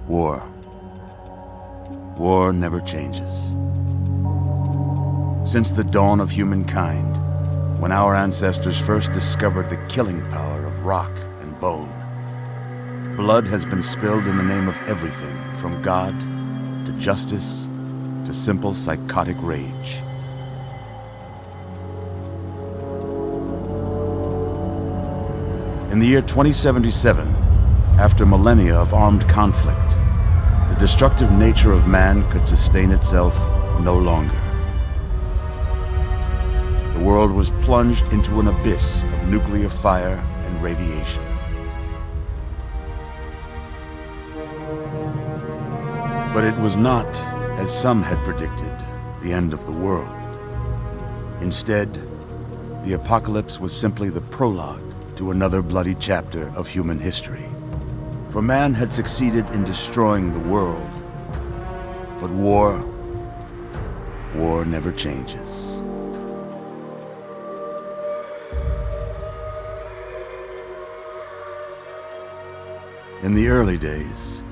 War. War never changes. Since the dawn of humankind, when our ancestors first discovered the killing power of rock and bone, blood has been spilled in the name of everything from God to justice to simple psychotic rage. In the year 2077, after millennia of armed conflict, the destructive nature of man could sustain itself no longer. The world was plunged into an abyss of nuclear fire and radiation. But it was not, as some had predicted, the end of the world. Instead, the apocalypse was simply the prologue to another bloody chapter of human history. For man had succeeded in destroying the world, but war never changes. In the early days,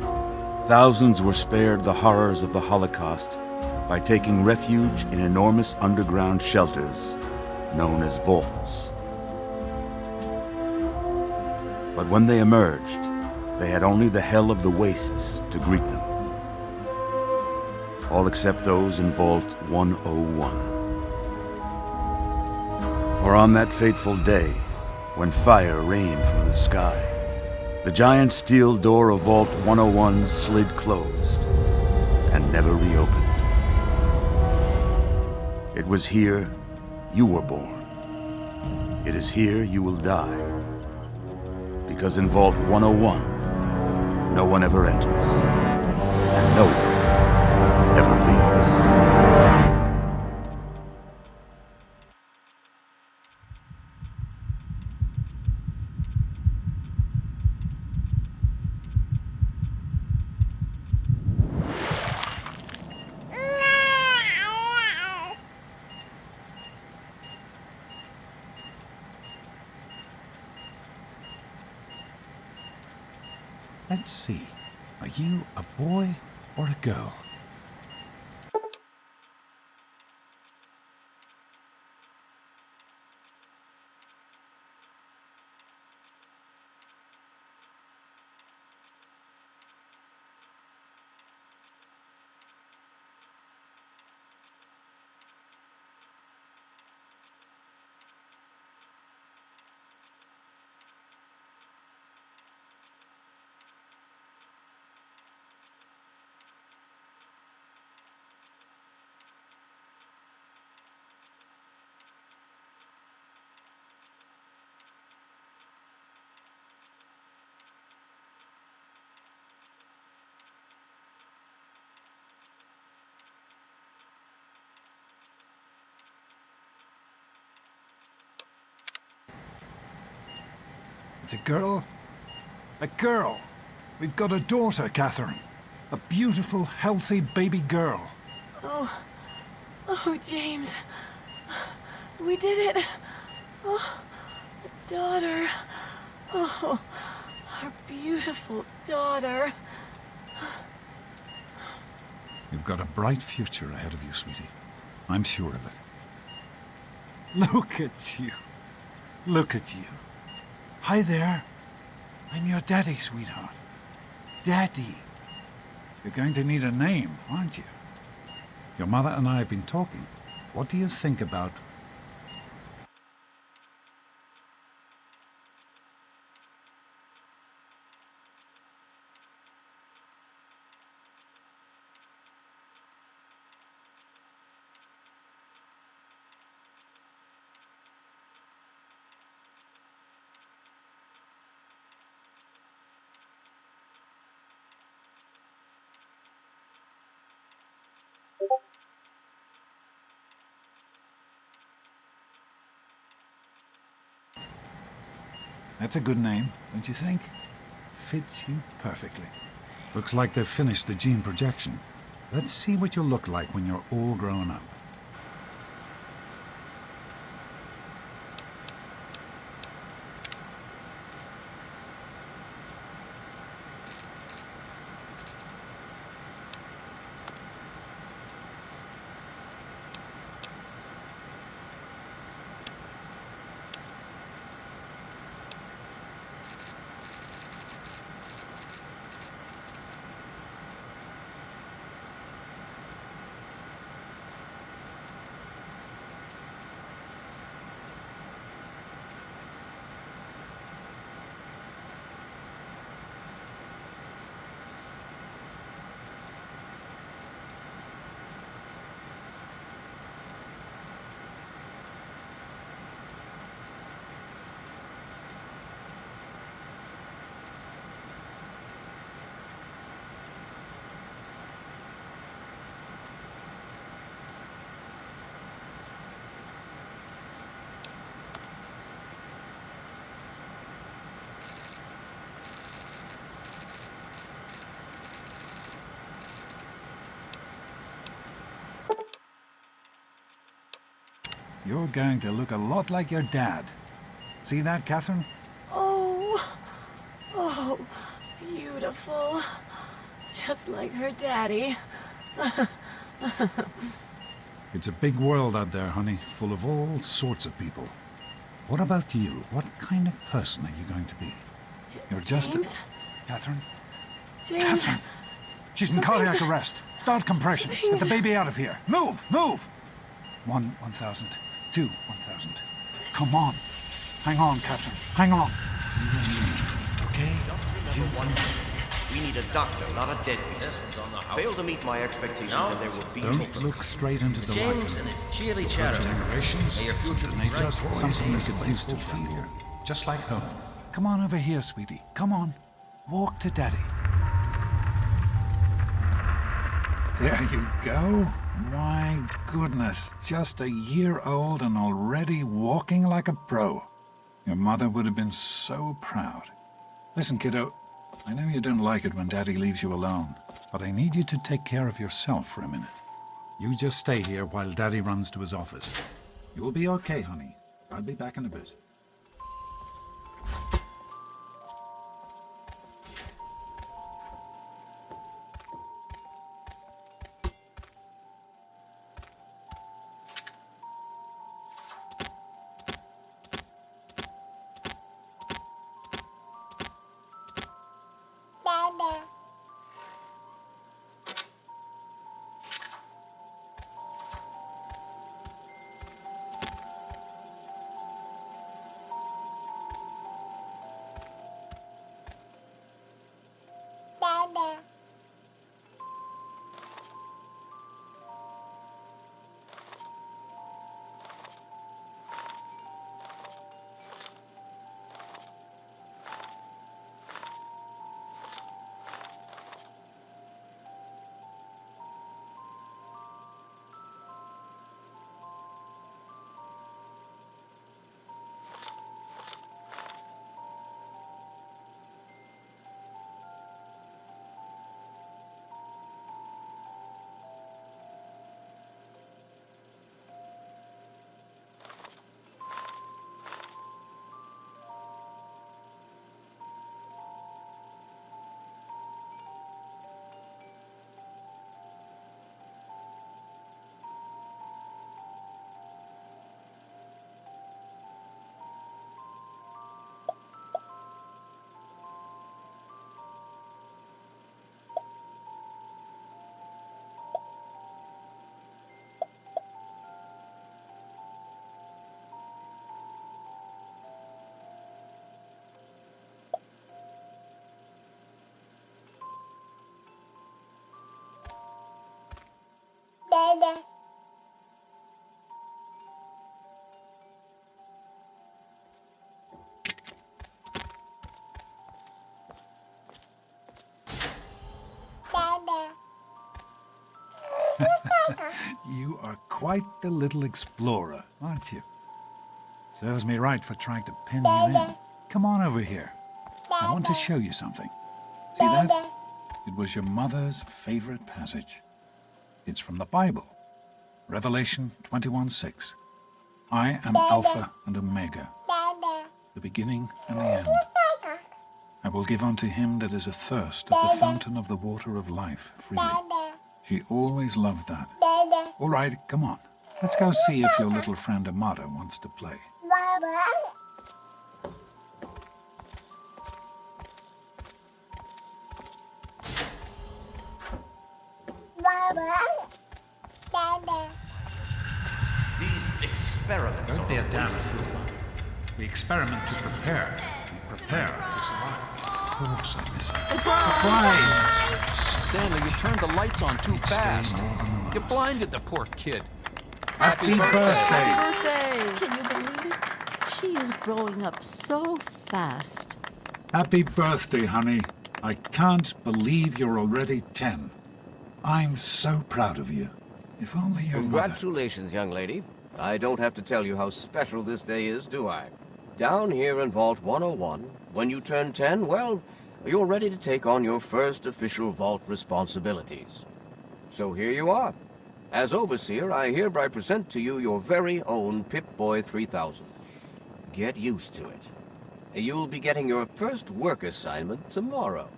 thousands were spared the horrors of the Holocaust by taking refuge in enormous underground shelters known as vaults. But when they emerged, they had only the hell of the wastes to greet them. All except those in Vault 101. For on that fateful day, when fire rained from the sky, the giant steel door of Vault 101 slid closed and never reopened. It was here you were born. It is here you will die. Because in Vault 101, no one ever enters, and no one ever leaves. Let's see. Are you a boy or a girl? It's a girl? A girl! We've got a daughter, Catherine. A beautiful, healthy baby girl. Oh, James. We did it. Oh, a daughter. Oh, our beautiful daughter. You've got a bright future ahead of you, sweetie. I'm sure of it. Look at you. Look at you. Hi there. I'm your daddy, sweetheart. Daddy. You're going to need a name, aren't you? Your mother and I have been talking. What do you think about... That's a good name, don't you think? Fits you perfectly. Looks like they've finished the gene projection. Let's see what you'll look like when you're all grown up. you're going to look a lot like your dad. See that, Catherine? Oh, oh, beautiful. Just like her daddy. It's a big world out there, honey, full of all sorts of people. What about you? What kind of person are you going to be? You're just James? Catherine? James? Catherine! She's in cardiac arrest. Start compressions. Get the baby out of here. Move! Move! 1,000. 2, 1,000. Come on. Hang on, Catherine. Hang on. It's you and me. Okay? Just remember one thing. We need a doctor, not a deadbeat. This one's on the house. Fail to meet my expectations and there will be Don't look straight into the light. James and his cheery chatter. Decorations, May your future be they bright. just something you could used to feel. Just like home. Come on over here, sweetie. Come on. Walk to Daddy. There you go. My goodness, just a year old and already walking like a pro. Your mother would have been so proud. Listen, kiddo, I know you don't like it when Daddy leaves you alone, but I need you to take care of yourself for a minute. You just stay here while Daddy runs to his office. You'll be okay, honey. I'll be back in a bit. You are quite the little explorer, aren't you? Serves me right for trying to pin you in. Come on over here. I want to show you something. See that? It was your mother's favorite passage. It's from the Bible. Revelation 21:6. I am Alpha and Omega, the beginning and the end. I will give unto him that is athirst of the fountain of the water of life freely. She always loved that. All right, come on. Let's go see if your little friend Amada wants to play. These experiments are a waste. We experiment to prepare. We prepare to survive. Of course I miss it. Surprise! Stanley, you turned the lights on too fast. You blinded the poor kid. Happy birthday! Can you believe it? She is growing up so fast. Happy birthday, honey. I can't believe you're already 10. I'm so proud of you. If only your mother... Congratulations, young lady. I don't have to tell you how special this day is, do I? Down here in Vault 101, when you turn 10, well, you're ready to take on your first official Vault responsibilities. So here you are. As Overseer, I hereby present to you your very own Pip-Boy 3000. Get used to it. You'll be getting your first work assignment tomorrow.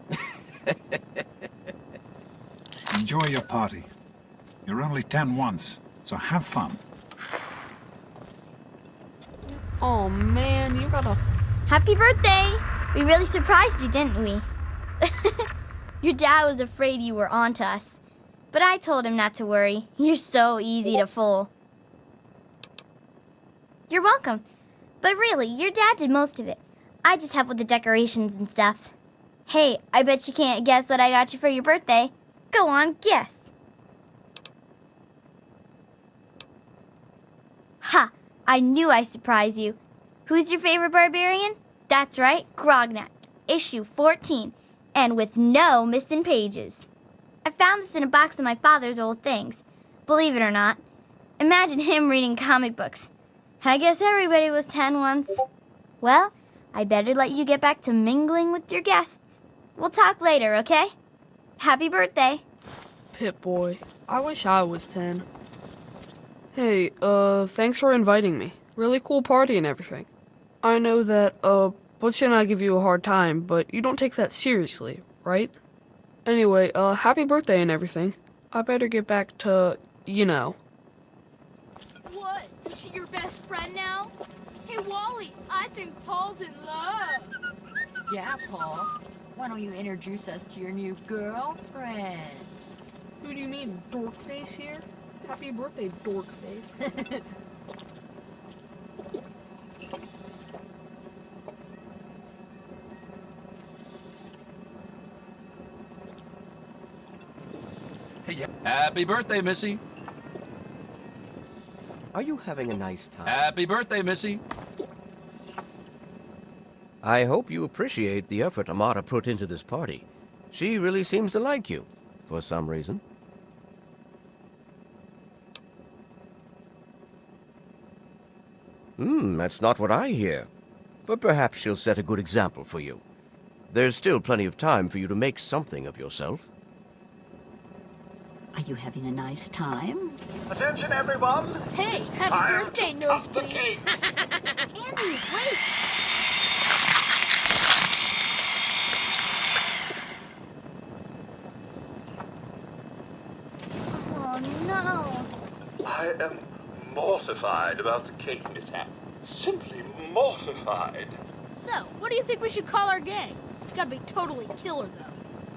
Enjoy your party. You're only 10 once, so have fun. Oh man, you gotta... Happy birthday! We really surprised you, didn't we? Your dad was afraid you were onto us. But I told him not to worry. You're so easy to fool. You're welcome. But really, your dad did most of it. I just helped with the decorations and stuff. Hey, I bet you can't guess what I got you for your birthday. Go on, guess. Ha! I knew I'd surprise you. Who's your favorite barbarian? That's right, Grognak, issue 14, and with no missing pages. I found this in a box of my father's old things. Believe it or not. Imagine him reading comic books. I guess everybody was 10 once. Well, I better let you get back to mingling with your guests. We'll talk later, okay? Happy birthday. Pip-Boy, I wish I was 10. Hey, thanks for inviting me. Really cool party and everything. I know that, Butch and I give you a hard time, but you don't take that seriously, right? Anyway, happy birthday and everything. I better get back to, you know. What? Is she your best friend now? Hey, Wally, I think Paul's in love. Yeah, Paul. Why don't you introduce us to your new girlfriend? Who do you mean, Dorkface here? Happy birthday, Dorkface. Hey, happy birthday, Missy. Are you having a nice time? Happy birthday, Missy. I hope you appreciate the effort Amata put into this party. She really seems to like you, for some reason. That's not what I hear. But perhaps she'll set a good example for you. There's still plenty of time for you to make something of yourself. Are you having a nice time? Attention, everyone! Hey, happy birthday, Nosebleed. Andy, wait! Oh, no. I am mortified about the cake mishap. Simply mortified. So, what do you think we should call our gang? It's gotta be totally killer, though.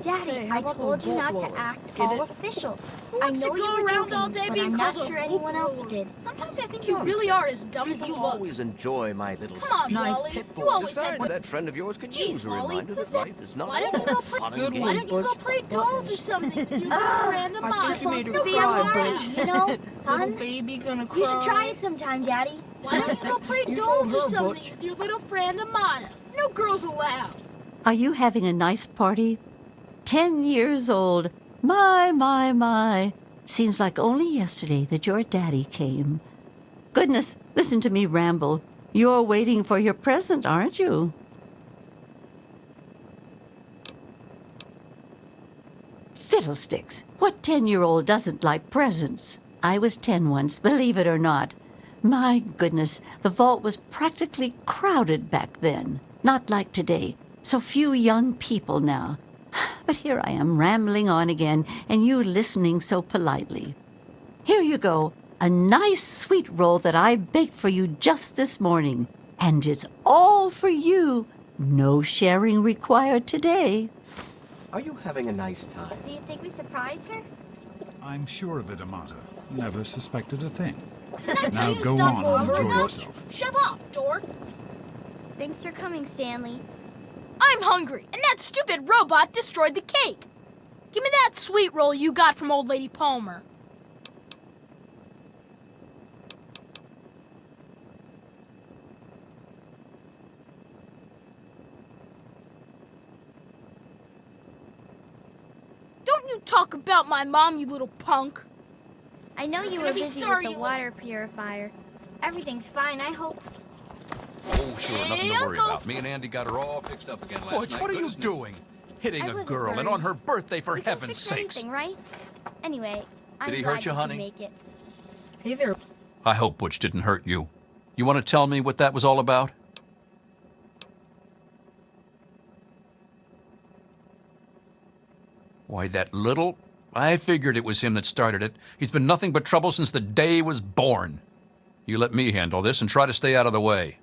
Daddy, Hey, how I about told the you not vault to roller? act Get all it? official. Who I wants know to you go were around joking, all day but being I'm called not a sure anyone else fool? did. Sometimes I think you really are as dumb as you People look. always enjoy my little Come on, speech. Nice Wally. Pip-Boy. You always said Besides, that friend of yours could Jeez, use a Wally, reminder who's that that? life is not Why don't you go all play? fun Good and Why one, don't you go Butch. play dolls or something with your little friend I Amata? think you made her No Be cry, girls alright, Butch. you know? Little Fun? baby gonna cry. You should try it sometime, Daddy. Why don't you go play You dolls or told her, something Butch. with your little friend Amata? No girls allowed. Are you having a nice party? 10 years old. My. Seems like only yesterday that your daddy came. Goodness, listen to me ramble. You're waiting for your present, aren't you? Fiddlesticks! What 10-year-old doesn't like presents? I was 10 once, believe it or not. My goodness, the vault was practically crowded back then. Not like today. So few young people now. But here I am rambling on again, and you listening so politely. Here you go, a nice sweet roll that I baked for you just this morning. And it's all for you. No sharing required today. Are you having a nice time? Do you think we surprised her? I'm sure of it, Amata. Never suspected a thing. Did I tell Now you to go stop on and enjoy ordering up? yourself. Shut up, dork. Thanks for coming, Stanley. I'm hungry, and that stupid robot destroyed the cake. Give me that sweet roll you got from old lady Palmer. Don't you talk about my mom, you little punk. I know you You're were gonna be busy sorry with the you water purifier. Everything's fine, I hope. Oh, sure, nothing to worry Uncle. about. Me and Andy got her all fixed up again last Butch, night. what are Good you as new. doing? Hitting I a wasn't girl and worried. on her birthday, for We can heaven's fix sakes. anything, right? Anyway, I'm Did he glad hurt you, could honey? Make it. Hey there. I hope Butch didn't hurt you. You want to tell me what that was all about? Why, that little... I figured it was him that started it. He's been nothing but trouble since the day he was born. You let me handle this and try to stay out of the way.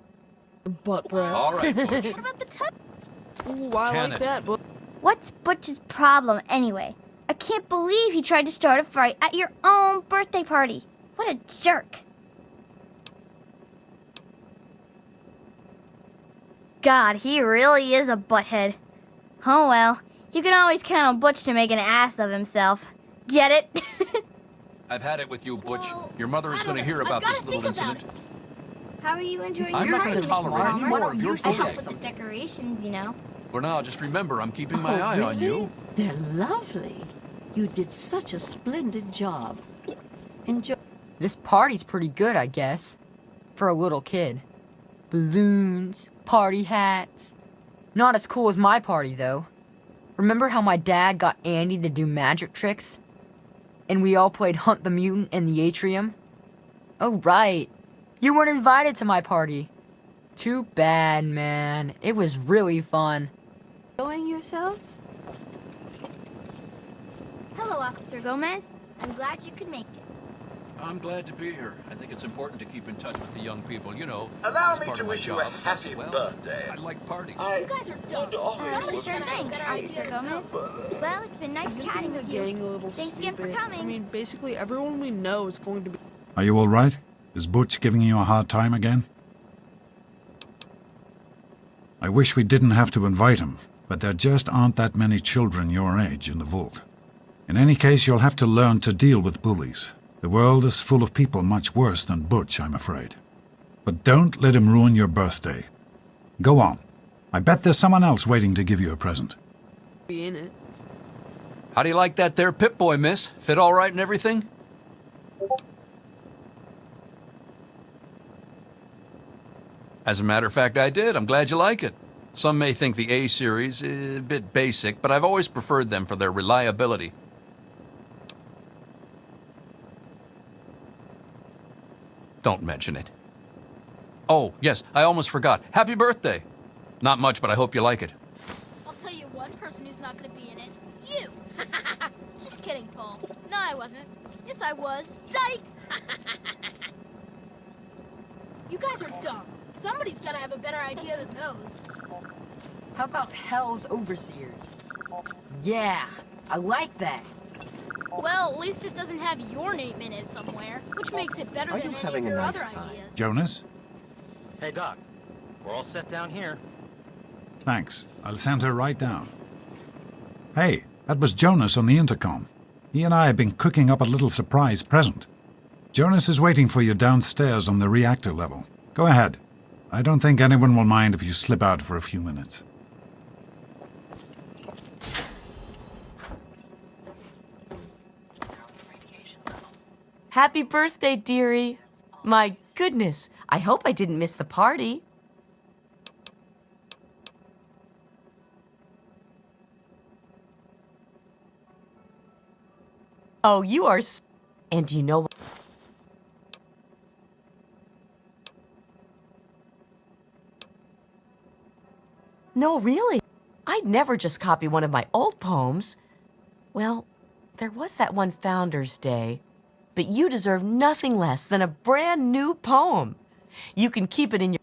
Butt breath. All right, Butch. What about the tub? Ooh, I Can like it? that, but What's Butch's problem anyway? I can't believe he tried to start a fight at your own birthday party. What a jerk. God, he really is a butthead. Oh well, you can always count on Butch to make an ass of himself. Get it? I've had it with you, Butch. Well, Your mother is I going to don't hear know. about I've this gotta little think about incident. How are you enjoying I'm your not going party, to Mr. tolerate any Palmer? more of your I help BS. with the decorations, you know. For now, just remember, I'm keeping my eye on really? you. They're lovely. You did such a splendid job. Enjoy. This party's pretty good, I guess. For a little kid. Balloons, party hats. Not as cool as my party, though. Remember how my dad got Andy to do magic tricks? And we all played Hunt the Mutant in the atrium? Oh, right. You weren't invited to my party. Too bad, man. It was really fun. Enjoying yourself? Hello, Officer Gomez. I'm glad you could make it. I'm glad to be here. I think it's important to keep in touch with the young people, you know. Allow as me part to of my wish you a job. happy Well, birthday. I like parties. I You guys are dumb. would offer you Somebody's Sure a gonna have thing, a better Officer idea. Gomez. Well, it's been nice isn't chatting being a with gang a you. little Thanks again for stupid? coming. I mean, basically everyone we know is going to be. Are you all right? Is Butch giving you a hard time again? I wish we didn't have to invite him, but there just aren't that many children your age in the vault. In any case, you'll have to learn to deal with bullies. The world is full of people much worse than Butch, I'm afraid. But don't let him ruin your birthday. Go on. I bet there's someone else waiting to give you a present. Be in it. How do you like that there Pip-Boy, miss? Fit all right and everything? As a matter of fact, I did. I'm glad you like it. Some may think the A series is a bit basic, but I've always preferred them for their reliability. Don't mention it. Oh, yes, I almost forgot. Happy birthday! Not much, but I hope you like it. I'll tell you one person who's not gonna be in it. You! Just kidding, Paul. No, I wasn't. Yes, I was. Psych! You guys are dumb. Somebody's gotta have a better idea than those. How about Hell's Overseers? Yeah, I like that. Well, at least it doesn't have your name in it somewhere, which makes it better Are than you any having of a your nice other time? ideas. Jonas? Hey, Doc. We're all set down here. Thanks. I'll send her right down. Hey, that was Jonas on the intercom. He and I have been cooking up a little surprise present. Jonas is waiting for you downstairs on the reactor level. Go ahead. I don't think anyone will mind if you slip out for a few minutes. Happy birthday, dearie. My goodness, I hope I didn't miss the party. Oh, you are and you know what? No, really. I'd never just copy one of my old poems. Well, there was that one Founders Day. But you deserve nothing less than a brand new poem. You can keep it in your...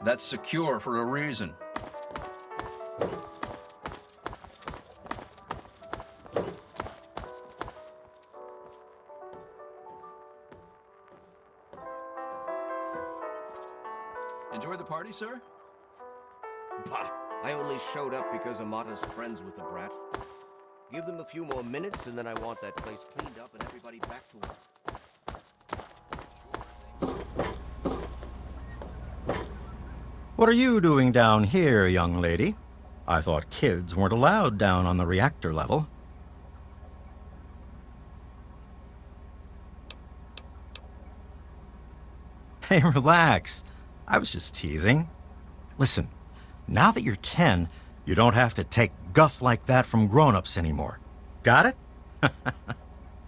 That's secure for a reason. Enjoy the party, sir? Bah! I only showed up because Amata's friends with the brat. Give them a few more minutes, and then I want that place cleaned up and everybody back to work. What are you doing down here, young lady? I thought kids weren't allowed down on the reactor level. Hey, relax. I was just teasing. Listen, now that you're 10, you don't have to take guff like that from grown-ups anymore. Got it?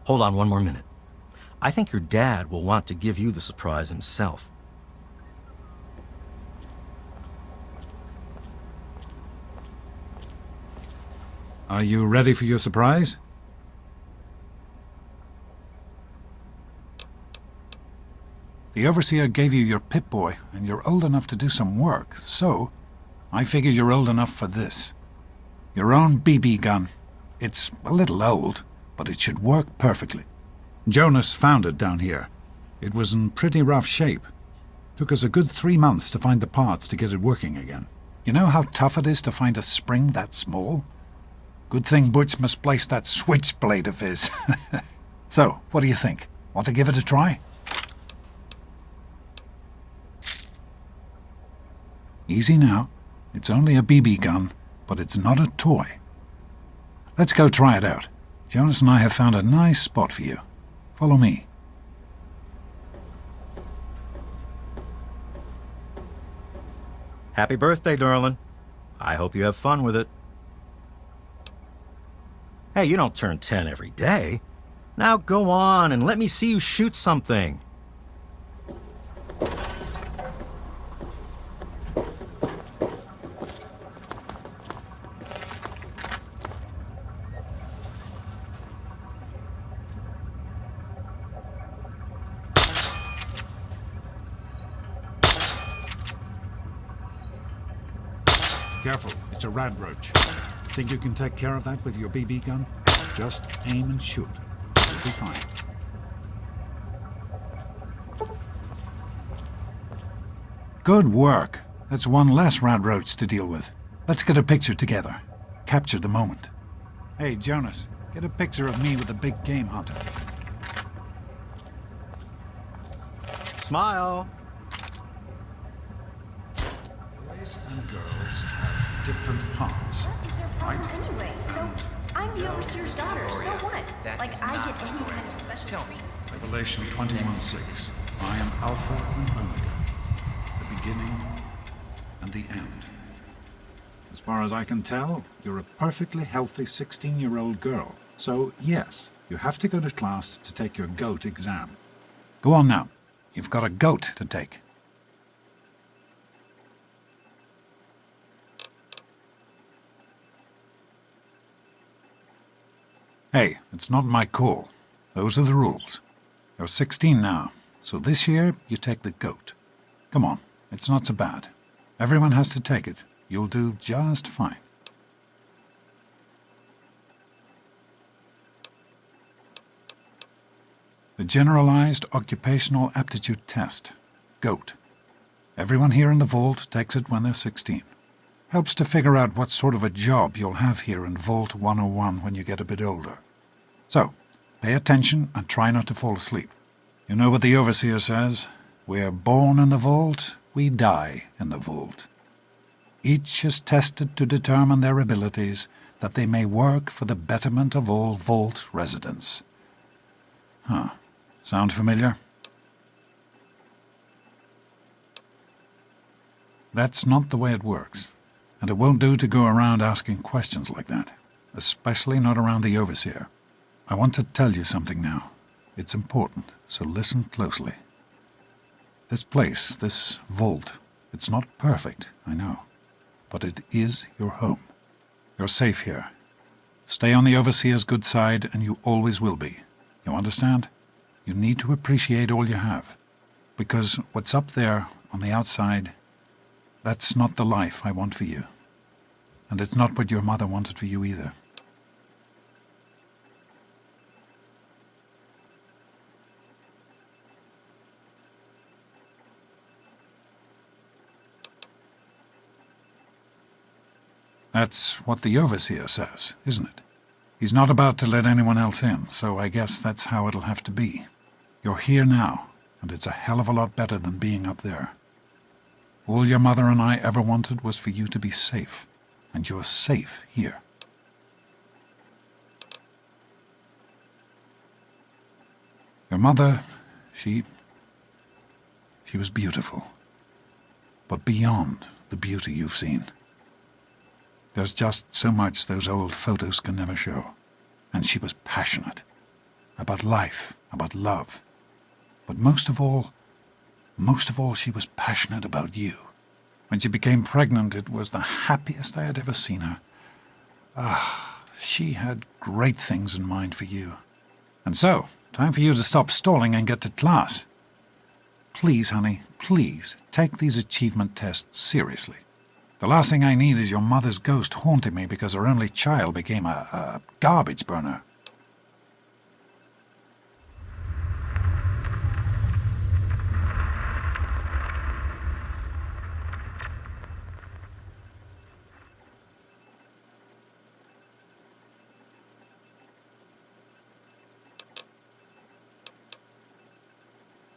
Hold on one more minute. I think your dad will want to give you the surprise himself. Are you ready for your surprise? The Overseer gave you your Pip-Boy, and you're old enough to do some work, so I figure you're old enough for this. Your own BB gun. It's a little old, but it should work perfectly. Jonas found it down here. It was in pretty rough shape. Took us a good 3 months to find the parts to get it working again. You know how tough it is to find a spring that small? Good thing Butch misplaced that switchblade of his. So, what do you think? Want to give it a try? Easy now. It's only a BB gun, but it's not a toy. Let's go try it out. Jonas and I have found a nice spot for you. Follow me. Happy birthday, darling. I hope you have fun with it. Hey, you don't turn 10 every day. Now go on and let me see you shoot something. Careful, it's a rad roach. Think you can take care of that with your BB gun? Just aim and shoot. You'll be fine. Good work. That's one less rad roach to deal with. Let's get a picture together. Capture the moment. Hey, Jonas, get a picture of me with the big game hunter. Smile. Boys and girls have different parts. What is your problem anyway? So, I'm the Overseer's daughter, so what? Like, I get any kind of special treatment. Revelation 21:6. I am Alpha and Omega, the beginning and the end. As far as I can tell, you're a perfectly healthy 16-year-old girl. So, yes, you have to go to class to take your GOAT exam. Go on now. You've got a GOAT to take. Hey, it's not my call. Those are the rules. You're 16 now, so this year you take the GOAT. Come on, it's not so bad. Everyone has to take it. You'll do just fine. The Generalized Occupational Aptitude Test, GOAT. Everyone here in the vault takes it when they're 16. Helps to figure out what sort of a job you'll have here in Vault 101 when you get a bit older. So, pay attention and try not to fall asleep. You know what the Overseer says? We're born in the vault, we die in the vault. Each is tested to determine their abilities, that they may work for the betterment of all vault residents. Huh. Sound familiar? That's not the way it works. And it won't do to go around asking questions like that, especially not around the Overseer. I want to tell you something now. It's important, so listen closely. This place, this vault, it's not perfect, I know, but it is your home. You're safe here. Stay on the Overseer's good side, and you always will be. You understand? You need to appreciate all you have, because what's up there on the outside, that's not the life I want for you. And it's not what your mother wanted for you either. That's what the Overseer says, isn't it? He's not about to let anyone else in, so I guess that's how it'll have to be. You're here now, and it's a hell of a lot better than being up there. All your mother and I ever wanted was for you to be safe, and you're safe here. Your mother, she was beautiful, but beyond the beauty you've seen. There's just so much those old photos can never show. And she was passionate about life, about love. But most of all, she was passionate about you. When she became pregnant, it was the happiest I had ever seen her. She had great things in mind for you. And so, time for you to stop stalling and get to class. Please, honey, please, take these achievement tests seriously. The last thing I need is your mother's ghost haunting me because her only child became a garbage burner.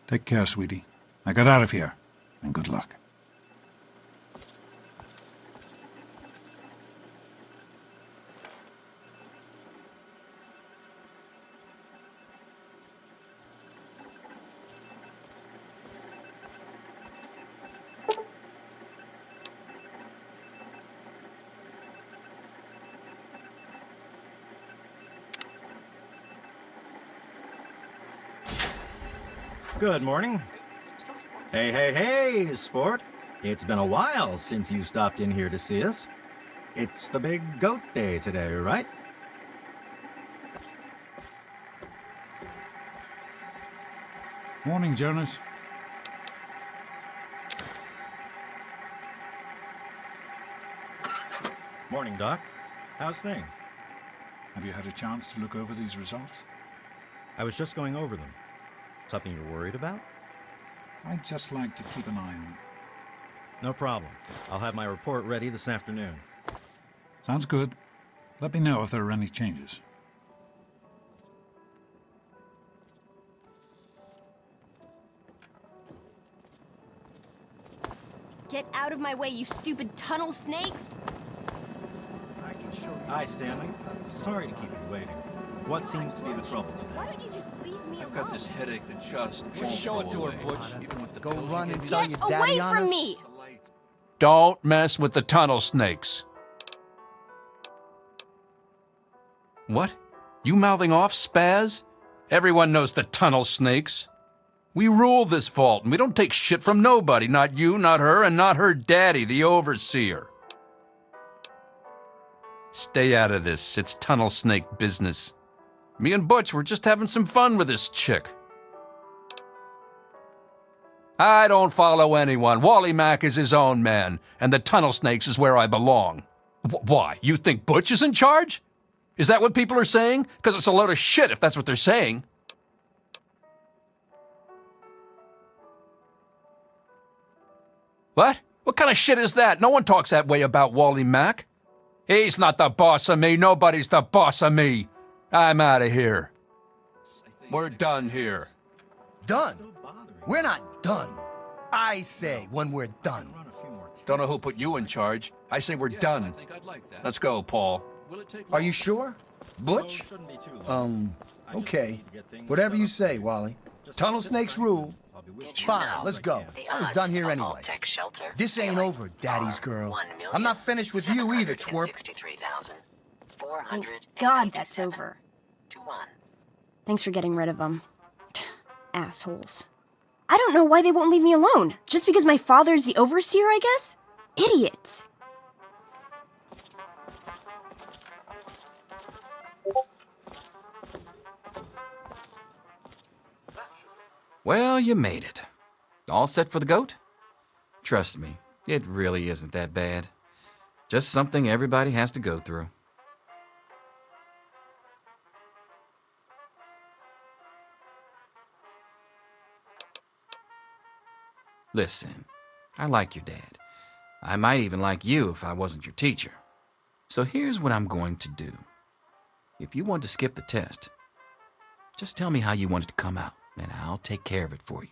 Take care, sweetie. Now get out of here, and good luck. Good morning. Hey, sport. It's been a while since you stopped in here to see us. It's the big goat day today, right? Morning, Jonas. Morning, Doc. How's things? Have you had a chance to look over these results? I was just going over them. Something you're worried about? I'd just like to keep an eye on it. No problem. I'll have my report ready this afternoon. Sounds good. Let me know if there are any changes. Get out of my way, you stupid tunnel snakes! Hi, Stanley. Sorry to keep you waiting. What seems to be the trouble today? Why don't you just leave me alone? I've got this headache that just won't show it to go her, away. Butch. Even with the Go pills run you and give tell me. your Get daddy away on from us. me! Don't mess with the tunnel snakes. What? You mouthing off, Spaz? Everyone knows the tunnel snakes. We rule this vault, and we don't take shit from nobody. Not you, not her, and not her daddy, the overseer. Stay out of this. It's tunnel snake business. Me and Butch were just having some fun with this chick. I don't follow anyone. Wally Mack is his own man, and the tunnel snakes is where I belong. Why? You think Butch is in charge? Is that what people are saying? Because it's a load of shit if that's what they're saying. What? What kind of shit is that? No one talks that way about Wally Mack. He's not the boss of me. Nobody's the boss of me. I'm out of here. We're done here. Done? We're not done. I say when we're done. Don't know who put you in charge. I say we're done. Let's go, Paul. Are you sure? Butch? Okay. Whatever you say, Wally. Tunnel snakes rule. Fine, let's go. I was done here anyway. This ain't over, Daddy's girl. I'm not finished with you either, twerp. Thank God that's over. Thanks for getting rid of them. Assholes. I don't know why they won't leave me alone. Just because my father's the overseer, I guess? Idiots. Well, you made it. All set for the goat? Trust me, it really isn't that bad. Just something everybody has to go through. Listen, I like your dad. I might even like you if I wasn't your teacher. So here's what I'm going to do. If you want to skip the test, just tell me how you want it to come out, and I'll take care of it for you.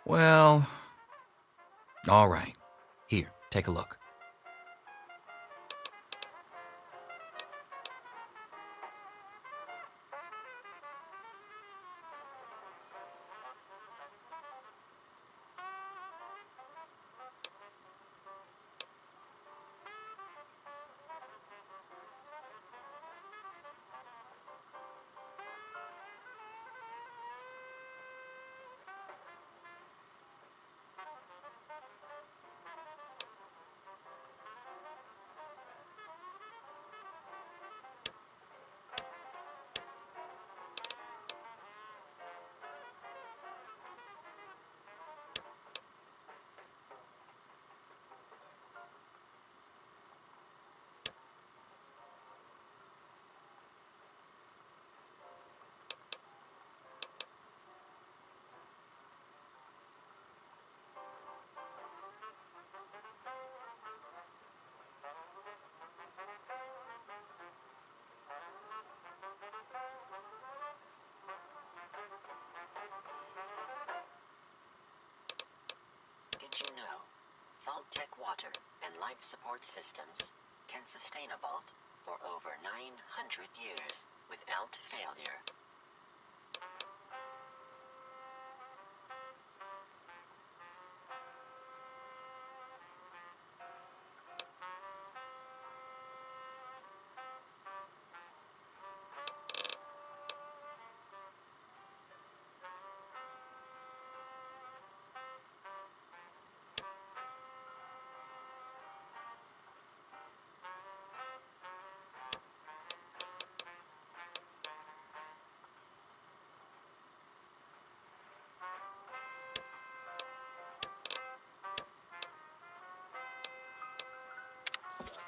Well, all right. Here, take a look. Did you know Vault-Tec water and life support systems can sustain a vault for over 900 years without failure?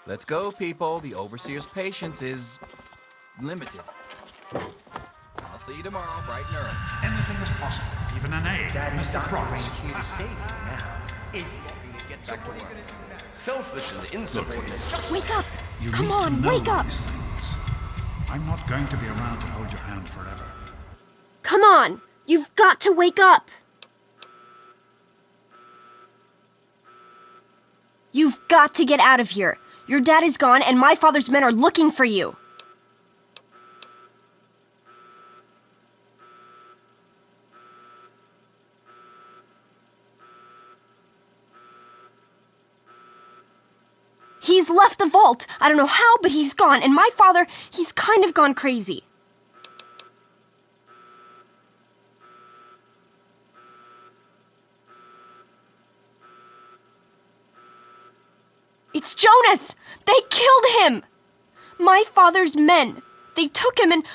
Let's go, people. The Overseer's patience is limited. I'll see you tomorrow, bright and early. Anything is possible, even an egg. Daddy's Mr. not Promise. here to save you now, is he? Get back to work. Selfish and insubordinate. Just Wake up! You Come need on, to know wake up! these things. I'm not going to be around to hold your hand forever. Come on! You've got to wake up! You've got to get out of here. Your dad is gone, and my father's men are looking for you. He's left the vault. I don't know how, but he's gone. And my father, he's kind of gone crazy. It's Jonas! They killed him! My father's men. They took him and...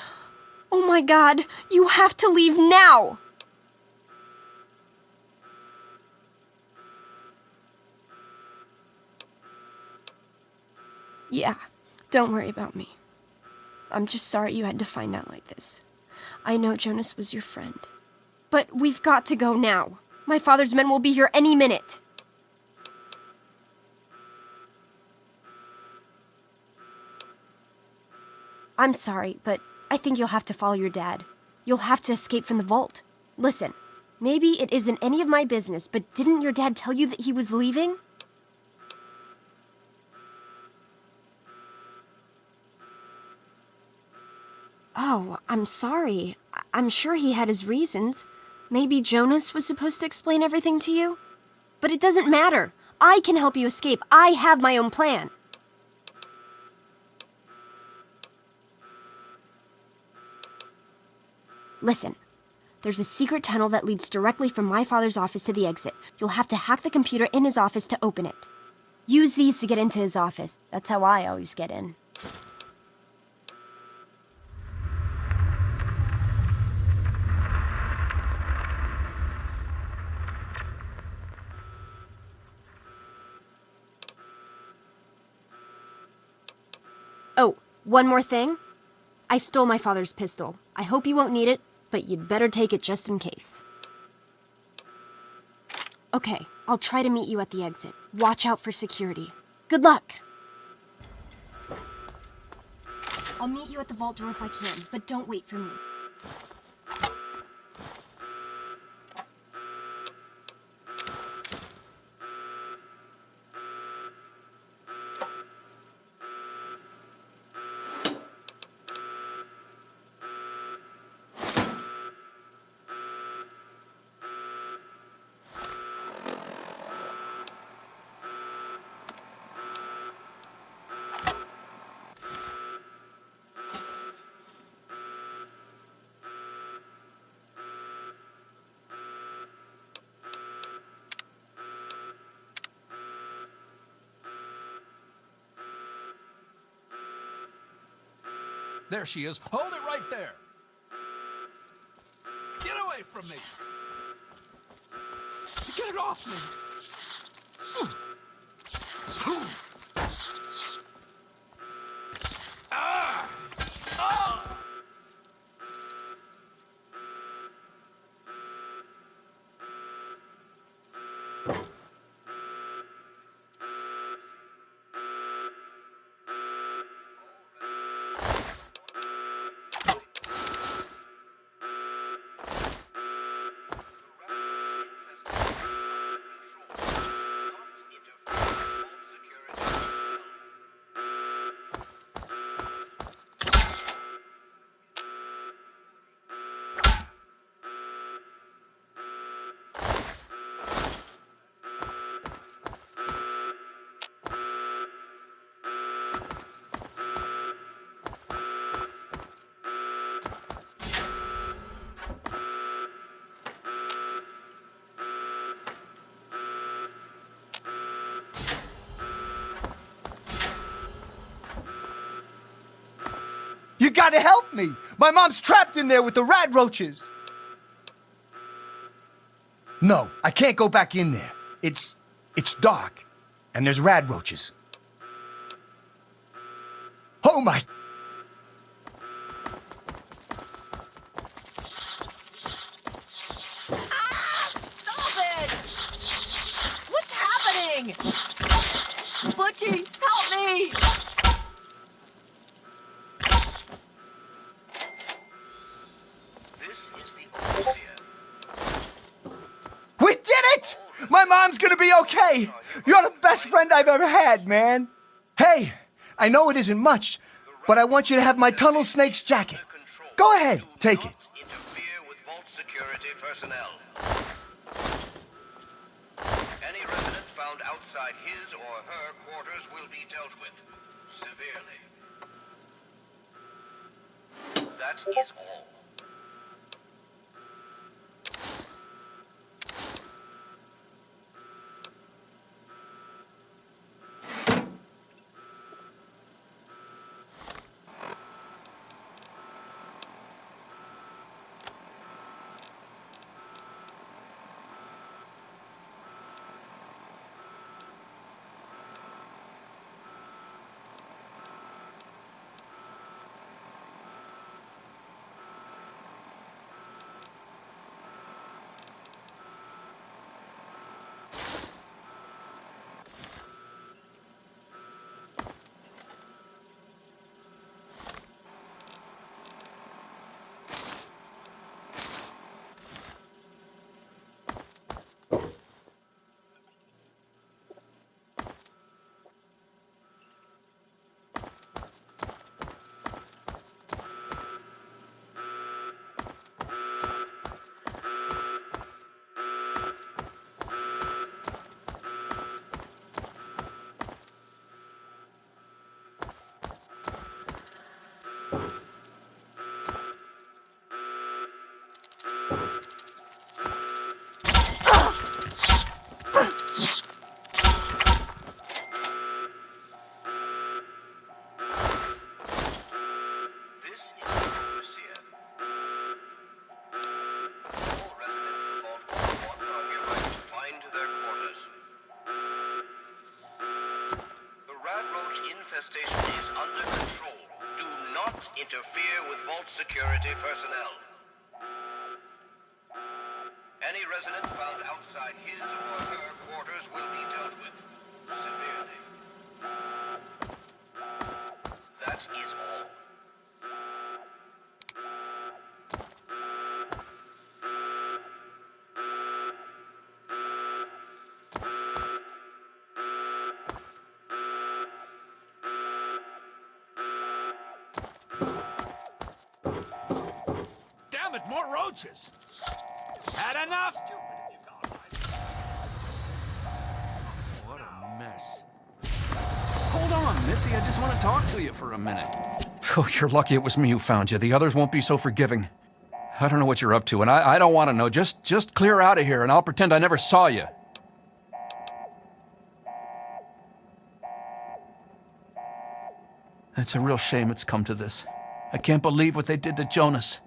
Oh my God, you have to leave now! Yeah, don't worry about me. I'm just sorry you had to find out like this. I know Jonas was your friend. But we've got to go now. My father's men will be here any minute. I'm sorry, but I think you'll have to follow your dad. You'll have to escape from the vault. Listen, maybe it isn't any of my business, but didn't your dad tell you that he was leaving? Oh, I'm sorry. I'm sure he had his reasons. Maybe Jonas was supposed to explain everything to you? But it doesn't matter. I can help you escape. I have my own plan. Listen, there's a secret tunnel that leads directly from my father's office to the exit. You'll have to hack the computer in his office to open it. Use these to get into his office. That's how I always get in. Oh, one more thing. I stole my father's pistol. I hope you won't need it, but you'd better take it just in case. Okay, I'll try to meet you at the exit. Watch out for security. Good luck! I'll meet you at the vault door if I can, but don't wait for me. There she is. Hold it right there. Get away from me. Get it off me. Ah! Ah! You gotta help me! My mom's trapped in there with the rat roaches! No, I can't go back in there. It's dark, and there's rat roaches. Oh my... Stop it! What's happening? Butchie, help me! We did it! My mom's gonna be okay! You're the best friend I've ever had, man! Hey, I know it isn't much, but I want you to have my tunnel snake's jacket. Go ahead, take it. Security personnel. Any resident found outside his or her quarters will be dealt with severely. That is all. Infestation is under control. Do not interfere with vault security personnel. Any resident found outside his or her quarters will be dealt with severely. That is all. Damn it, more roaches! Had enough? What a mess. Hold on, Missy, I just want to talk to you for a minute. Oh, you're lucky it was me who found you. The others won't be so forgiving. I don't know what you're up to, and I don't want to know. Just clear out of here, and I'll pretend I never saw you. It's a real shame it's come to this. I can't believe what they did to Jonas.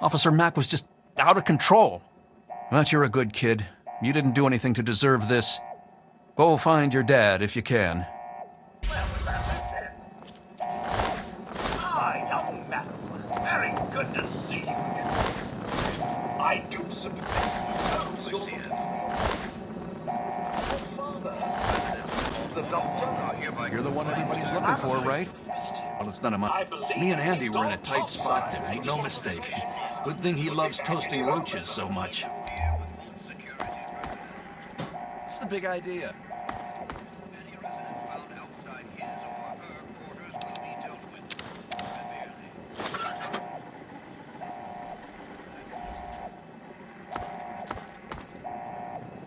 Officer Mack was just out of control. But you're a good kid. You didn't do anything to deserve this. Go find your dad if you can. Ah, young madam. Very good to see you again. I do suppose you're looking for your father, the doctor. You're the one everybody's looking for, right? Well, it's none of mine. Me and Andy were in a tight spot there, ain't no mistake. Good thing he loves toasting roaches so much. What's the big idea?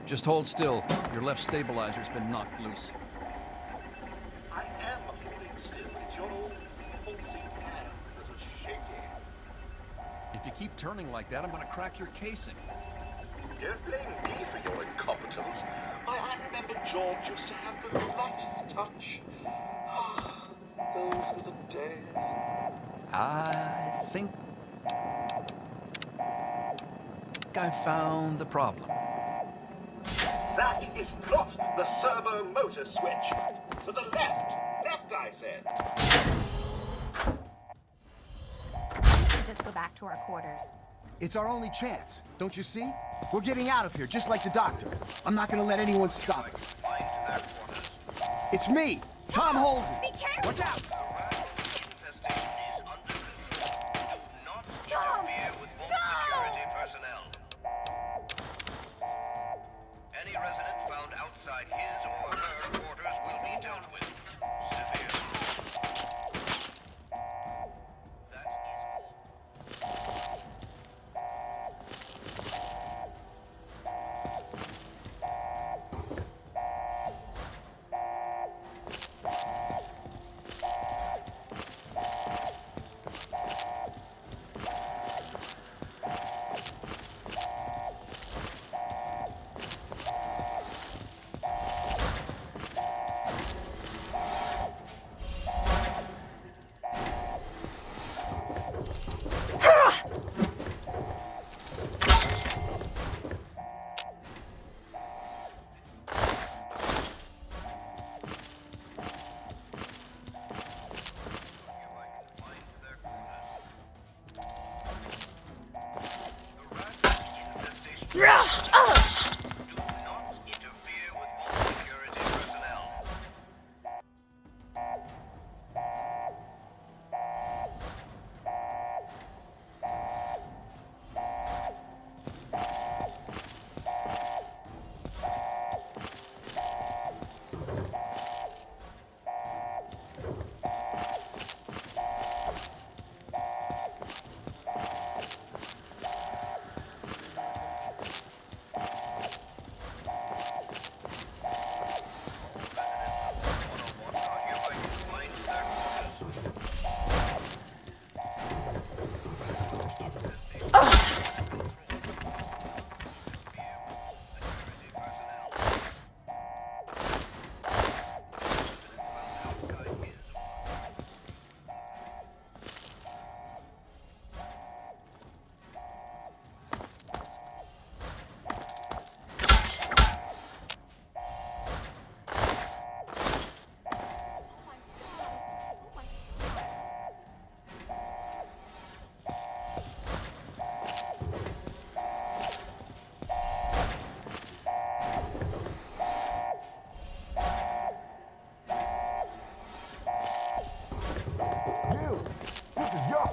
Just hold still. Your left stabilizer's been knocked loose. I am holding still. It's your old pulsing hands that are shaking. If you keep turning like that, I'm gonna crack your casing. Don't blame me for your incompetence. Why, I remember George used to have the lightest touch. Ah, those were the days. I think I found the problem. That is not the servo motor switch. To the left. Left, I said. We should just go back to our quarters. It's our only chance, don't you see? We're getting out of here, just like the doctor. I'm not gonna let anyone stop us. It's me, Tom Holden. Be careful! Watch out! Tom! Any resident found outside his or her quarters will be dealt with severely. That is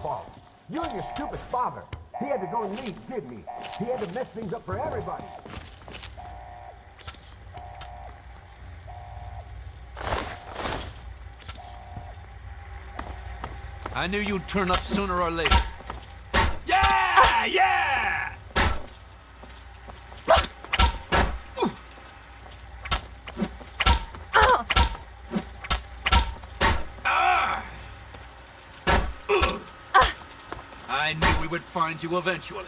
all. You and your stupid father. He had to go and leave, didn't he? He had to mess things up for everybody. I knew you'd turn up sooner or later. Yeah! Yeah! I knew we would find you eventually.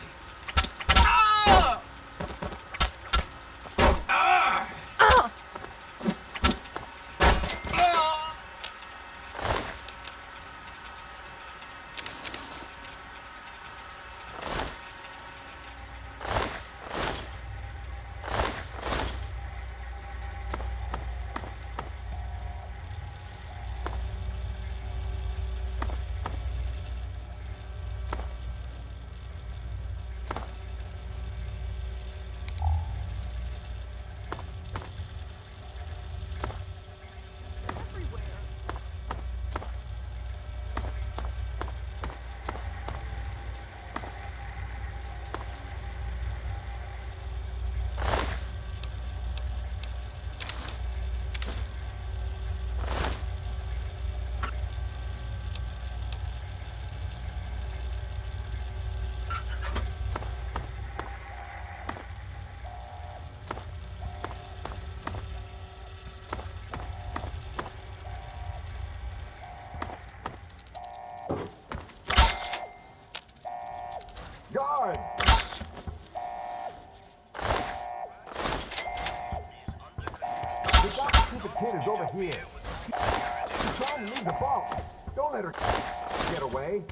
kid is over here. She's trying to leave the vault. Don't let her get away.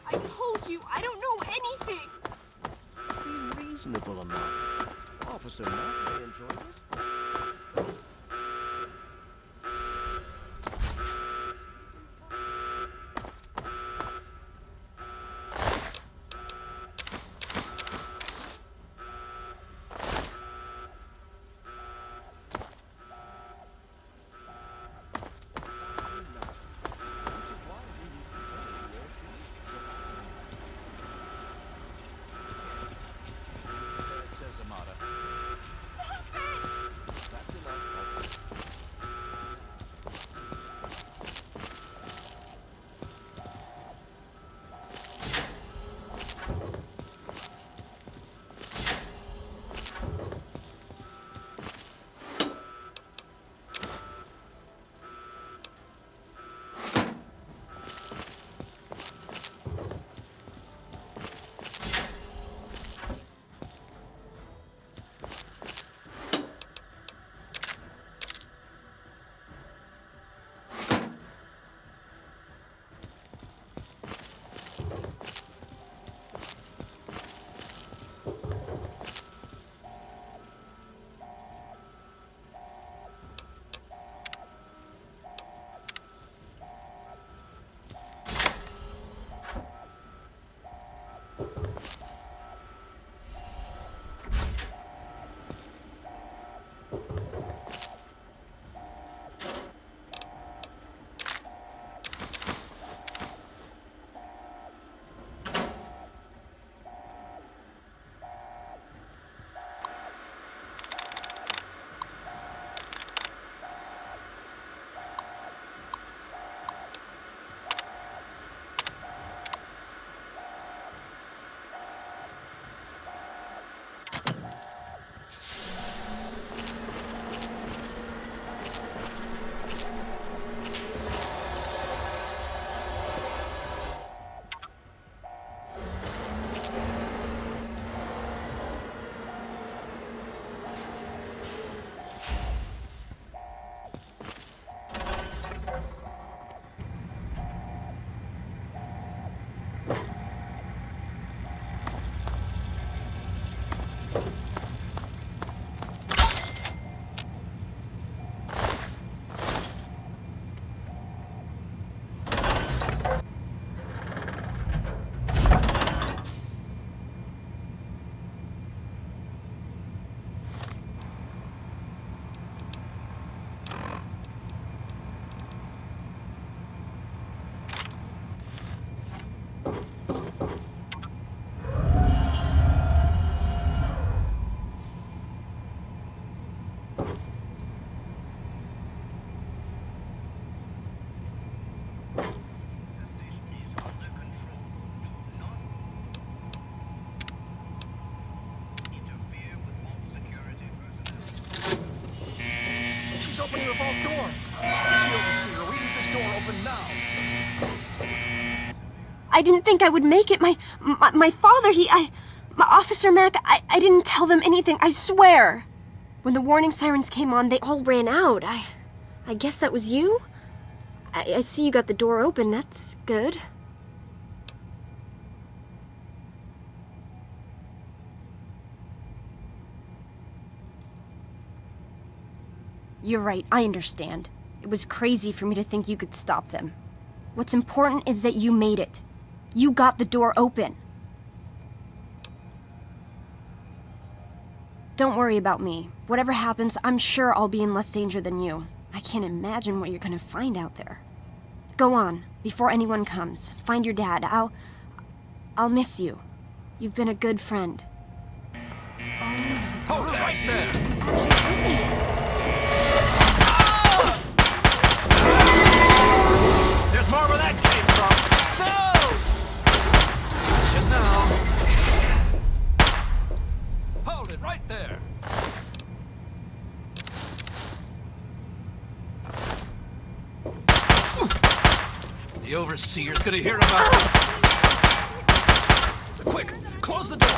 I told you, I don't know anything. Be reasonable, Amata. Officer Matt may enjoy this. She's opening the vault door. The overseer, we need this door open now. I didn't think I would make it. My father, Officer Mac, I didn't tell them anything, I swear. When the warning sirens came on, they all ran out. I guess that was you? I see you got the door open, that's good. You're right, I understand. It was crazy for me to think you could stop them. What's important is that you made it. You got the door open. Don't worry about me. Whatever happens, I'm sure I'll be in less danger than you. I can't imagine what you're gonna find out there. Go on, before anyone comes. Find your dad. I'll miss you. You've been a good friend. Hold it right there! There's more where that came from! No! Should know. Hold it overseer's gonna hear about this. Quick, close the door.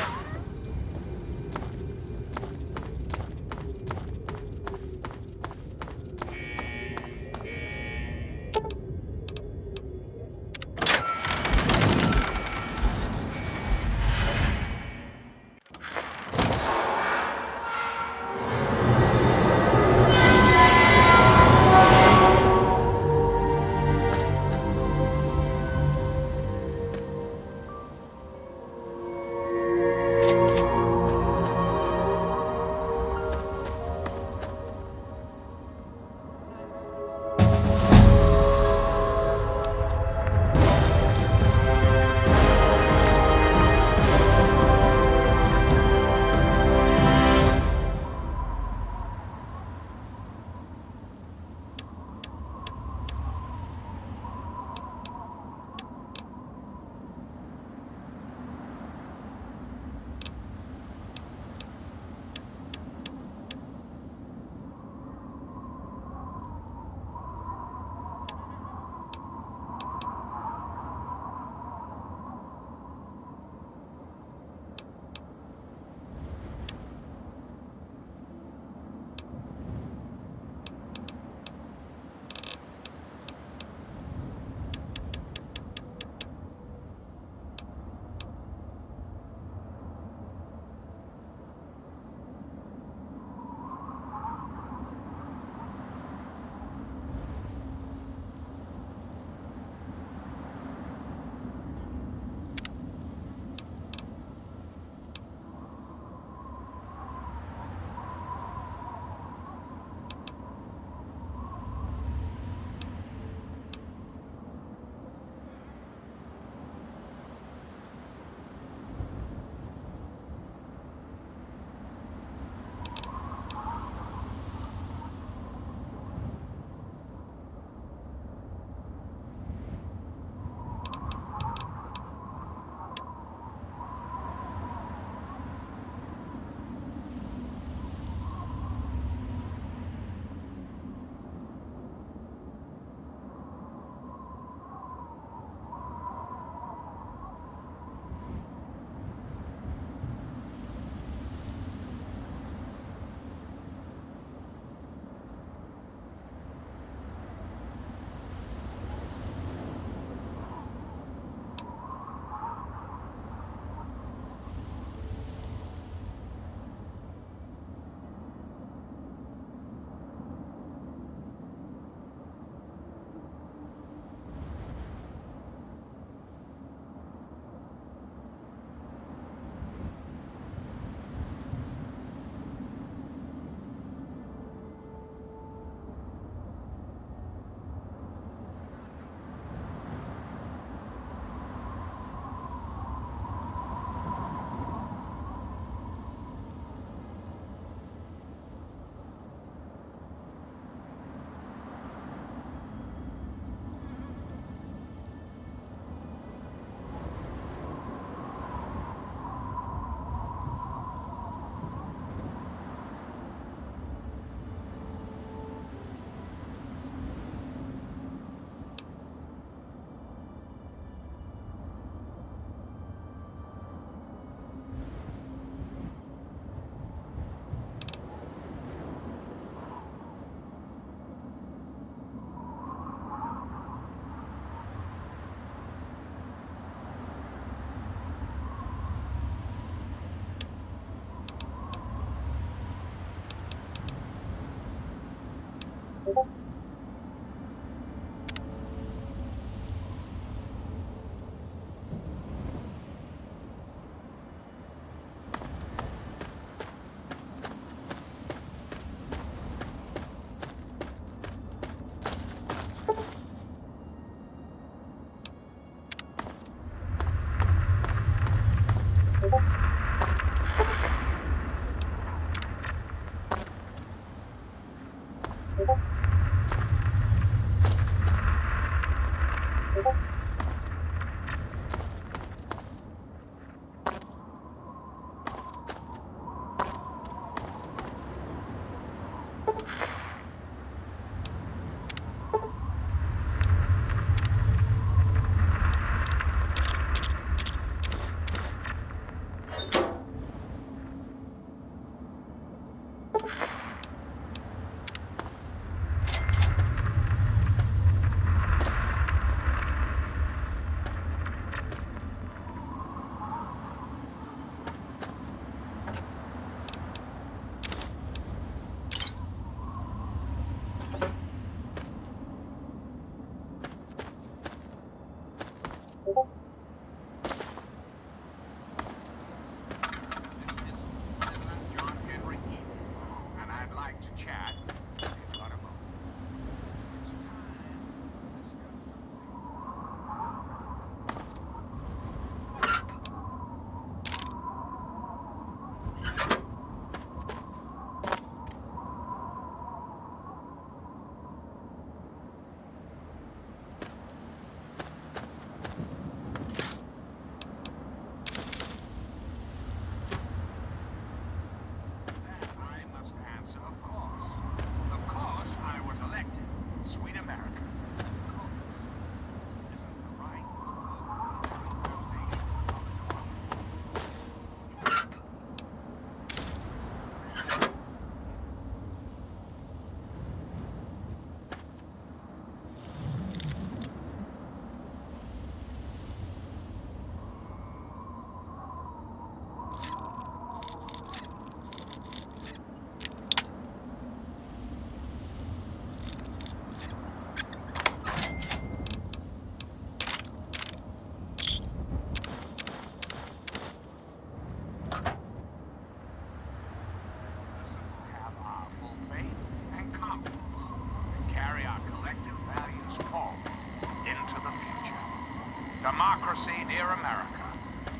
democracy, dear America.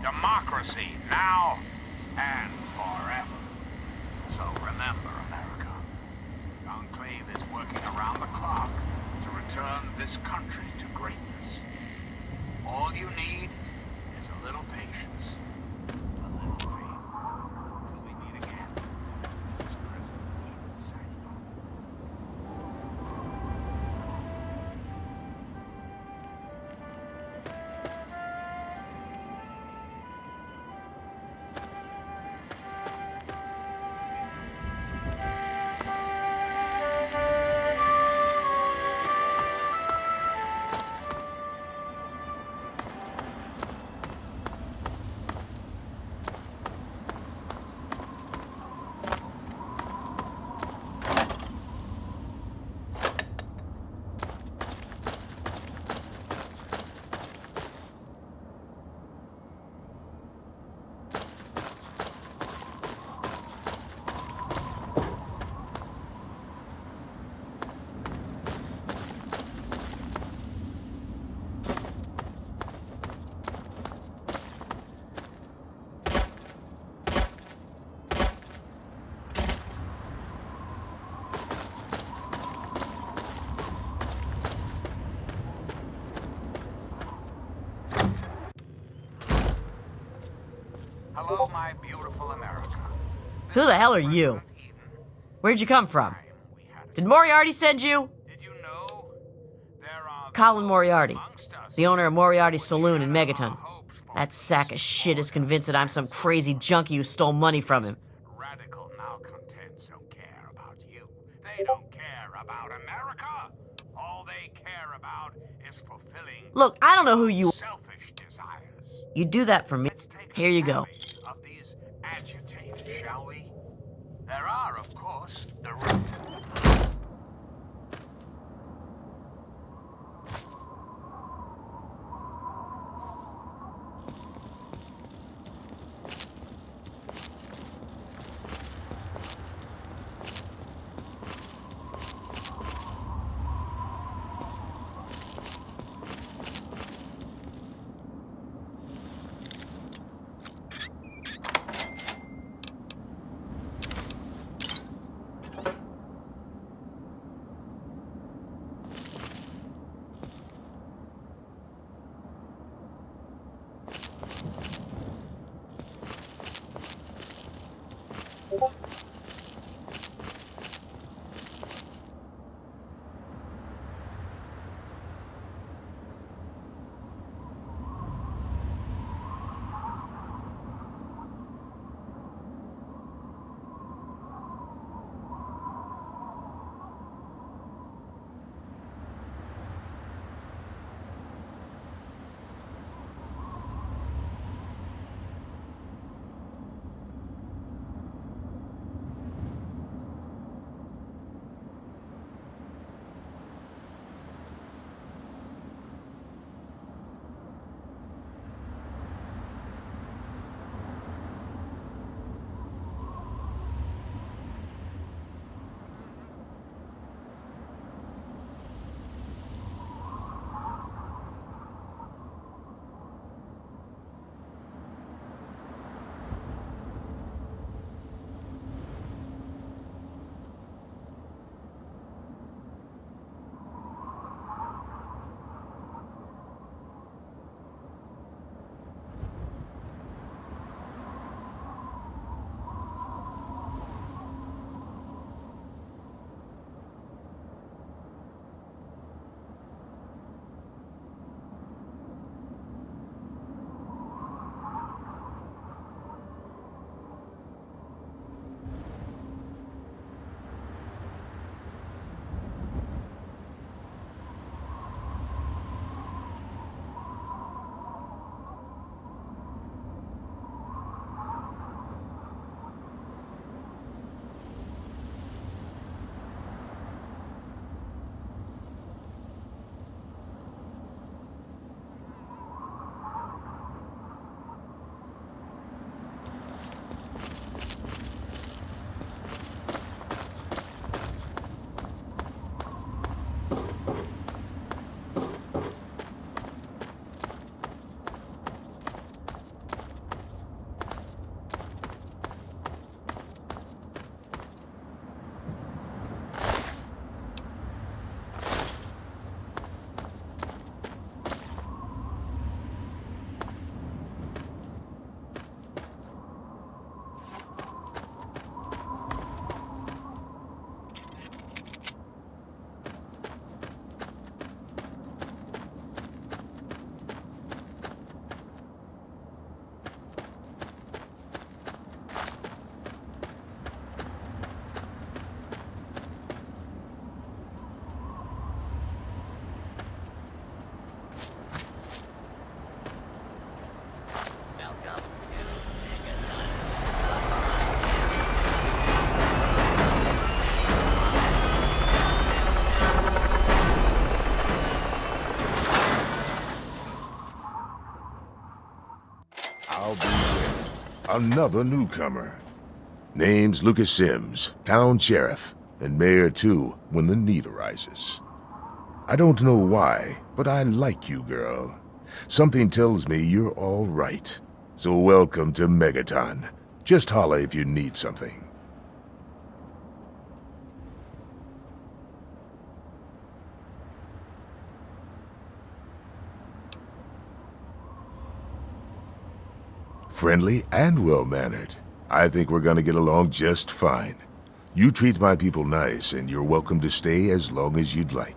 Democracy, now and forever. So remember, America, the Enclave is working around the clock to return this country to greatness. All you need is a little patience, a little faith. Till we meet again, this is President Eden signing off. Hello, my beautiful America. Who the hell are you? Where'd you come from? Did Moriarty send you? Colin Moriarty, the owner of Moriarty's Saloon in Megaton. That sack of shit is convinced that I'm some crazy junkie who stole money from him. Radical malcontents don't care about you. They don't care about America. All they care about is fulfilling Look, I don't know who you... selfish desires. You do that for me. Here you go. Of these agitators, shall we? There are, of course, the... Another newcomer. Name's Lucas Sims, town sheriff, and mayor too, when the need arises. I don't know why, but I like you, girl. Something tells me you're all right. So welcome to Megaton. Just holla if you need something. Friendly and well-mannered. I think we're gonna get along just fine. You treat my people nice, and you're welcome to stay as long as you'd like.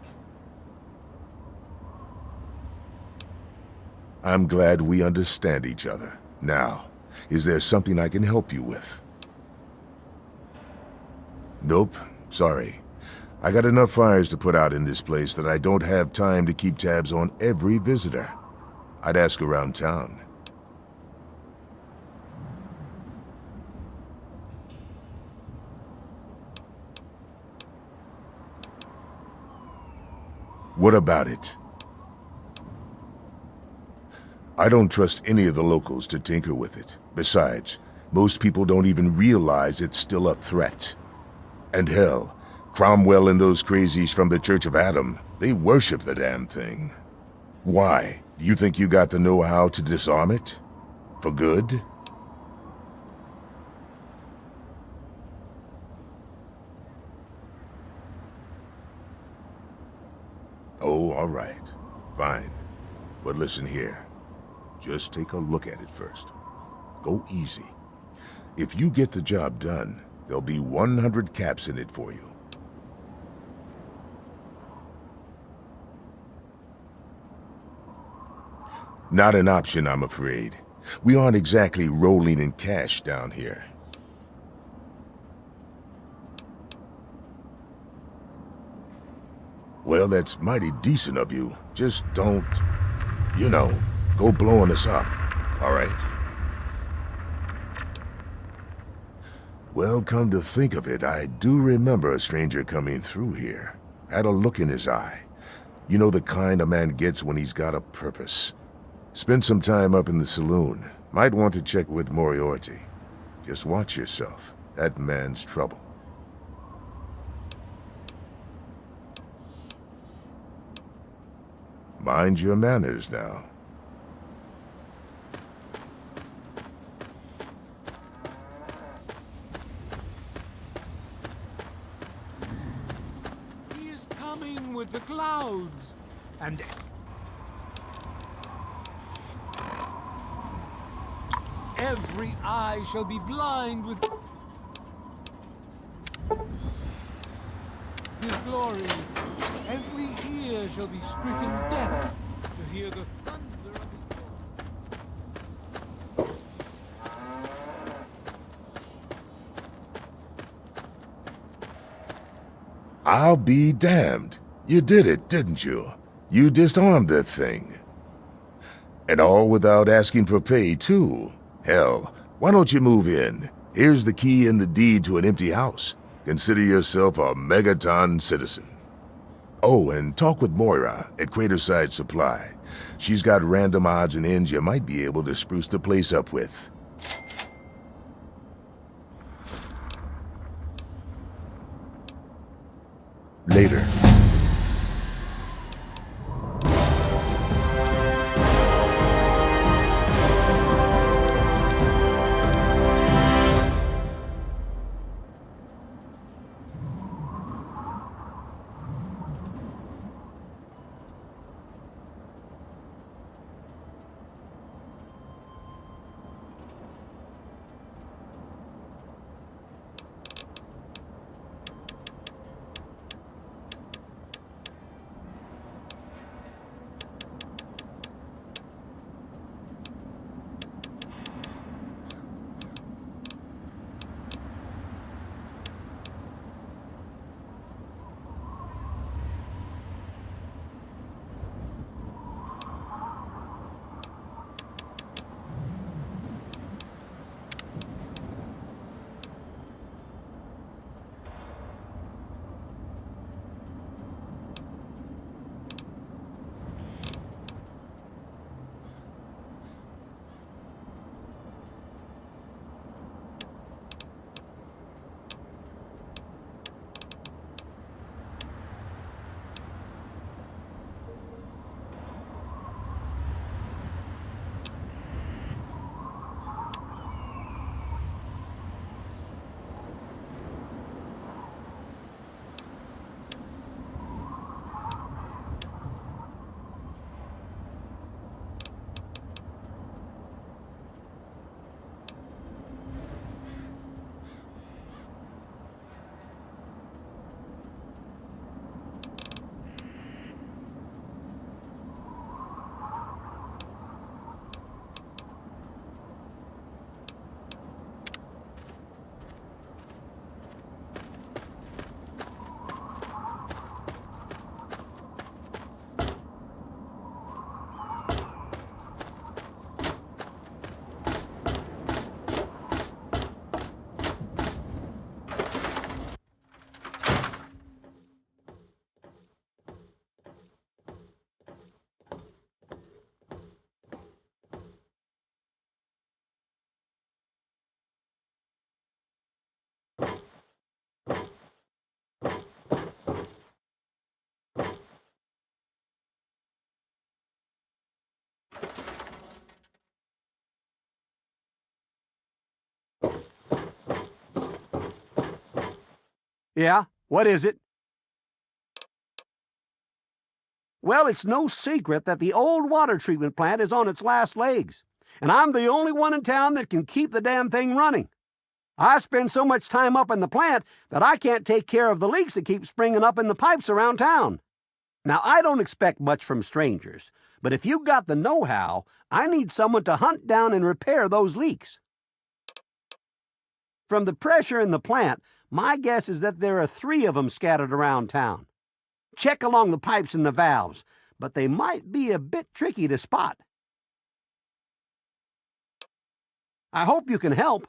I'm glad we understand each other. Now, is there something I can help you with? Nope, sorry. I got enough fires to put out in this place that I don't have time to keep tabs on every visitor. I'd ask around town. What about it? I don't trust any of the locals to tinker with it. Besides, most people don't even realize it's still a threat. And hell, Cromwell and those crazies from the Church of Adam, they worship the damn thing. Why? Do you think you got the know-how to disarm it? For good? Oh, all right. Fine. But listen here. Just take a look at it first. Go easy. If you get the job done, there'll be 100 caps in it for you. Not an option, I'm afraid. We aren't exactly rolling in cash down here. Well, that's mighty decent of you. Just don't, you know, go blowing us up, all right? Well, come to think of it, I do remember a stranger coming through here. Had a look in his eye. You know the kind a man gets when he's got a purpose. Spent some time up in the saloon. Might want to check with Moriarty. Just watch yourself. That man's trouble. Mind your manners now. He is coming with the clouds, and every eye shall be blind with his glory. Every ear shall be stricken deaf to hear the thunder of his voice. I'll be damned. You did it, didn't you? You disarmed that thing. And all without asking for pay, too. Hell, why don't you move in? Here's the key and the deed to an empty house. Consider yourself a Megaton citizen. Oh, and talk with Moira at Craterside Supply. She's got random odds and ends you might be able to spruce the place up with. Later. Yeah, what is it? Well, it's no secret that the old water treatment plant is on its last legs, and I'm the only one in town that can keep the damn thing running. I spend so much time up in the plant that I can't take care of the leaks that keep springing up in the pipes around town. Now, I don't expect much from strangers, but if you've got the know-how, I need someone to hunt down and repair those leaks. From the pressure in the plant, my guess is that there are 3 of them scattered around town. Check along the pipes and the valves, but they might be a bit tricky to spot. I hope you can help.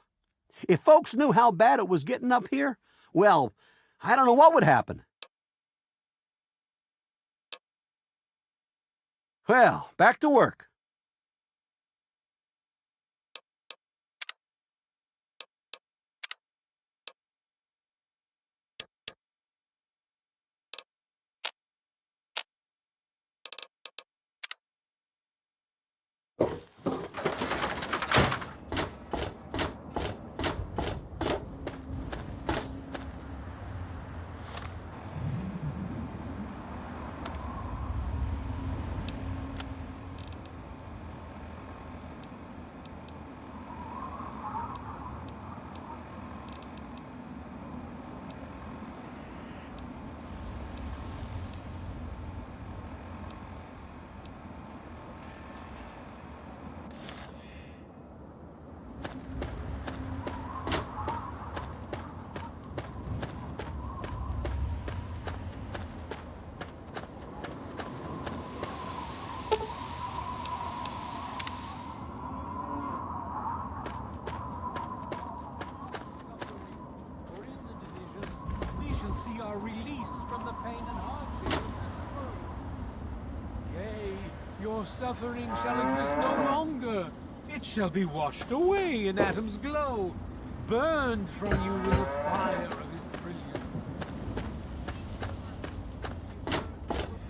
If folks knew how bad it was getting up here, well, I don't know what would happen. Well, back to work. See our release from the pain and hardship of this world. Yea, your suffering shall exist no longer. It shall be washed away in Atom's glow, burned from you with the fire of his brilliance.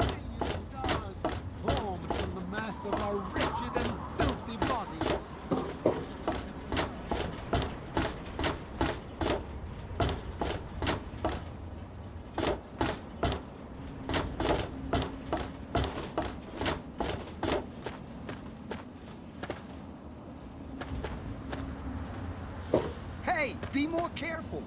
Alien stars formed from the mass of our wretched and filthy bodies. Hey, be more careful.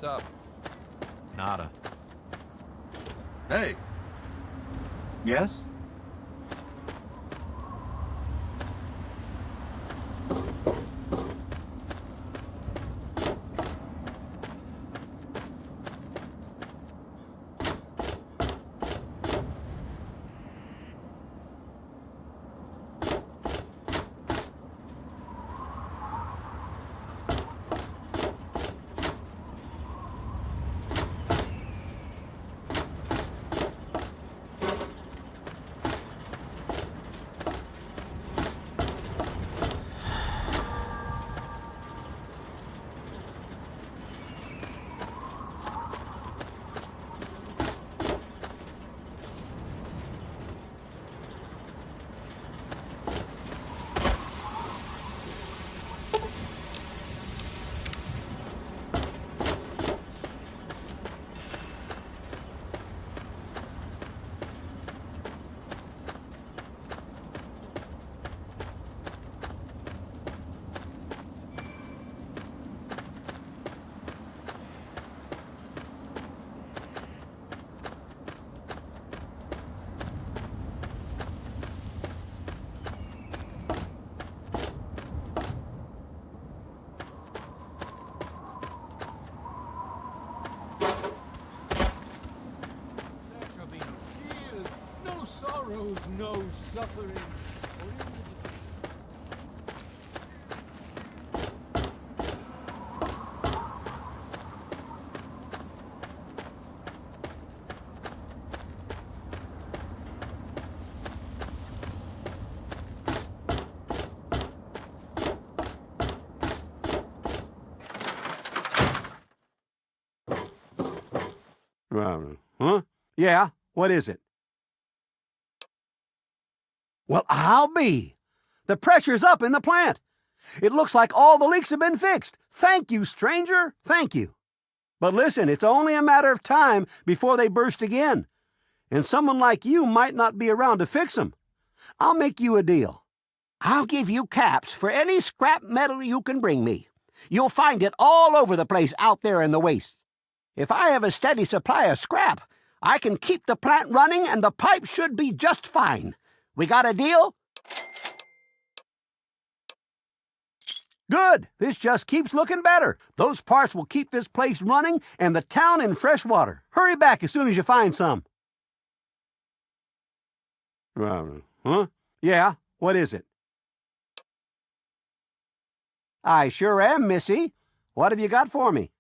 What's up? Nada. Hey. Yes? no suffering or injury. Huh? Yeah, what is it? Well, I'll be. The pressure's up in the plant. It looks like all the leaks have been fixed. Thank you, stranger. Thank you. But listen, it's only a matter of time before they burst again. And someone like you might not be around to fix them. I'll make you a deal. I'll give you caps for any scrap metal you can bring me. You'll find it all over the place out there in the wastes. If I have a steady supply of scrap, I can keep the plant running and the pipe should be just fine. We got a deal? Good. This just keeps looking better. Those parts will keep this place running and the town in fresh water. Hurry back as soon as you find some. Huh? Yeah, what is it? I sure am, Missy. What have you got for me?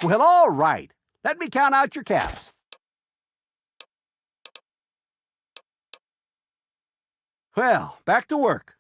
Well, all right. Let me count out your caps. Well, back to work.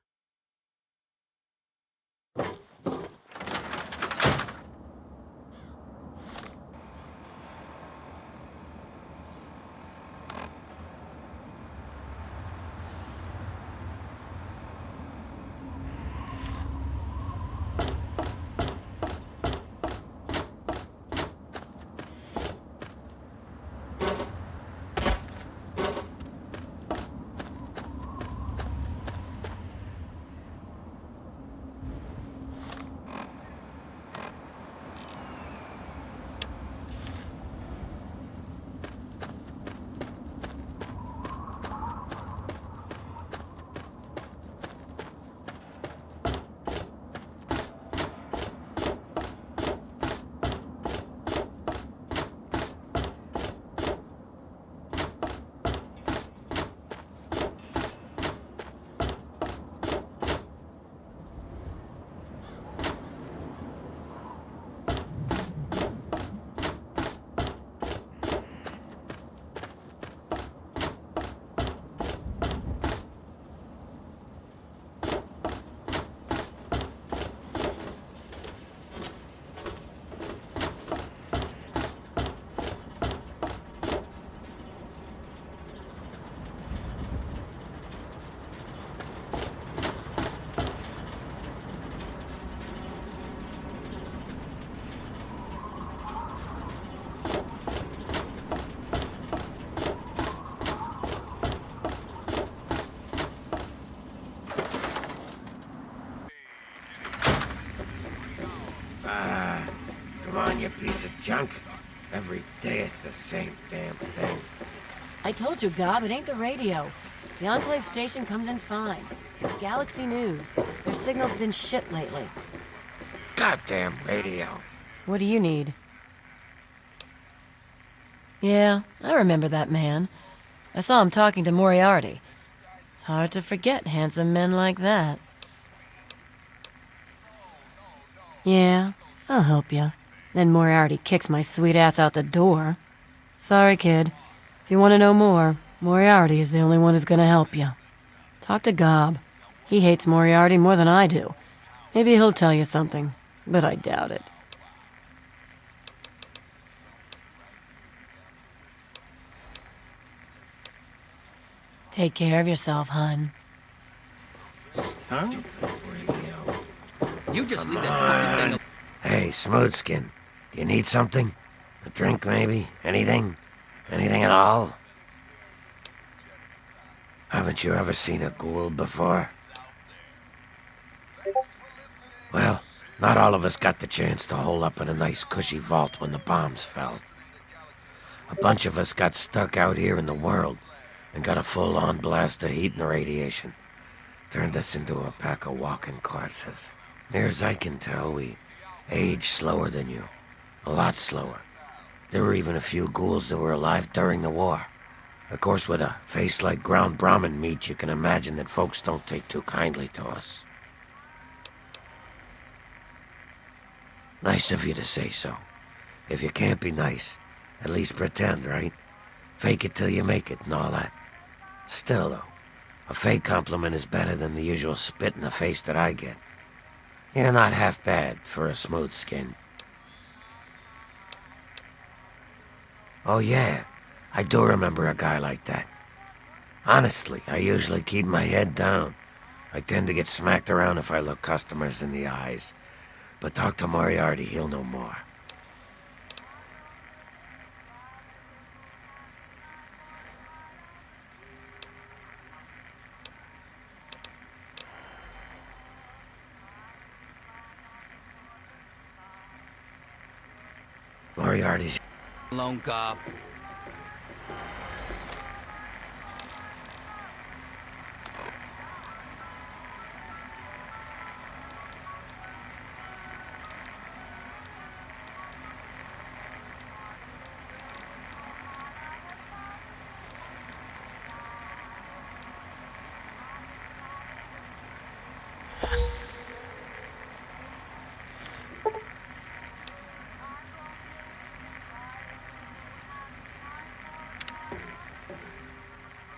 Come on, you piece of junk. Every day it's the same damn thing. I told you, Gob, it ain't the radio. The Enclave station comes in fine. It's Galaxy News. Their signal's been shit lately. Goddamn radio. What do you need? Yeah, I remember that man. I saw him talking to Moriarty. It's hard to forget handsome men like that. Yeah, I'll help you. Then Moriarty kicks my sweet ass out the door. Sorry, kid. If you want to know more, Moriarty is the only one who's gonna help you. Talk to Gob. He hates Moriarty more than I do. Maybe he'll tell you something, but I doubt it. Take care of yourself, hun. Huh? You just leave that fucking thing. Hey, Smoothskin. You need something? A drink, maybe? Anything? Anything at all? Haven't you ever seen a ghoul before? Well, not all of us got the chance to hole up in a nice cushy vault when the bombs fell. A bunch of us got stuck out here in the world and got a full-on blast of heat and radiation. Turned us into a pack of walking corpses. Near as I can tell, we age slower than you. A lot slower. There were even a few ghouls that were alive during the war. Of course, with a face like ground Brahmin meat, you can imagine that folks don't take too kindly to us. Nice of you to say so. If you can't be nice, at least pretend, right? Fake it till you make it and all that. Still, though, a fake compliment is better than the usual spit in the face that I get. You're not half bad for a smooth skin. Oh yeah, I do remember a guy like that. Honestly, I usually keep my head down. I tend to get smacked around if I look customers in the eyes. But talk to Moriarty, he'll know more. Moriarty's... Lone cop.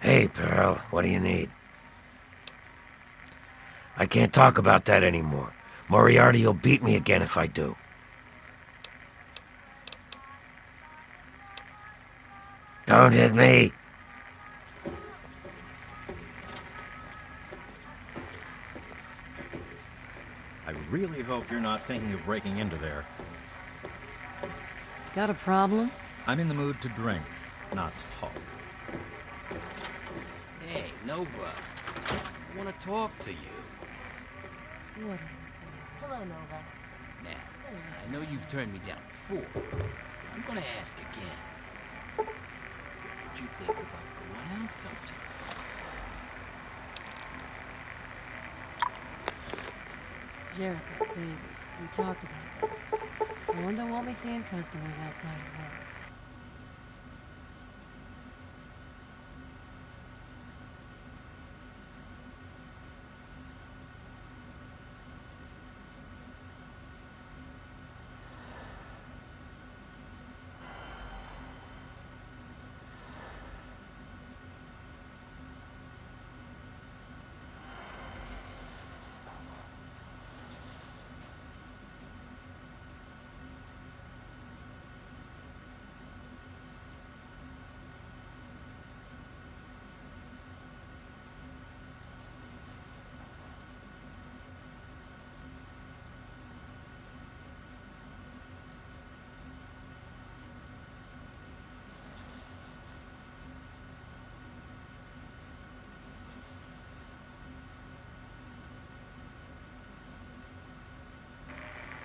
Hey, Pearl, what do you need? I can't talk about that anymore. Moriarty will beat me again if I do. Don't hit me! I really hope you're not thinking of breaking into there. Got a problem? I'm in the mood to drink, not to talk. Hey, Nova. I want to talk to you. What? Hello, Nova. Now, I know you've turned me down before. I'm gonna ask again. What would you think about going out sometime? Jericho, baby, we talked about this. No one don't want me seeing customers outside of work.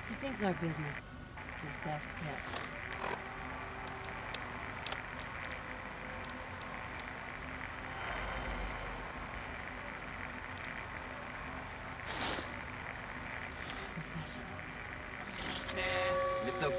He thinks our business is best kept. Professional. It's okay.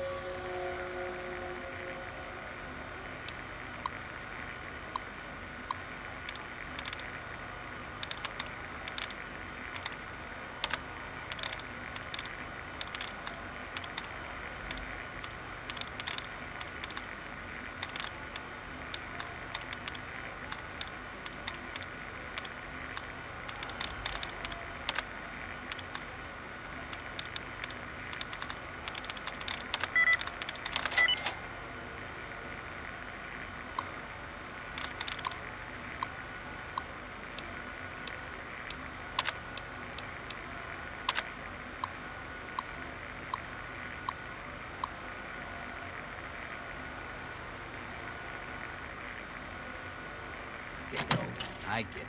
I get it.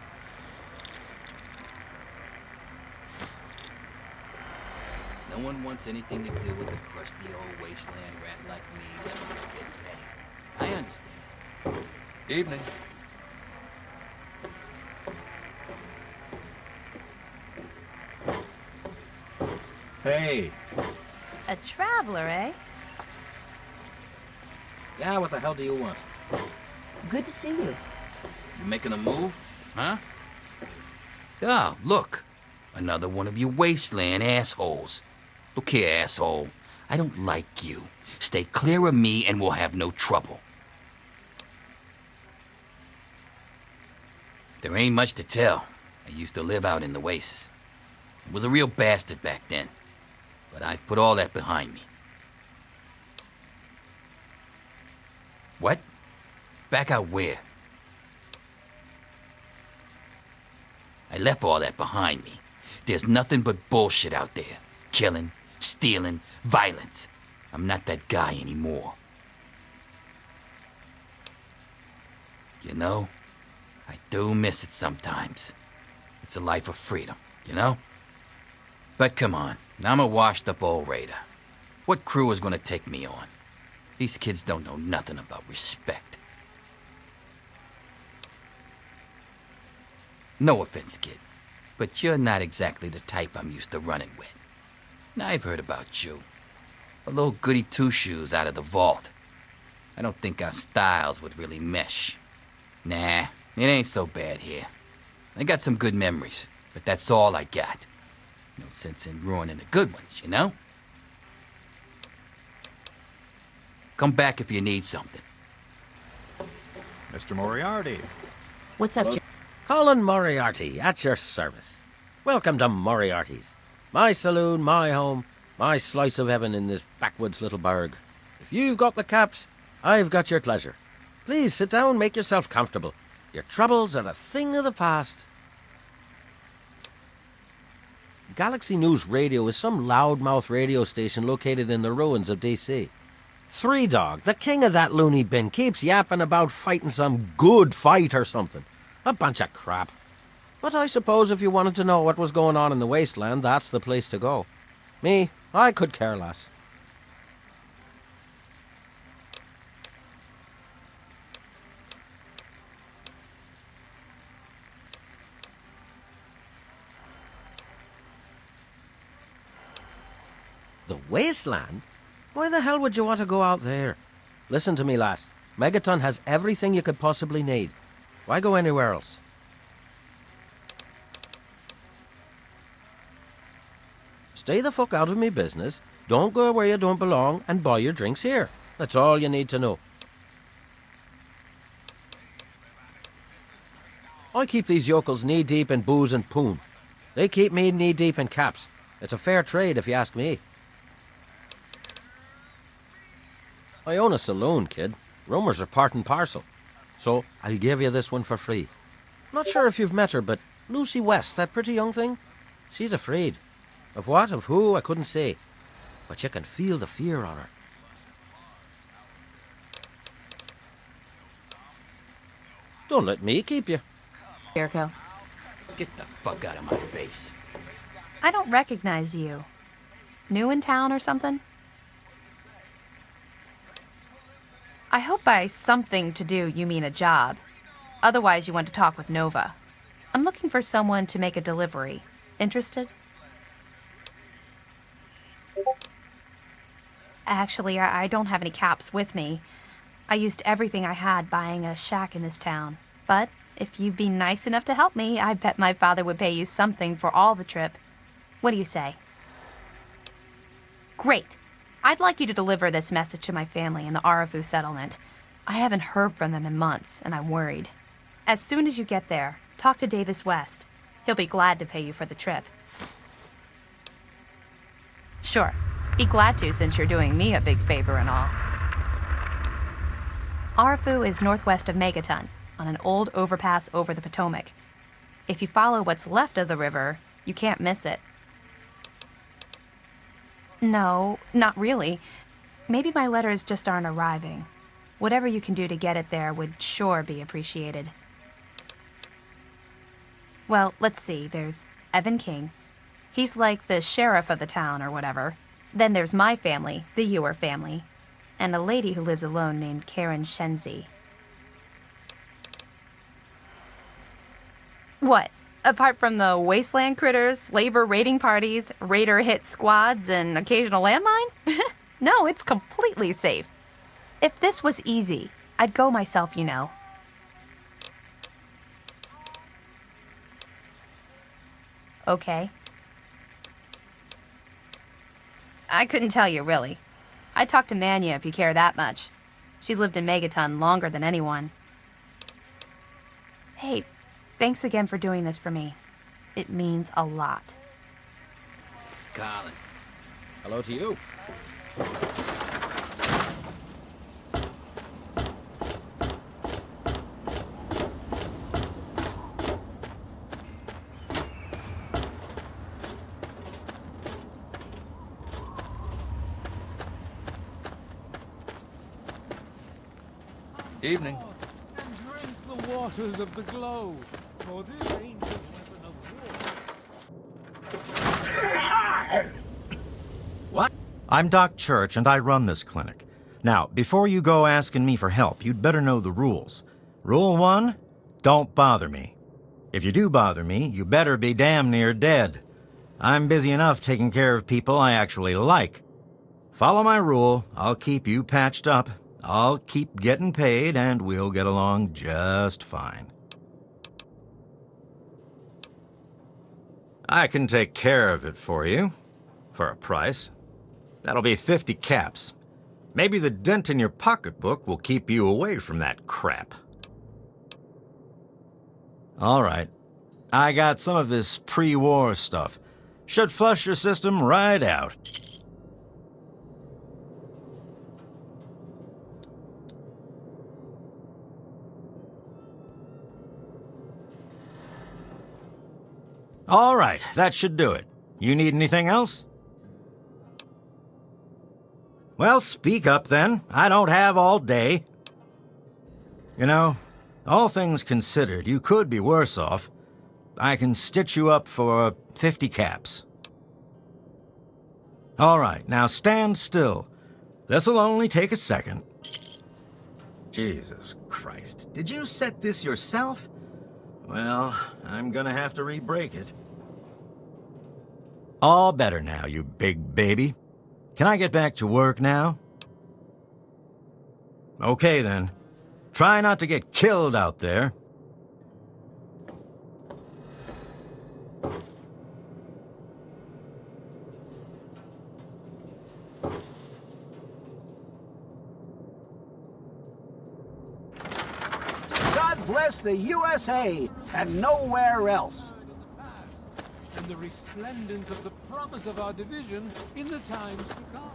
No one wants anything to do with a crusty old wasteland rat like me that's not getting paid. I understand. Evening. Hey! A traveler, eh? Yeah, what the hell do you want? Good to see you. You making a move? Huh? Oh, look. Another one of you Wasteland assholes. Look here, asshole. I don't like you. Stay clear of me and we'll have no trouble. There ain't much to tell. I used to live out in the wastes. I was a real bastard back then. But I've put all that behind me. What? Back out where? I left all that behind me. There's nothing but bullshit out there. Killing, stealing, violence. I'm not that guy anymore. You know, I do miss it sometimes. It's a life of freedom, you know? But come on, I'm a washed-up old raider. What crew is gonna take me on? These kids don't know nothing about respect. No offense, kid, but you're not exactly the type I'm used to running with. Now, I've heard about you. A little goody two-shoes out of the vault. I don't think our styles would really mesh. Nah, it ain't so bad here. I got some good memories, but that's all I got. No sense in ruining the good ones, you know? Come back if you need something. Mr. Moriarty. What's up, Jim? Colin Moriarty, at your service. Welcome to Moriarty's. My saloon, my home, my slice of heaven in this backwoods little burg. If you've got the caps, I've got your pleasure. Please sit down, make yourself comfortable. Your troubles are a thing of the past. Galaxy News Radio is some loudmouth radio station located in the ruins of D.C. Three Dog, the king of that loony bin, keeps yapping about fighting some good fight or something. A bunch of crap. But I suppose if you wanted to know what was going on in the Wasteland, that's the place to go. Me, I could care less. The Wasteland? Why the hell would you want to go out there? Listen to me, lass. Megaton has everything you could possibly need. Why go anywhere else? Stay the fuck out of me business, don't go where you don't belong, and buy your drinks here. That's all you need to know. I keep these yokels knee-deep in booze and poon. They keep me knee-deep in caps. It's a fair trade, if you ask me. I own a saloon, kid. Rumours are part and parcel. So, I'll give you this one for free. Not sure if you've met her, but Lucy West, that pretty young thing, she's afraid. Of what, of who, I couldn't say. But you can feel the fear on her. Don't let me keep you. Jericho. Get the fuck out of my face. I don't recognize you. New in town or something? I hope by something to do you mean a job. Otherwise, you want to talk with Nova. I'm looking for someone to make a delivery. Interested? Actually, I don't have any caps with me. I used everything I had buying a shack in this town. But if you'd be nice enough to help me, I bet my father would pay you something for all the trip. What do you say? Great. I'd like you to deliver this message to my family in the Arafu settlement. I haven't heard from them in months, and I'm worried. As soon as you get there, talk to Davis West. He'll be glad to pay you for the trip. Sure. Be glad to, since you're doing me a big favor and all. Arafu is northwest of Megaton, on an old overpass over the Potomac. If you follow what's left of the river, you can't miss it. No, not really. Maybe my letters just aren't arriving. Whatever you can do to get it there would sure be appreciated. Well, let's see. There's Evan King. He's like the sheriff of the town or whatever. Then there's my family, the Ewer family, and a lady who lives alone named Karen Shenzi. What? Apart from the Wasteland critters, labor raiding parties, raider hit squads, and occasional landmine? No, it's completely safe. If this was easy, I'd go myself, you know. Okay. I couldn't tell you, really. I'd talk to Manya if you care that much. She's lived in Megaton longer than anyone. Hey, thanks again for doing this for me. It means a lot. Colin. Hello to you. Evening. And drink the waters of the glow, for this ancient weapon of war. What? I'm Doc Church, and I run this clinic. Now, before you go asking me for help, you'd better know the rules. Rule 1, don't bother me. If you do bother me, you better be damn near dead. I'm busy enough taking care of people I actually like. Follow my rule, I'll keep you patched up. I'll keep getting paid, and we'll get along just fine. I can take care of it for you, for a price. That'll be 50 caps. Maybe the dent in your pocketbook will keep you away from that crap. All right. I got some of this pre-war stuff. Should flush your system right out. All right, that should do it. You need anything else? Well, speak up then. I don't have all day. You know, all things considered, you could be worse off. I can stitch you up for 50 caps. All right, now stand still. This'll only take a second. Jesus Christ, did you set this yourself? Well, I'm gonna have to re-break it. All better now, you big baby. Can I get back to work now? Okay, then. Try not to get killed out there. God bless the USA and nowhere else. And the resplendence of the promise of our division in the times to come.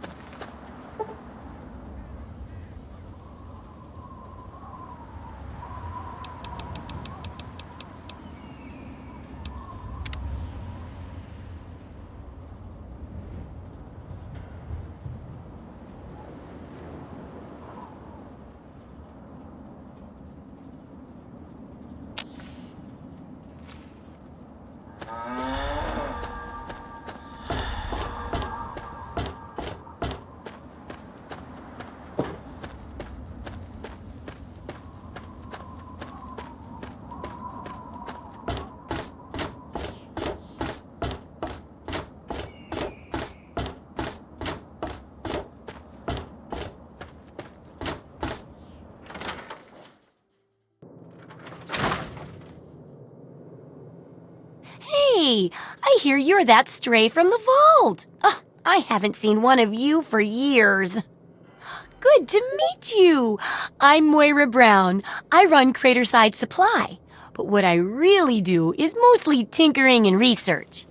Hey, I hear you're that stray from the vault. Oh, I haven't seen one of you for years. Good to meet you. I'm Moira Brown. I run Craterside Supply. But what I really do is mostly tinkering and research.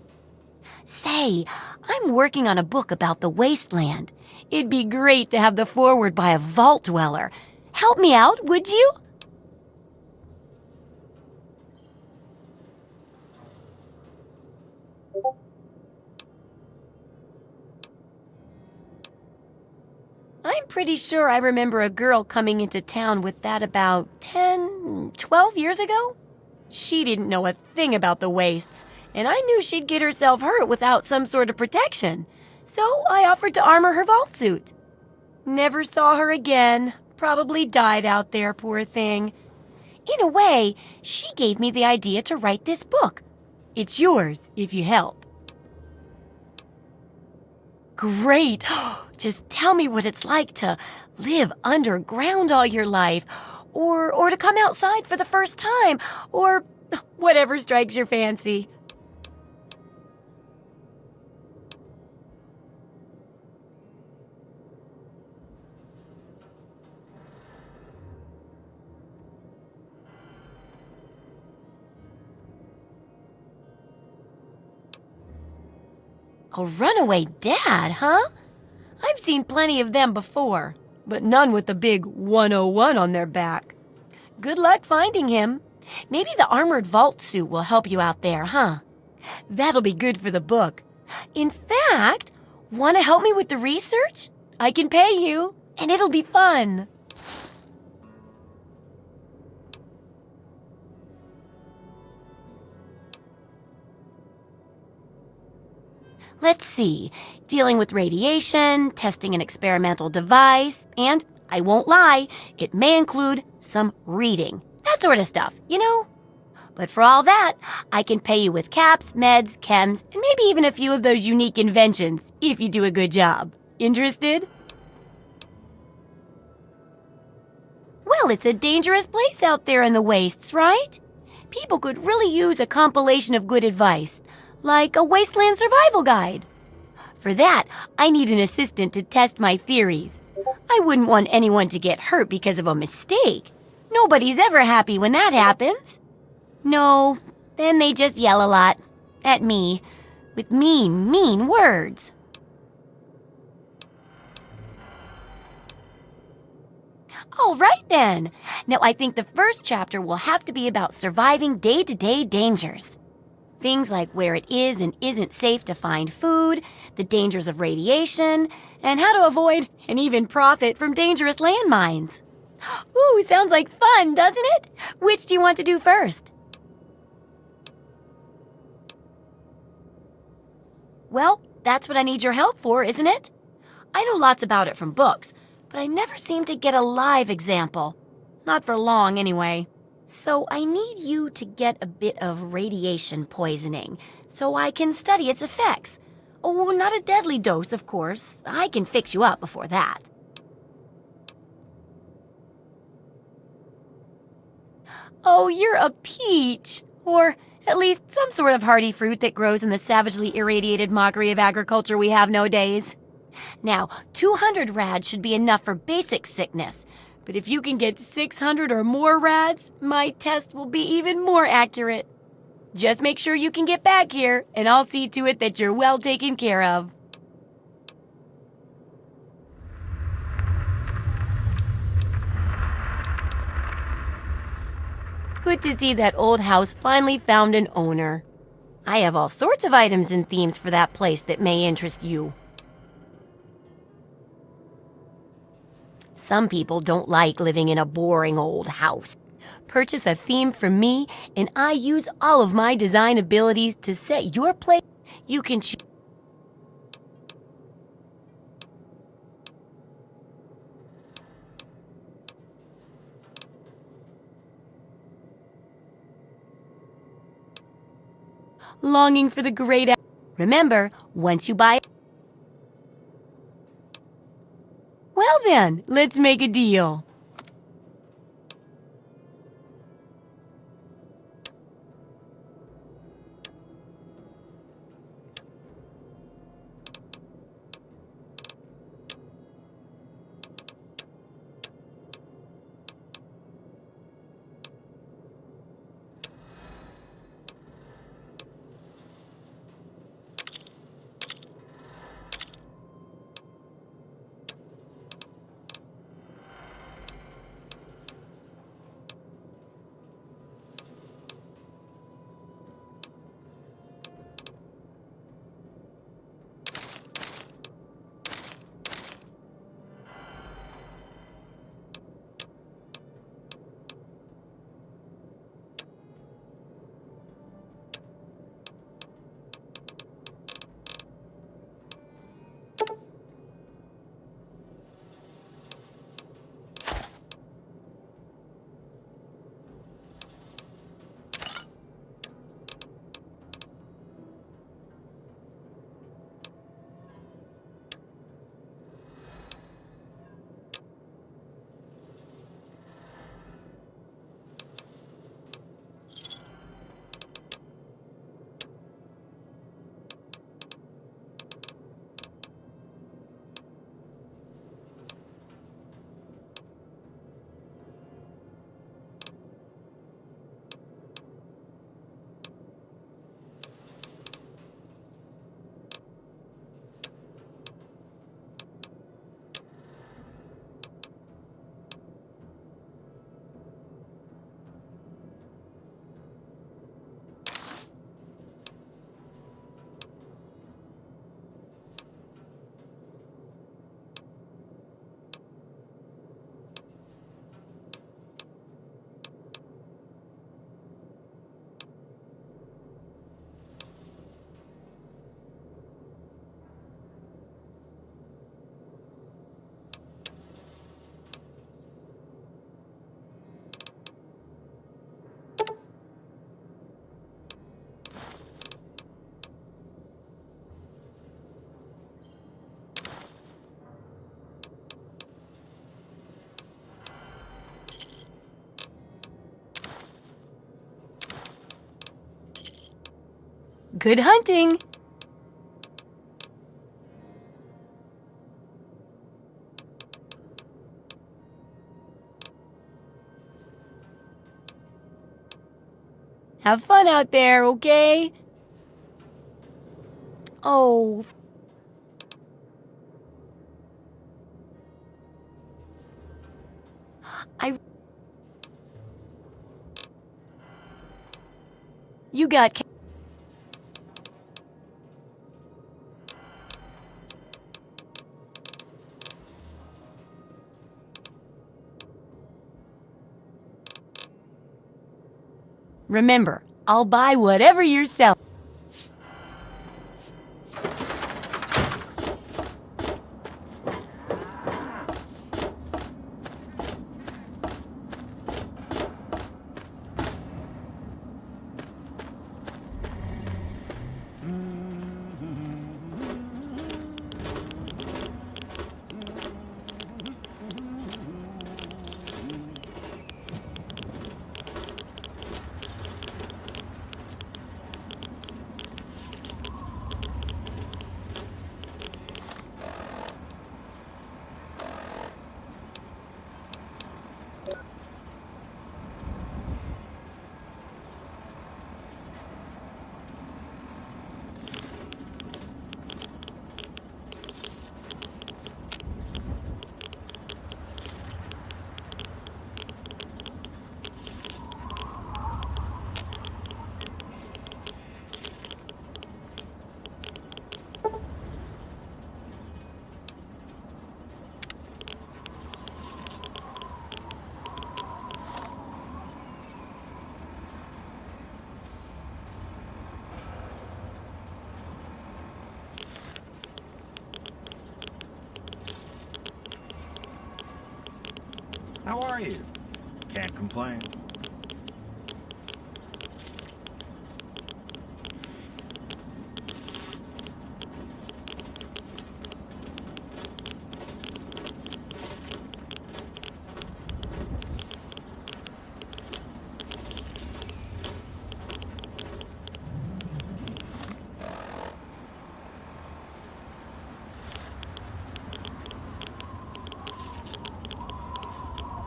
Say, I'm working on a book about the Wasteland. It'd be great to have the foreword by a vault dweller. Help me out, would you? I'm pretty sure I remember a girl coming into town with that about 10, 12 years ago. She didn't know a thing about the wastes, and I knew she'd get herself hurt without some sort of protection. So I offered to armor her vault suit. Never saw her again. Probably died out there, poor thing. In a way, she gave me the idea to write this book. It's yours if you help. Great! Just tell me what it's like to live underground all your life, or to come outside for the first time, or whatever strikes your fancy. A runaway dad, huh? I've seen plenty of them before, but none with the big 101 on their back. Good luck finding him. Maybe the armored vault suit will help you out there, huh? That'll be good for the book. In fact, want to help me with the research? I can pay you, and it'll be fun. Let's see, dealing with radiation, testing an experimental device, and, I won't lie, it may include some reading. That sort of stuff, you know? But for all that, I can pay you with caps, meds, chems, and maybe even a few of those unique inventions, if you do a good job. Interested? Well, it's a dangerous place out there in the wastes, right? People could really use a compilation of good advice, like a Wasteland survival guide. For that, I need an assistant to test my theories. I wouldn't want anyone to get hurt because of a mistake. Nobody's ever happy when that happens. No, then they just yell a lot. At me. With mean, mean words. All right then. Now I think the first chapter will have to be about surviving day-to-day dangers. Things like where it is and isn't safe to find food, the dangers of radiation, and how to avoid and even profit from dangerous landmines. Ooh, sounds like fun, doesn't it? Which do you want to do first? Well, that's what I need your help for, isn't it? I know lots about it from books, but I never seem to get a live example. Not for long, anyway. So I need you to get a bit of radiation poisoning, so I can study its effects. Oh, not a deadly dose, of course. I can fix you up before that. Oh, you're a peach. Or at least some sort of hardy fruit that grows in the savagely irradiated mockery of agriculture we have nowadays. Now, 200 rads should be enough for basic sickness. But if you can get 600 or more rads, my test will be even more accurate. Just make sure you can get back here, and I'll see to it that you're well taken care of. Good to see that old house finally found an owner. I have all sorts of items and themes for that place that may interest you. Some people don't like living in a boring old house. Purchase a theme from me, and I use all of my design abilities to set your place. You can choose. Longing for the great. Remember, once you buy. Well then, let's make a deal. Good hunting! Have fun out there, okay? Oh. You got... Remember, I'll buy whatever you're selling. How are you? Can't complain.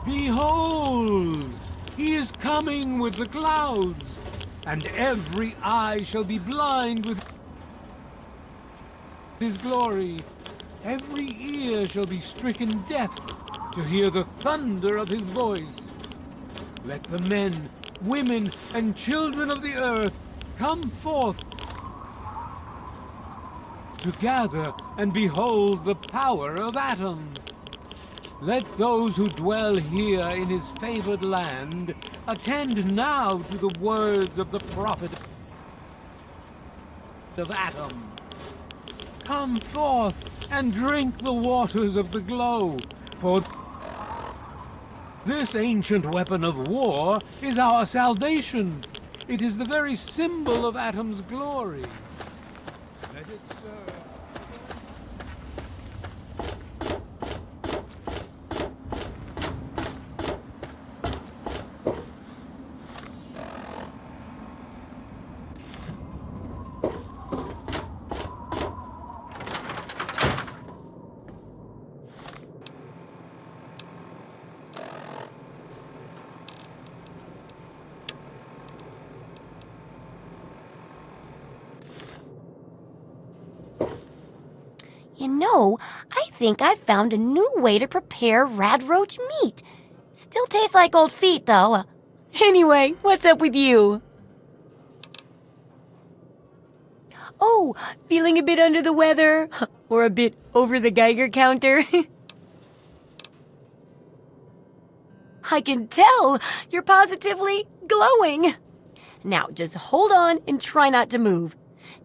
Behold! He is coming with the clouds, and every eye shall be blind with his glory. Every ear shall be stricken deaf to hear the thunder of his voice. Let the men, women, and children of the earth come forth to gather and behold the power of Atom. Let those who dwell here in his favored land attend now to the words of the prophet of Atom. Come forth and drink the waters of the glow, for this ancient weapon of war is our salvation. It is the very symbol of Atom's glory. Let it serve. You know, I think I've found a new way to prepare radroach meat. Still tastes like old feet, though. Anyway, what's up with you? Oh, feeling a bit under the weather? Or a bit over the Geiger counter? I can tell! You're positively glowing! Now, just hold on and try not to move.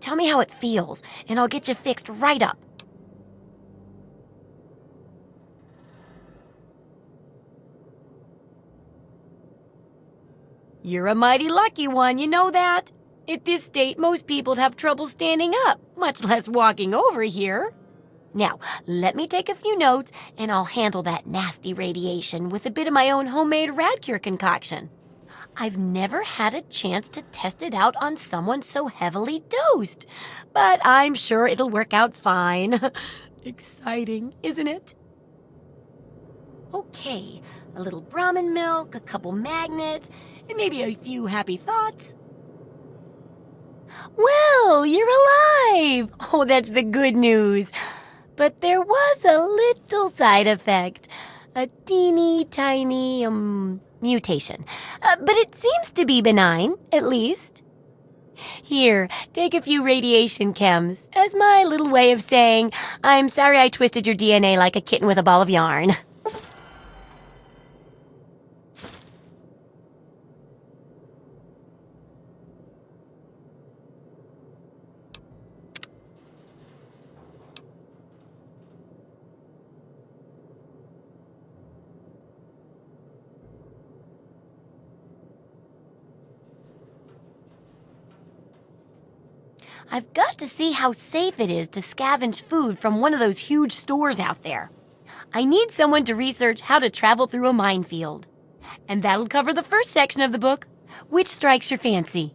Tell me how it feels, and I'll get you fixed right up. You're a mighty lucky one, you know that? At this state, most people'd have trouble standing up, much less walking over here. Now, let me take a few notes, and I'll handle that nasty radiation with a bit of my own homemade Radcure concoction. I've never had a chance to test it out on someone so heavily dosed, but I'm sure it'll work out fine. Exciting, isn't it? Okay, a little Brahmin milk, a couple magnets, and maybe a few happy thoughts. Well, you're alive! Oh, that's the good news. But there was a little side effect. A teeny tiny, mutation. But it seems to be benign, at least. Here, take a few radiation chems as my little way of saying, I'm sorry I twisted your DNA like a kitten with a ball of yarn. I've got to see how safe it is to scavenge food from one of those huge stores out there. I need someone to research how to travel through a minefield. And that'll cover the first section of the book. Which strikes your fancy?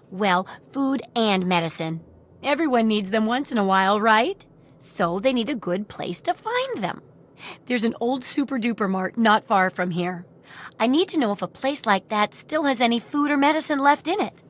Well, food and medicine. Everyone needs them once in a while, right? So they need a good place to find them. There's an old super-duper mart not far from here. I need to know if a place like that still has any food or medicine left in it.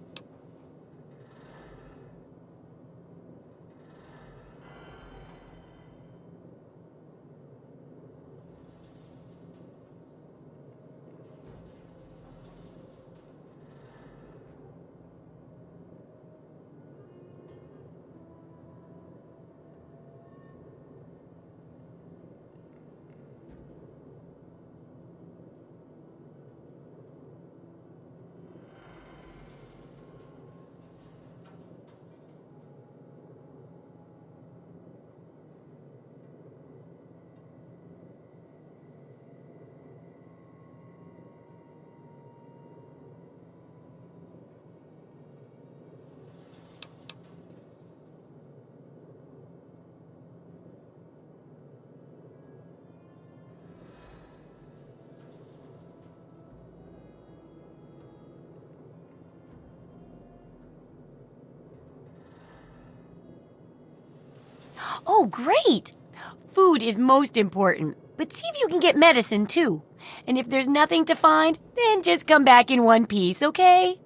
Oh, great! Food is most important, but see if you can get medicine too. And if there's nothing to find, then just come back in one piece, okay?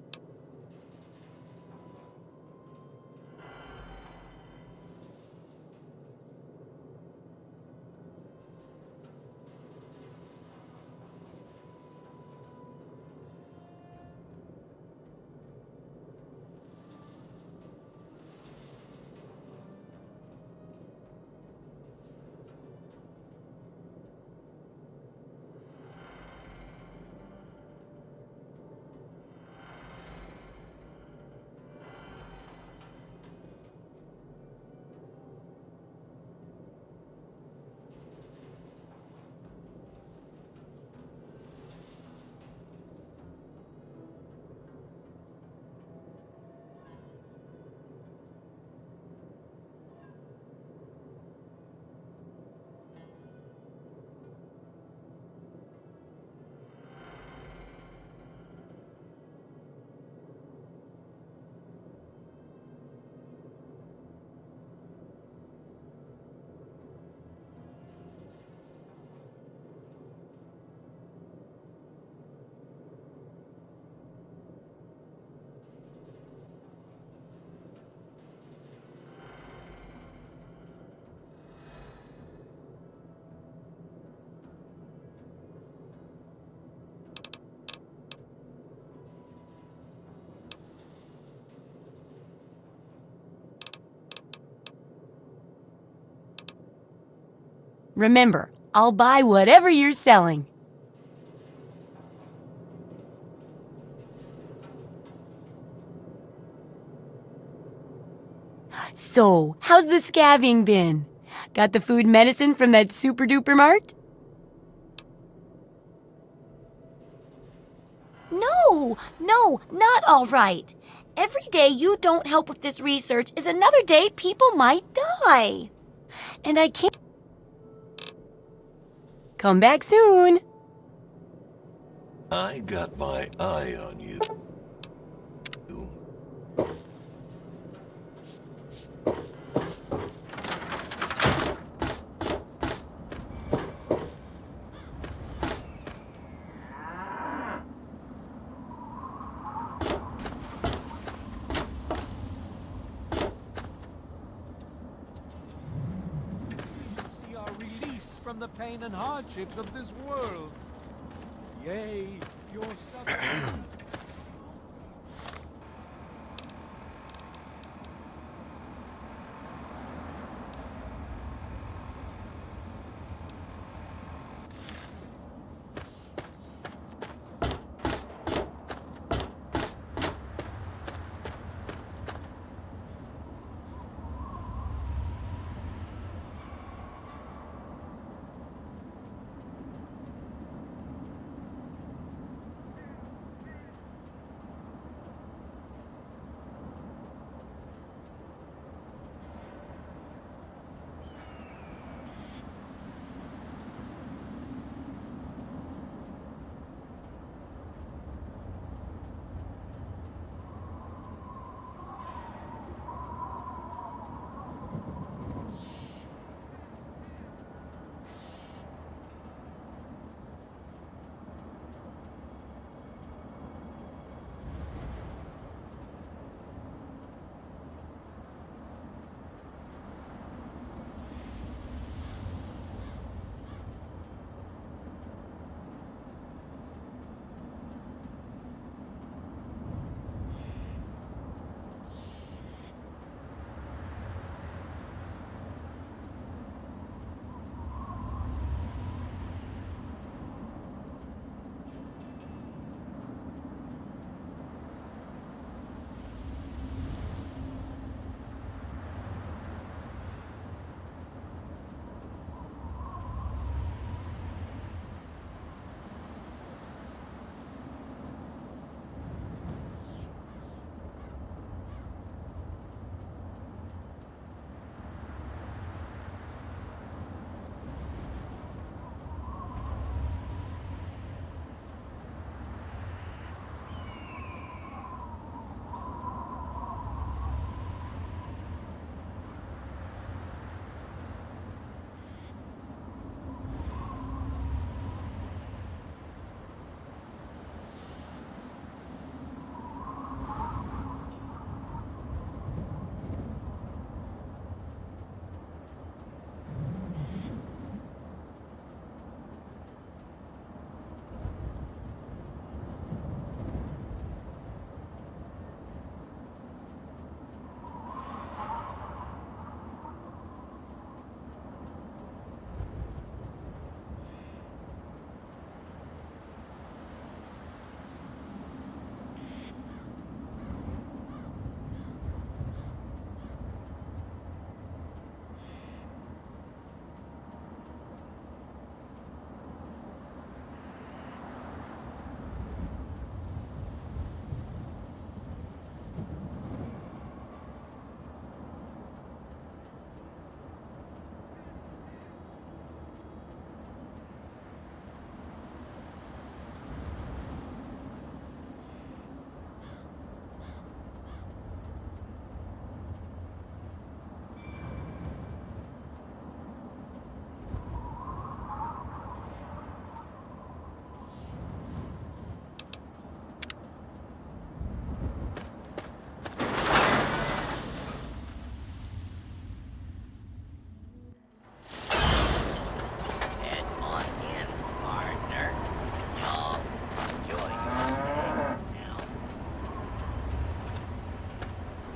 Remember, I'll buy whatever you're selling. So, how's the scabbing been? Got the food medicine from that super-duper mart? No, not all right. Every day you don't help with this research is another day people might die. And I can't... Come back soon. I got my eye on you. From the pain and hardships of this world. Yea, your suffering.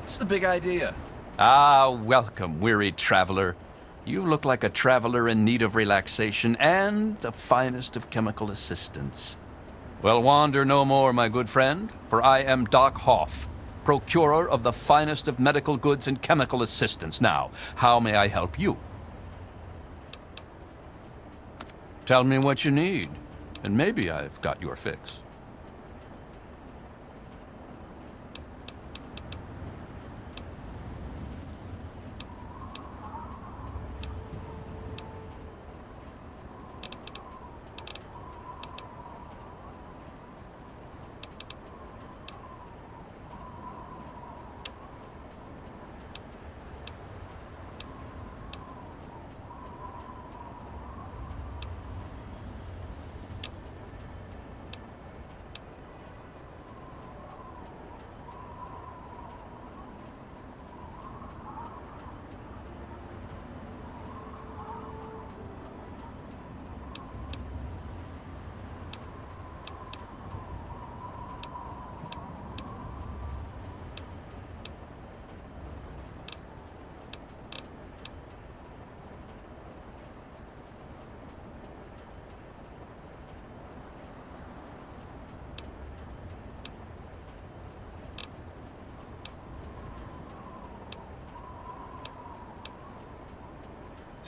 What's the big idea? Ah, welcome, weary traveler. You look like a traveler in need of relaxation and the finest of chemical assistance. Well, wander no more, my good friend, for I am Doc Hoff, procurer of the finest of medical goods and chemical assistance. Now, how may I help you? Tell me what you need, and maybe I've got your fix.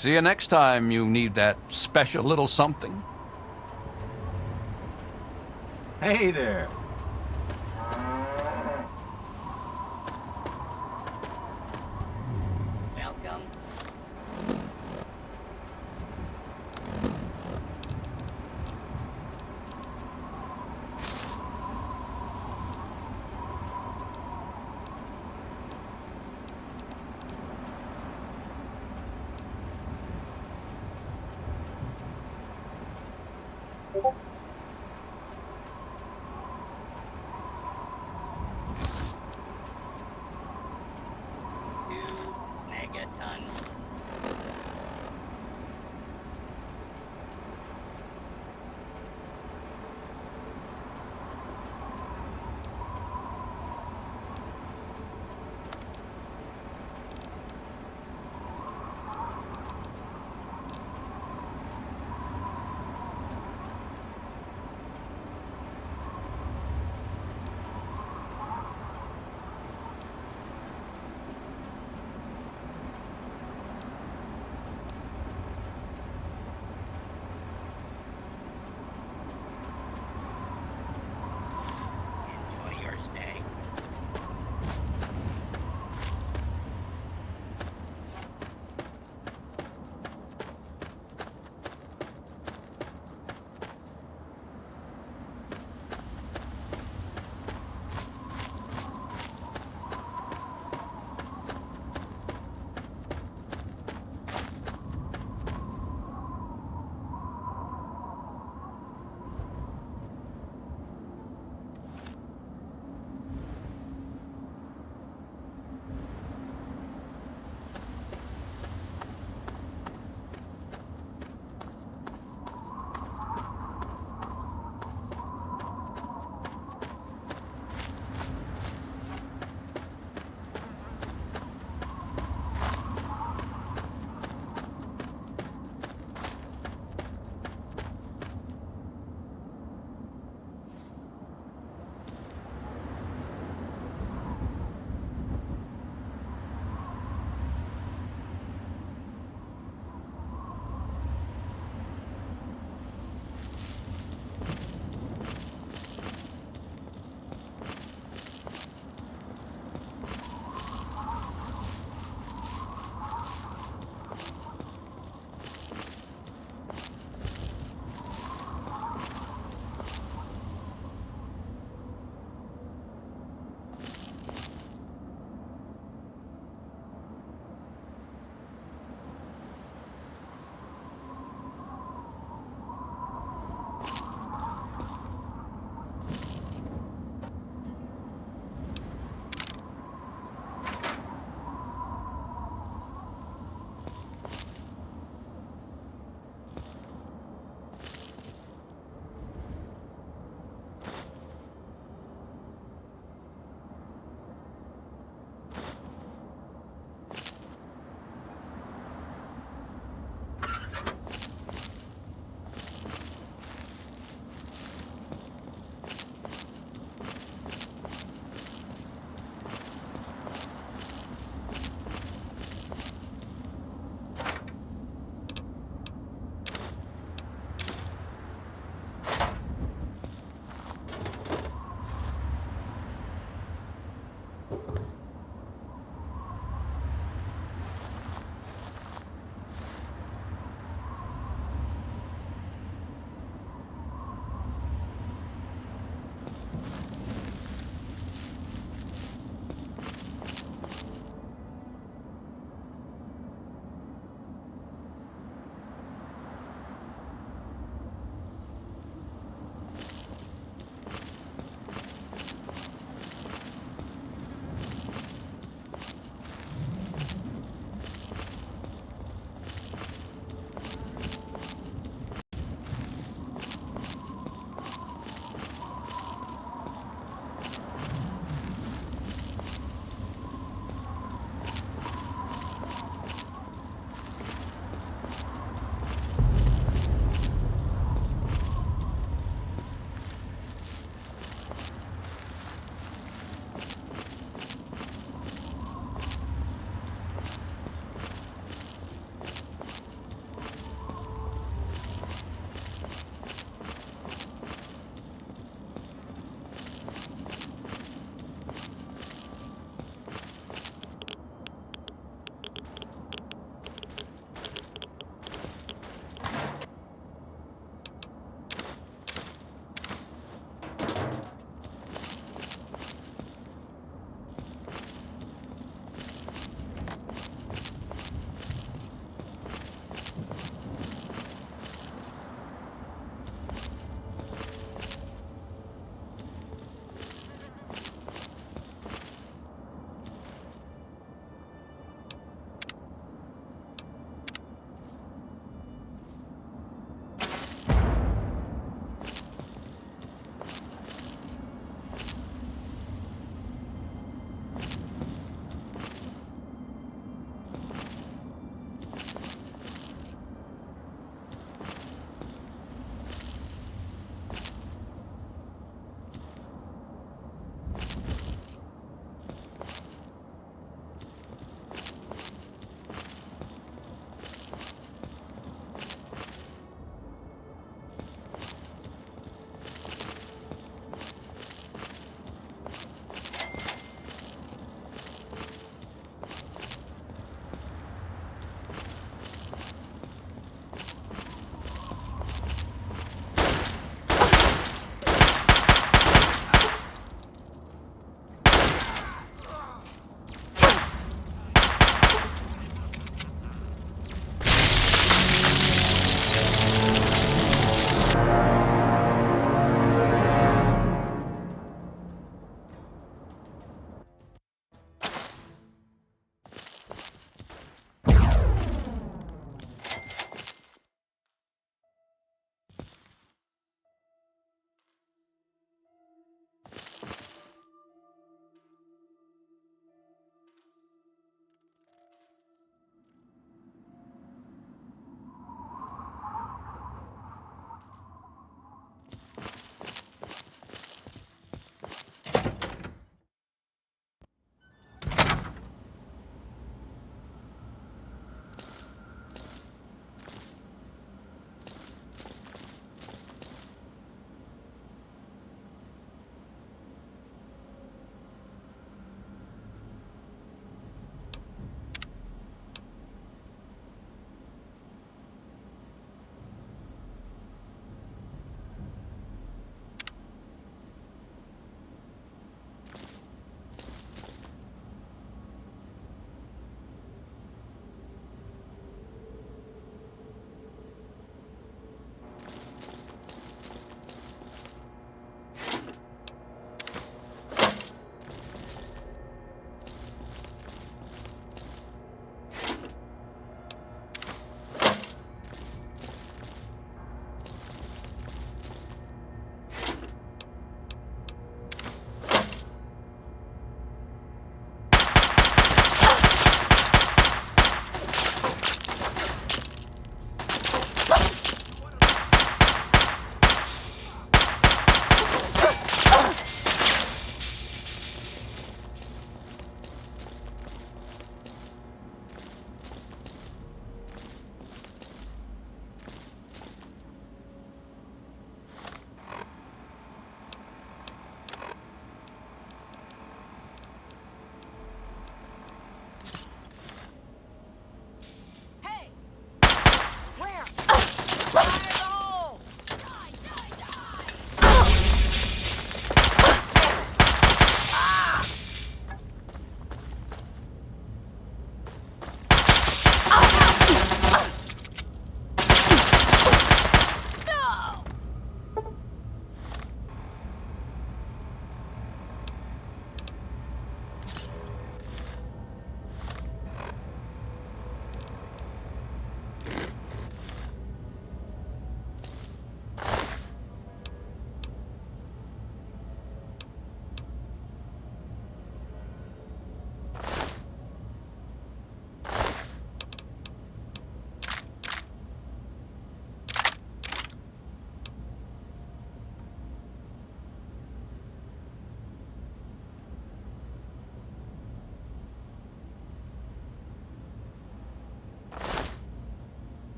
See you next time you need that special little something. Hey there. Welcome.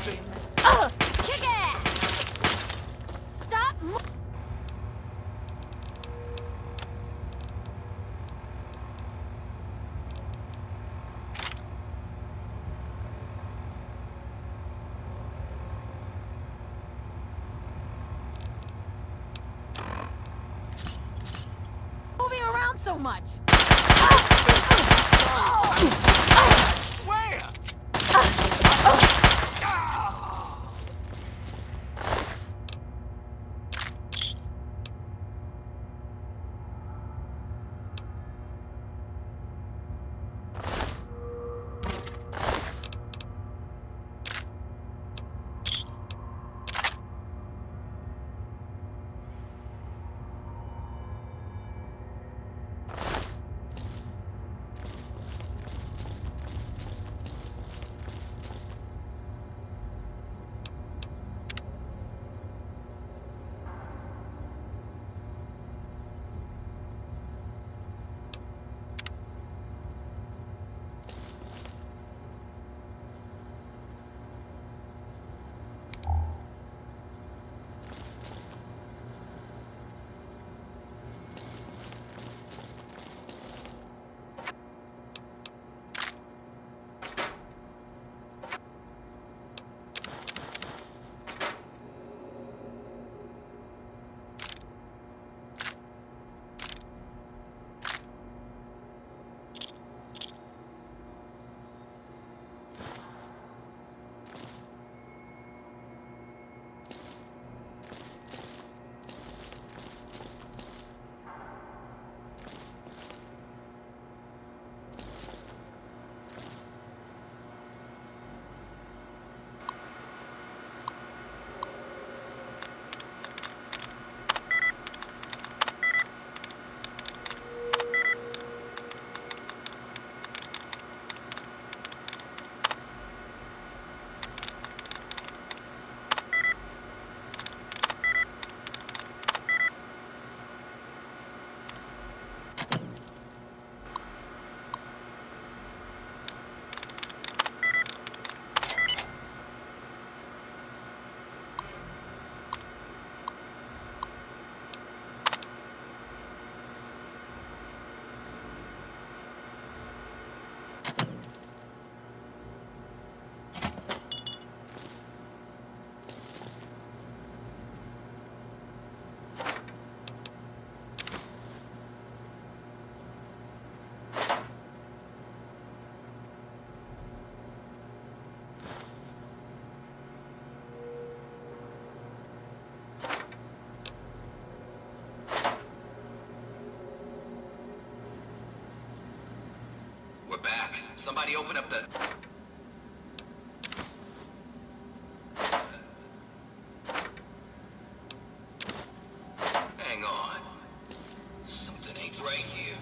Kick ass! Stop! Moving around so much. Where? We're back. Somebody open up the... Hang on. Something ain't right here.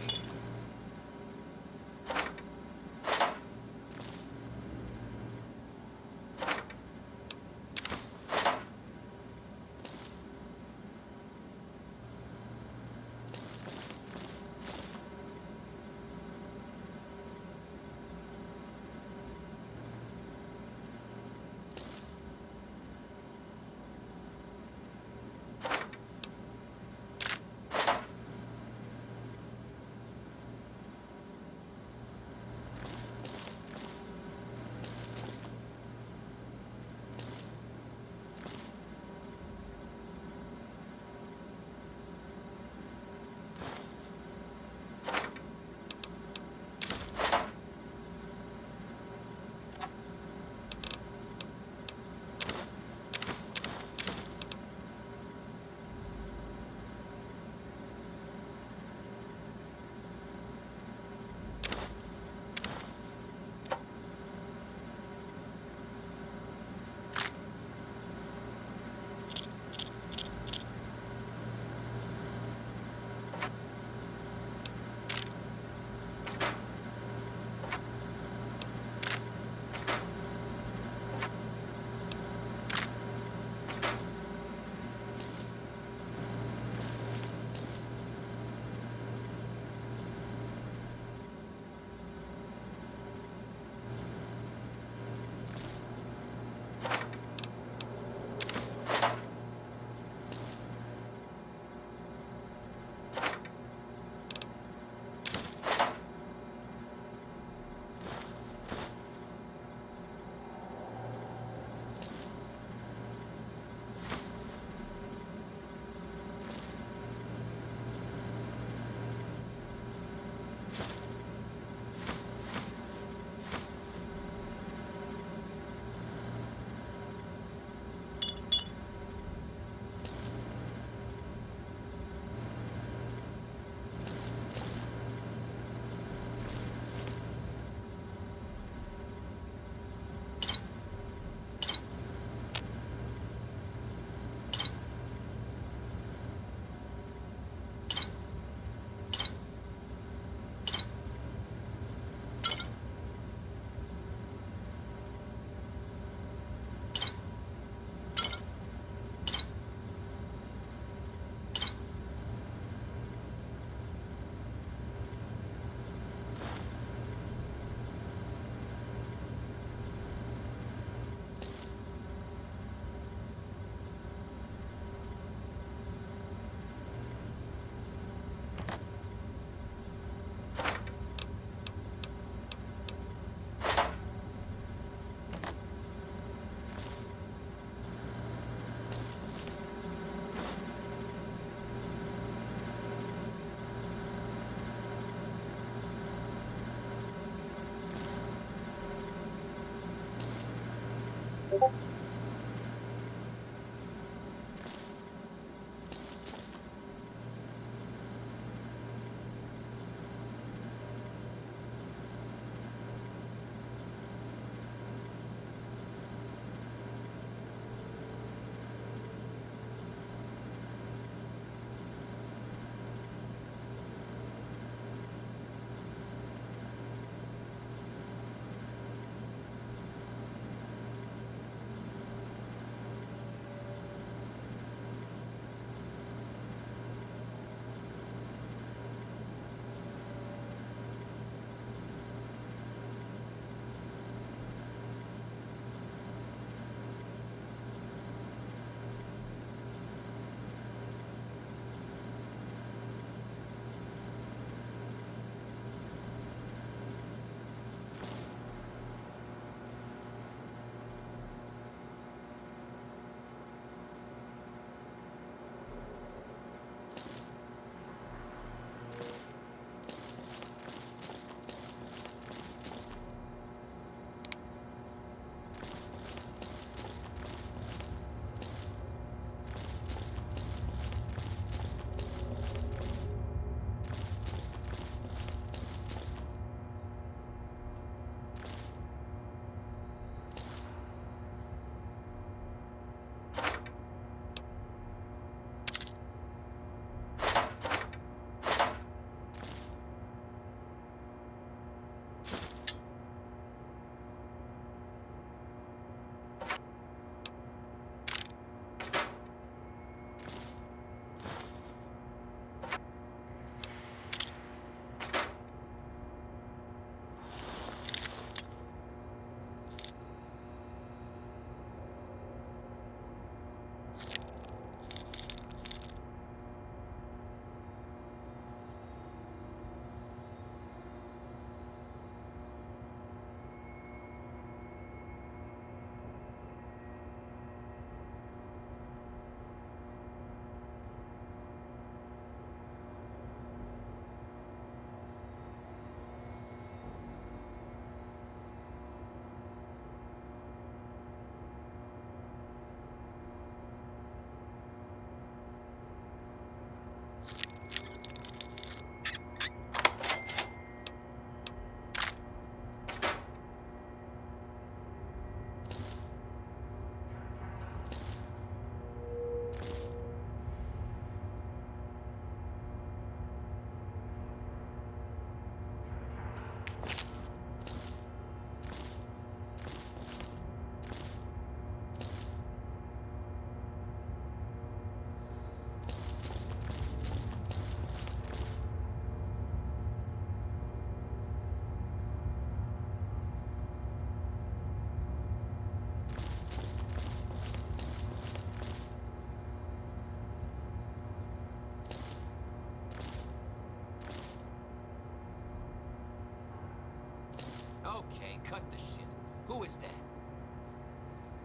Okay, cut the shit. Who is that?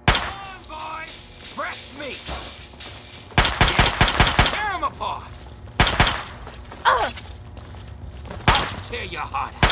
Come on, boys! Fresh meat! Yeah. Tear 'em apart! tear your heart out.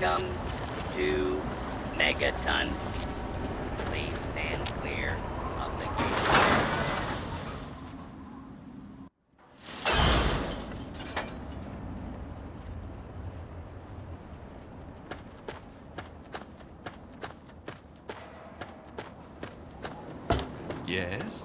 Welcome to Megaton. Please stand clear of the gate. Yes?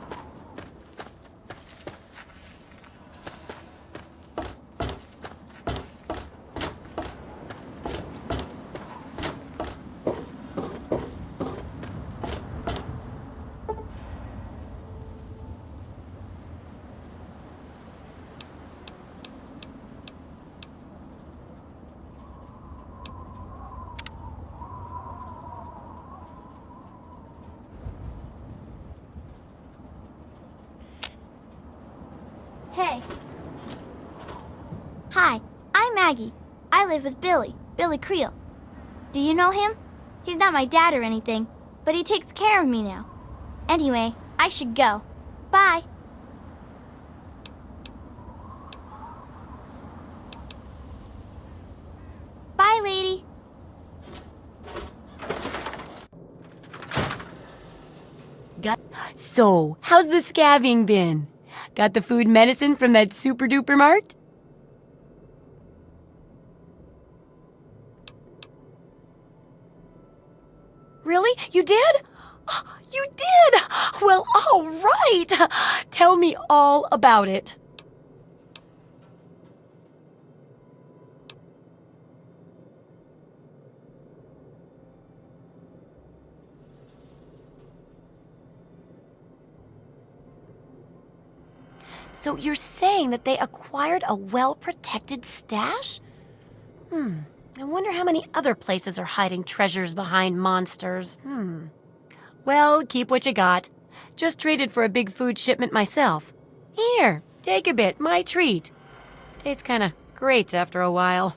Hey. Hi, I'm Maggie. I live with Billy Creel. Do you know him? He's not my dad or anything, but he takes care of me now. Anyway, I should go. Bye. Bye, lady. So, how's the scabbing been? Got the food medicine from that super duper mart? Really? You did? You did! Well, all right. Tell me all about it. So you're saying that they acquired a well-protected stash? I wonder how many other places are hiding treasures behind monsters. Well, keep what you got. Just traded for a big food shipment myself. Here, take a bit, my treat. Tastes kinda great after a while.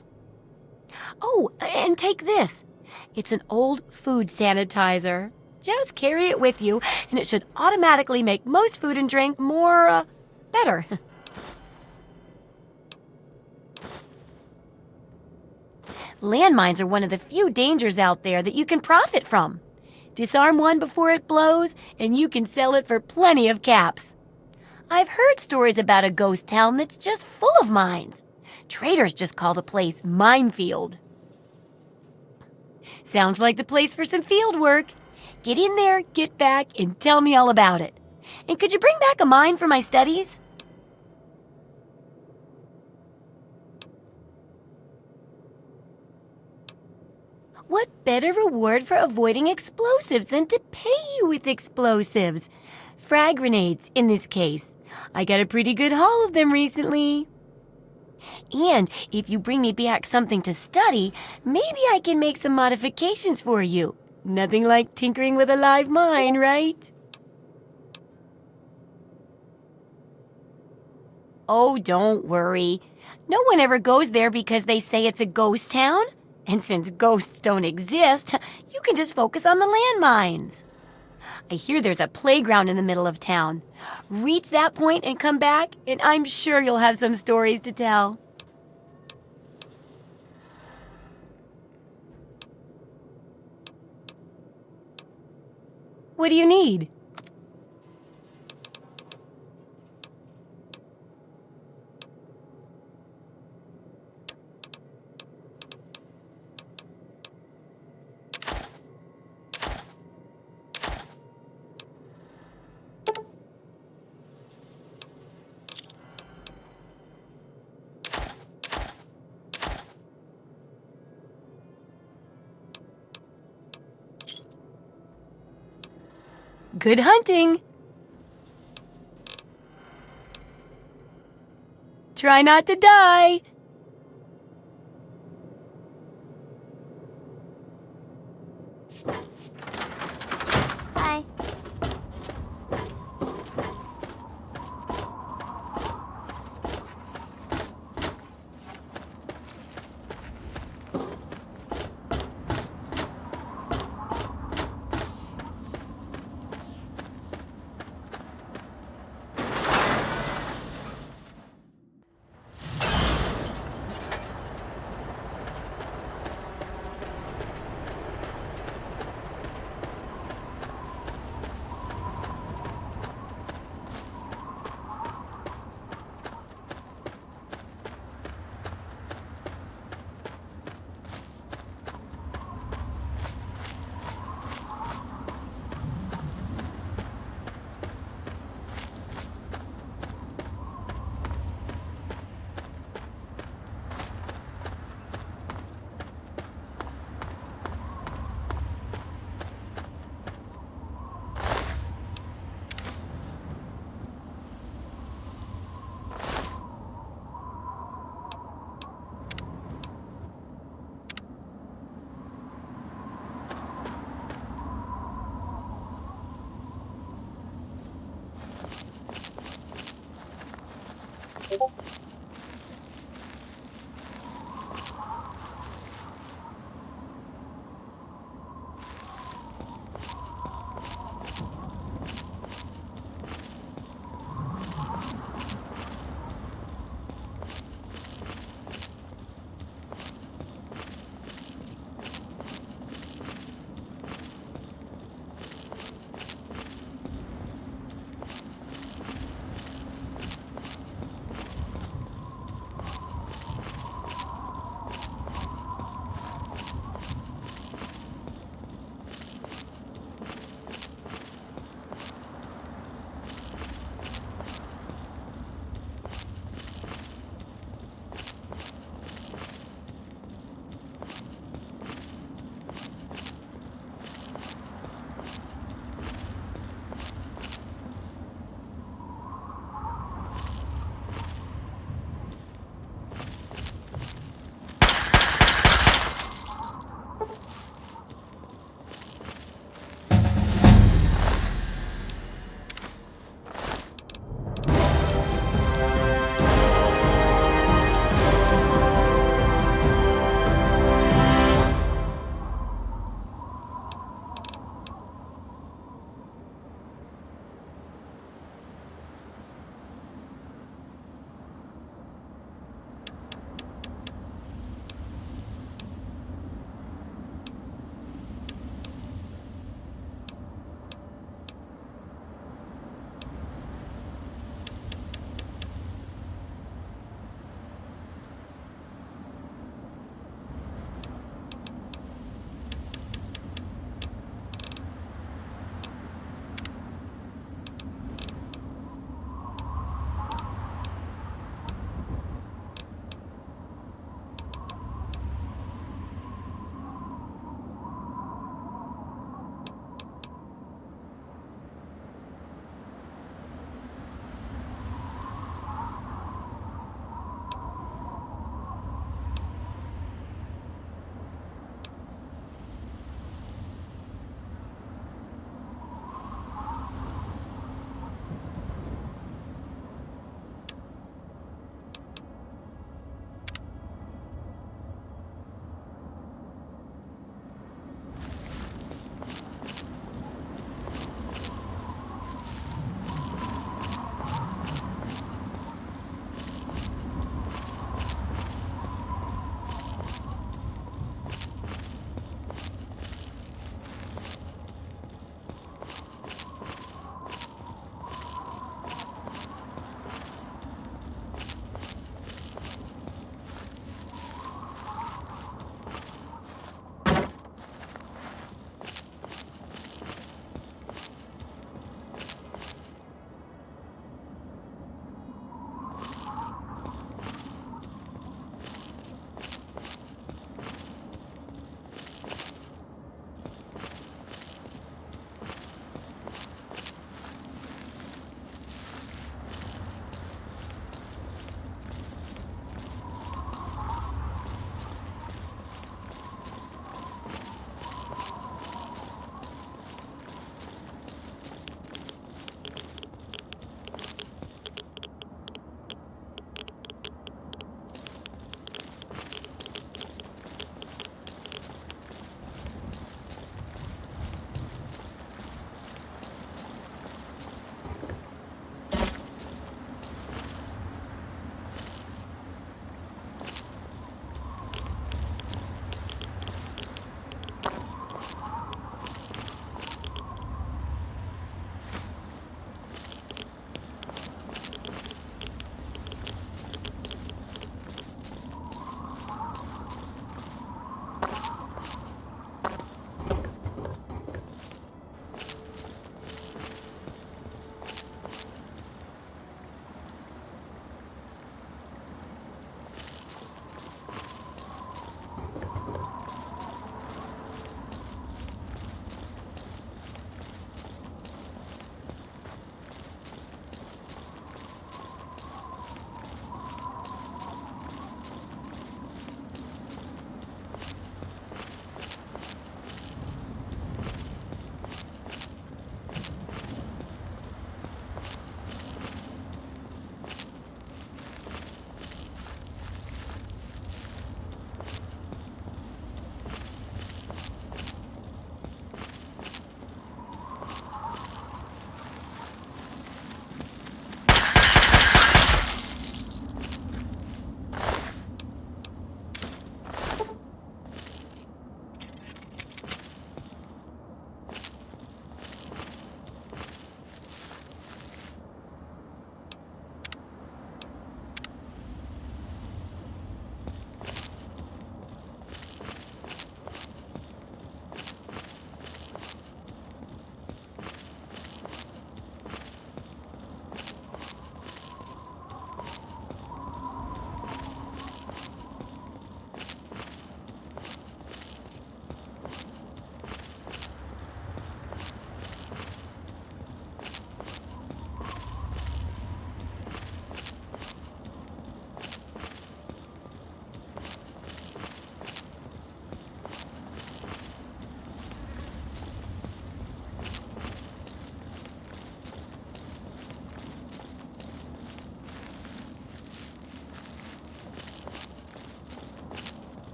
Oh, and take this. It's an old food sanitizer. Just carry it with you, and it should automatically make most food and drink more, better. Landmines are one of the few dangers out there that you can profit from. Disarm one before it blows, and you can sell it for plenty of caps. I've heard stories about a ghost town that's just full of mines. Traders just call the place Minefield. Sounds like the place for some field work. Get in there, get back, and tell me all about it. And could you bring back a mine for my studies? What better reward for avoiding explosives than to pay you with explosives? Frag grenades, in this case. I got a pretty good haul of them recently. And if you bring me back something to study, maybe I can make some modifications for you. Nothing like tinkering with a live mine, right? Oh, don't worry. No one ever goes there because they say it's a ghost town. And since ghosts don't exist, you can just focus on the landmines. I hear there's a playground in the middle of town. Reach that point and come back, and I'm sure you'll have some stories to tell. What do you need? Good hunting! Try not to die! Bye.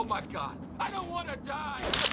my God! I don't want to die!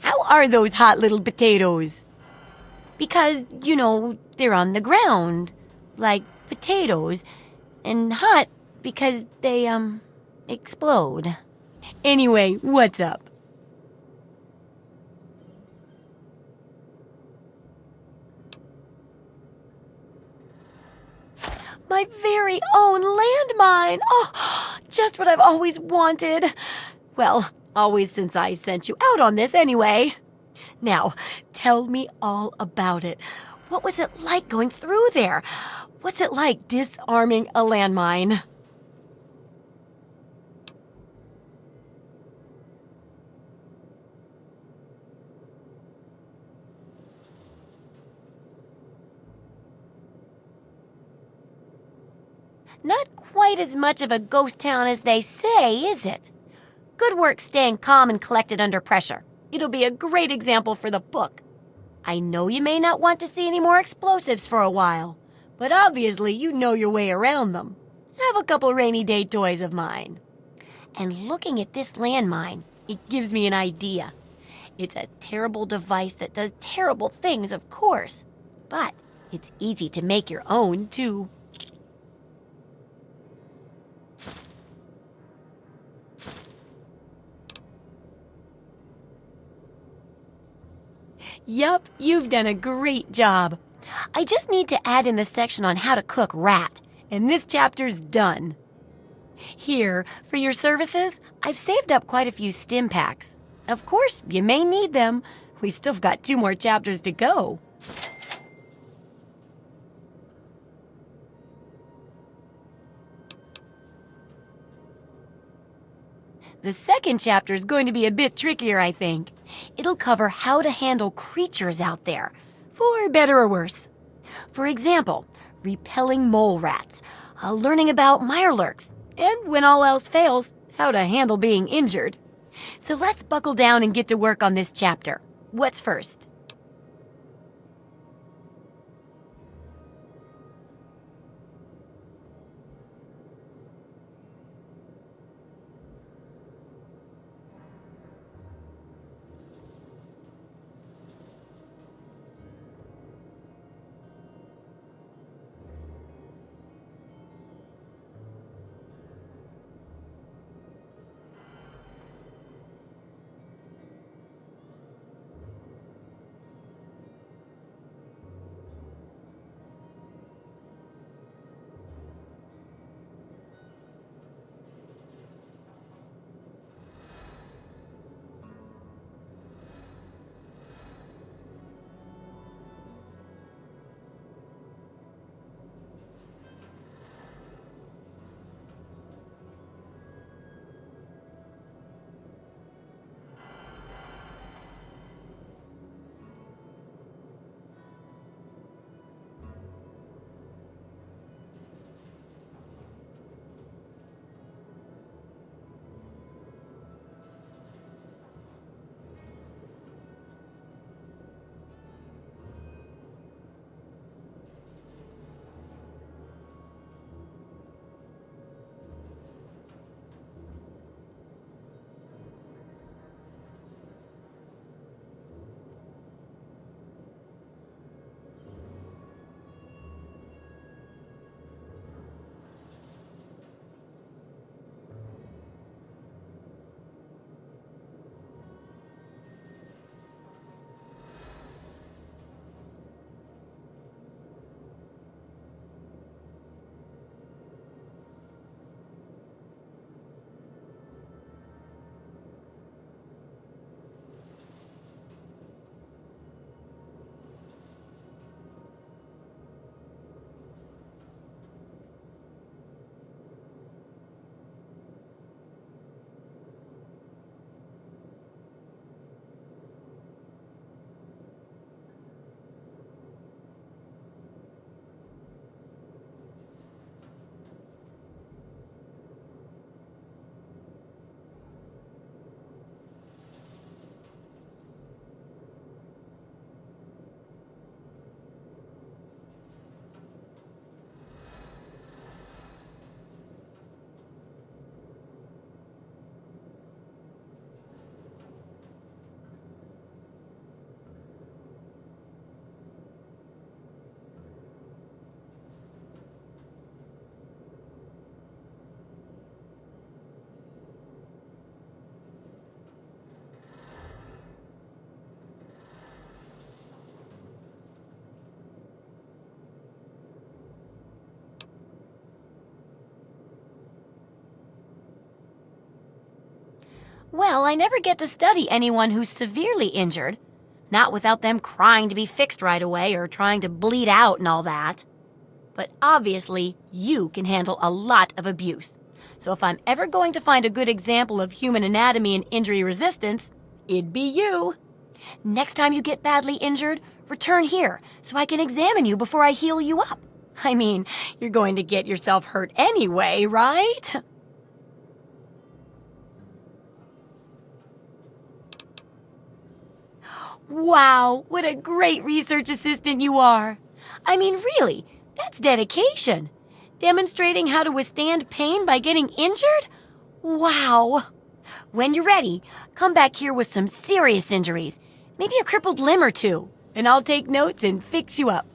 How are those hot little potatoes? Because, you know, they're on the ground, like potatoes, and hot because they, explode. Anyway, what's up? My very own landmine! Oh, just what I've always wanted. Well, always since I sent you out on this anyway. Now, tell me all about it. What was it like going through there? What's it like disarming a landmine? Not quite as much of a ghost town as they say, is it? Good work staying calm and collected under pressure. It'll be a great example for the book. I know you may not want to see any more explosives for a while, but obviously you know your way around them. Have a couple rainy day toys of mine. And looking at this landmine, it gives me an idea. It's a terrible device that does terrible things, of course, but it's easy to make your own, too. Yup, you've done a great job. I just need to add in the section on how to cook rat, and this chapter's done. Here, for your services, I've saved up quite a few stim packs. Of course, you may need them. We still got 2 more chapters to go. The second chapter is going to be a bit trickier, I think. It'll cover how to handle creatures out there, for better or worse. For example, repelling mole rats, learning about mirelurks, and when all else fails, how to handle being injured. So let's buckle down and get to work on this chapter. What's first? Well, I never get to study anyone who's severely injured. Not without them crying to be fixed right away or trying to bleed out and all that. But obviously, you can handle a lot of abuse. So if I'm ever going to find a good example of human anatomy and injury resistance, it'd be you. Next time you get badly injured, return here so I can examine you before I heal you up. I mean, you're going to get yourself hurt anyway, right? Wow, what a great research assistant you are. I mean, really, That's dedication. Demonstrating how to withstand pain by getting injured? Wow. When you're ready, come back here with some serious injuries, maybe a crippled limb or two, and I'll take notes and fix you up.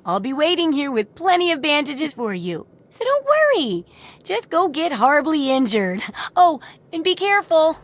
I'll be waiting here with plenty of bandages for you, so don't worry. Just go get horribly injured. Oh, and be careful.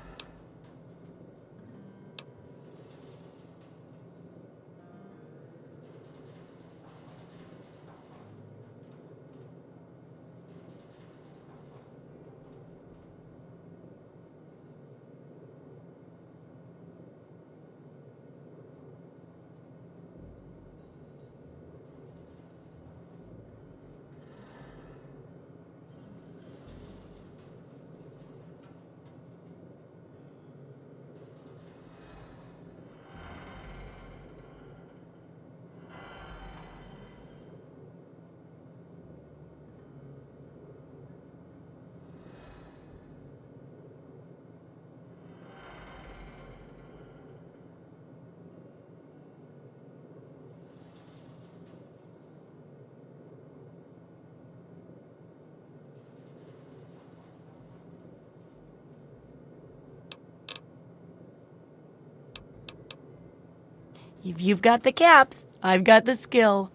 If you've got the caps, I've got the skill.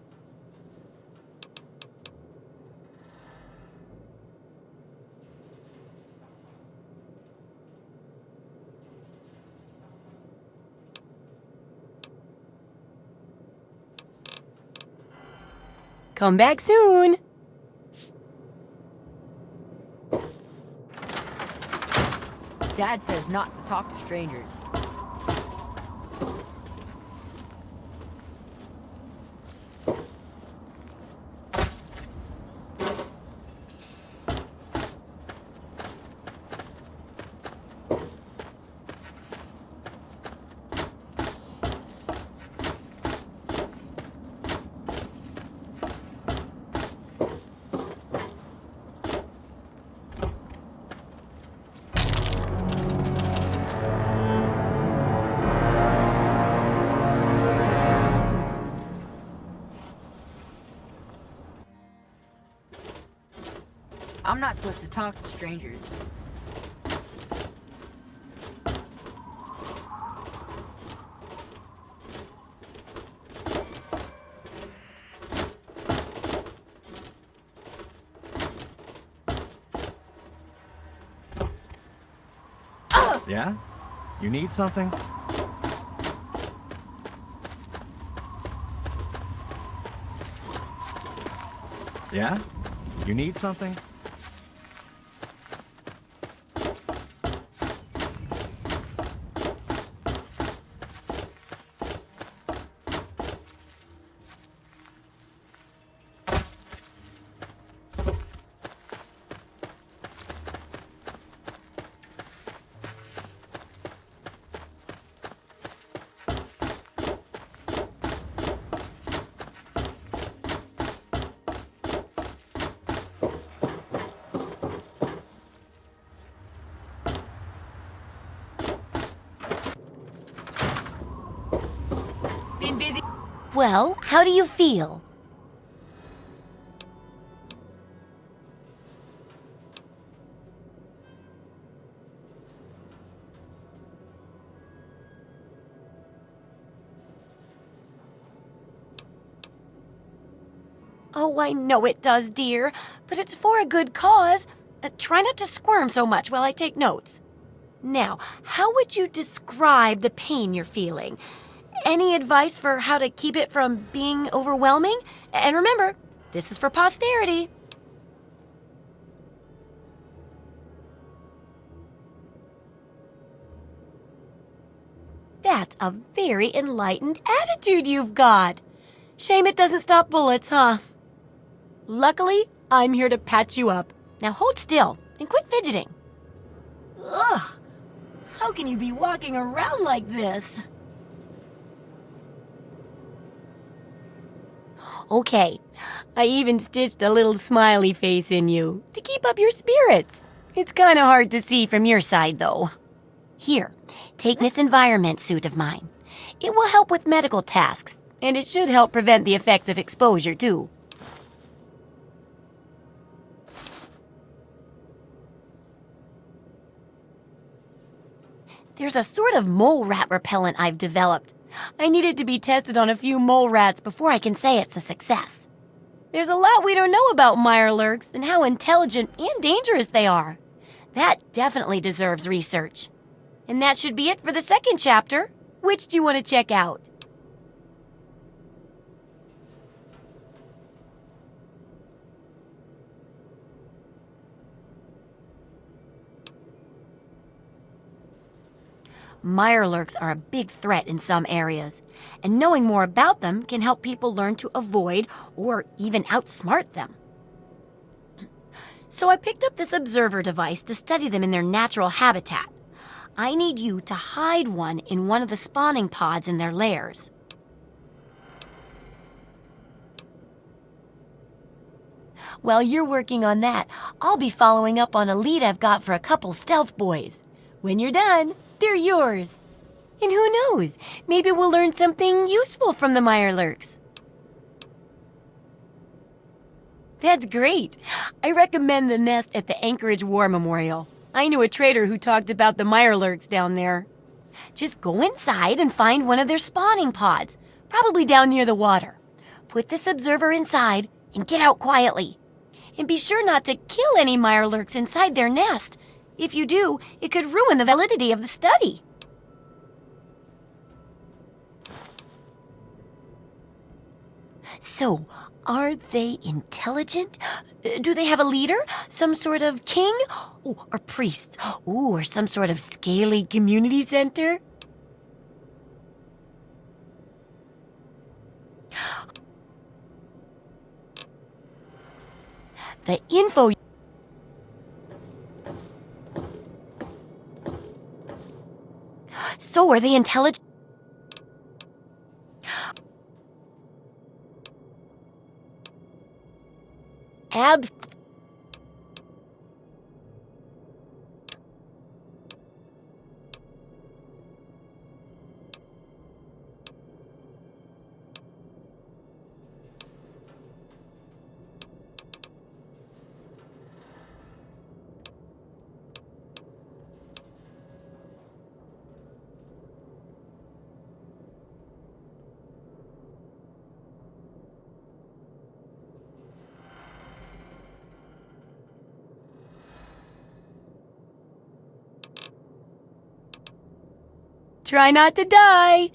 Come back soon. Dad says not to talk to strangers. I'm not supposed to talk to strangers. Yeah? You need something? Yeah? You need something? Been busy. Well, how do you feel? Oh, I know it does, dear, but it's for a good cause. Try not to squirm so much while I take notes. Now, how would you describe the pain you're feeling? Any advice for how to keep it from being overwhelming? And remember, this is for posterity. That's a very enlightened attitude you've got. Shame it doesn't stop bullets, huh? Luckily, I'm here to patch you up. Now hold still and quit fidgeting. Ugh! How can you be walking around like this? Okay, I even stitched a little smiley face in you to keep up your spirits. It's kind of hard to see from your side, though. Here, take this environment suit of mine. It will help with medical tasks, and it should help prevent the effects of exposure, too. There's a sort of mole rat repellent I've developed. I need it to be tested on a few mole rats before I can say it's a success. There's a lot we don't know about mirelurks and how intelligent and dangerous they are. That definitely deserves research. And that should be it for the second chapter. Which do you want to check out? Mirelurks are a big threat in some areas, and knowing more about them can help people learn to avoid or even outsmart them. So I picked up this observer device to study them in their natural habitat. I need you to hide one in one of the spawning pods in their lairs. While you're working on that, I'll be following up on a lead I've got for a couple stealth boys. When you're done, they're yours. And who knows, maybe we'll learn something useful from the mirelurks. That's great. I recommend the nest at the Anchorage War Memorial. I knew a trader who talked about the mirelurks down there. Just go inside and find one of their spawning pods, probably down near the water. Put this observer inside and get out quietly. And be sure not to kill any mirelurks inside their nest. If you do, it could ruin the validity of the study. So, are they intelligent? Do they have a leader? Some sort of king? Ooh, or priests? Ooh, or some sort of scaly community center? The info... So are they intelligent? Abs... Try not to die.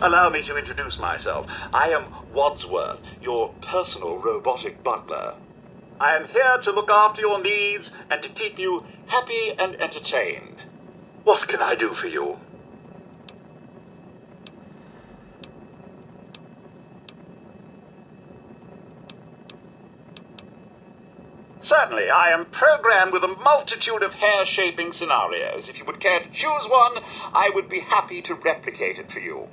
Allow me to introduce myself. I am Wadsworth, your personal robotic butler. I am here to look after your needs and to keep you happy and entertained. What can I do for you? Certainly, I am programmed with a multitude of hair-shaping scenarios. If you would care to choose one, I would be happy to replicate it for you.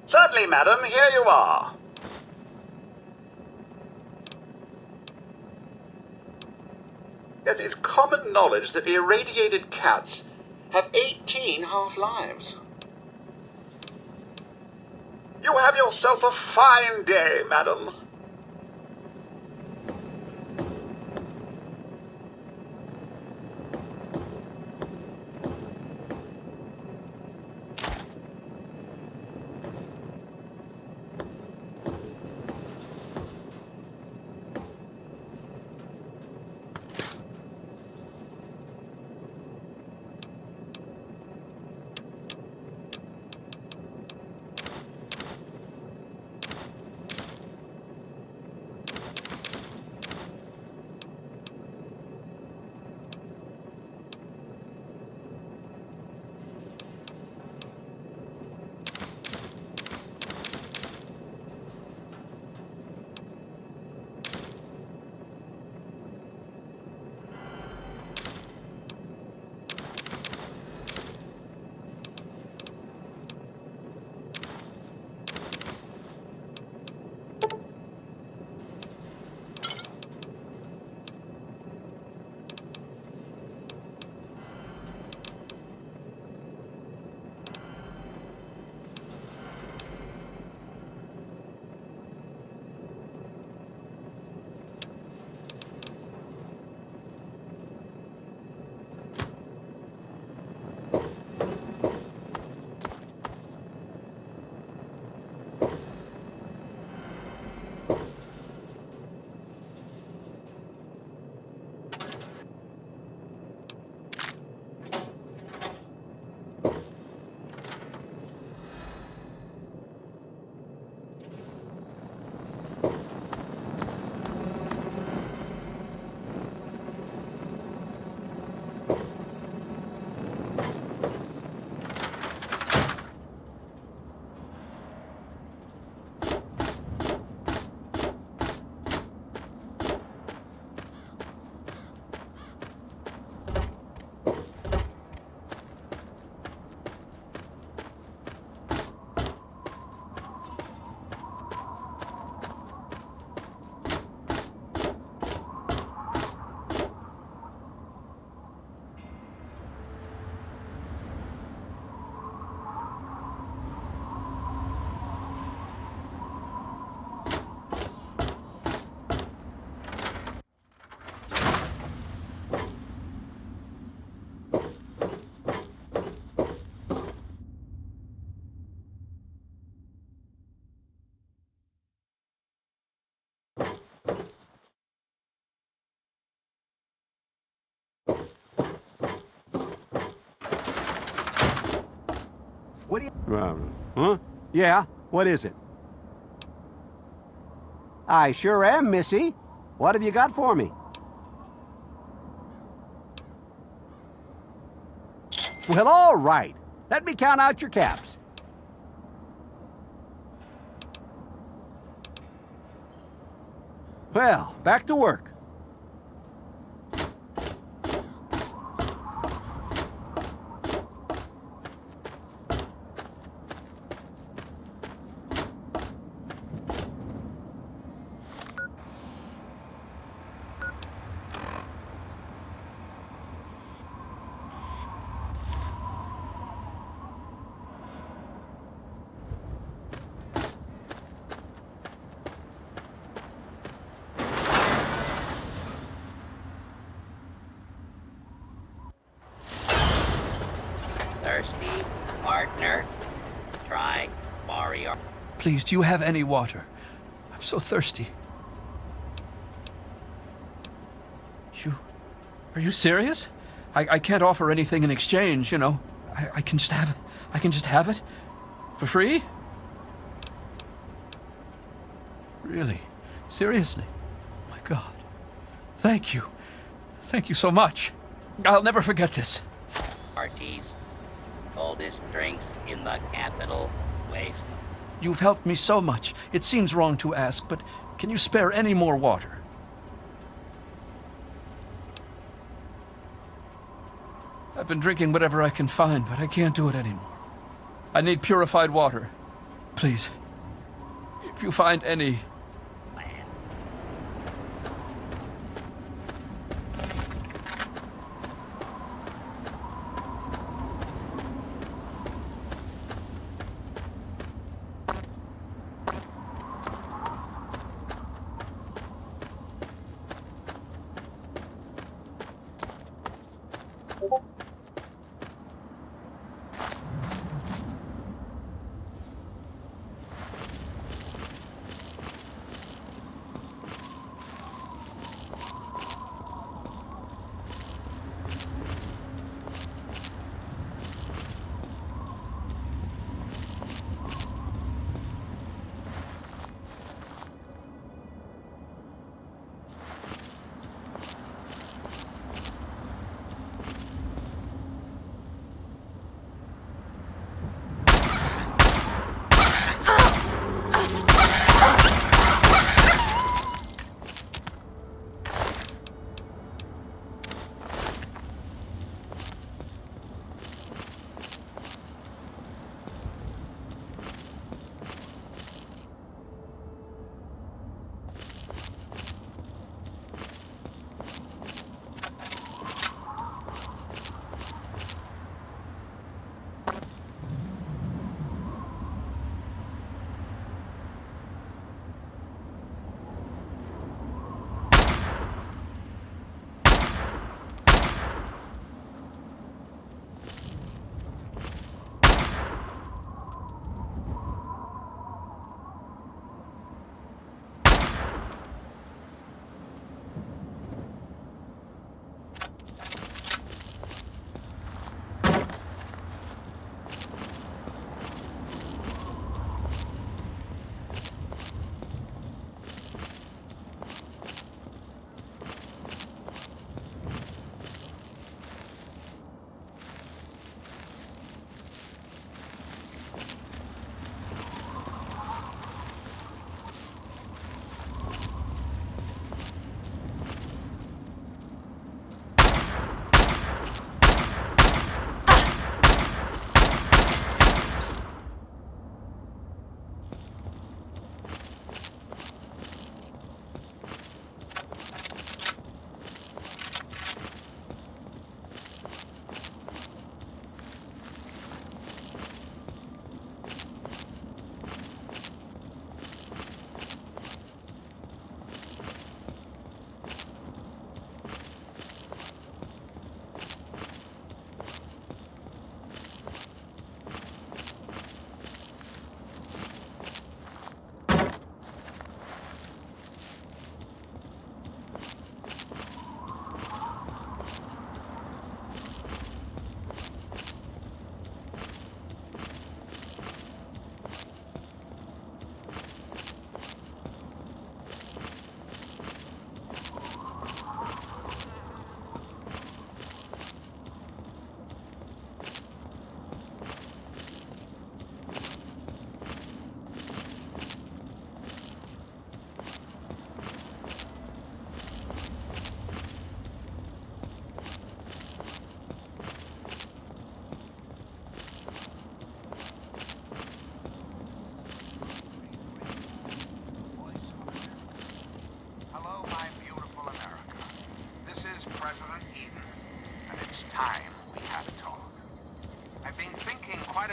Certainly, madam, here you are. Yes, it's common knowledge that irradiated cats have 18 half-lives. You have yourself a fine day, madam. What do you... huh? Yeah, what is it? I sure am, Missy. What have you got for me? Well, all right. Let me count out your caps. Well, back to work. Thirsty, partner? Try Mario. Please, do you have any water? I'm so thirsty. Are you serious? I can't offer anything in exchange, you know. I can just have it. I can just have it? For free? Really? Seriously? My God. Thank you. Thank you so much. I'll never forget this. Parties. Coldest drinks in the capital. Wasteland. You've helped me so much. It seems wrong to ask, but can you spare any more water? I've been drinking whatever I can find, but I can't do it anymore. I need purified water. Please, if you find any...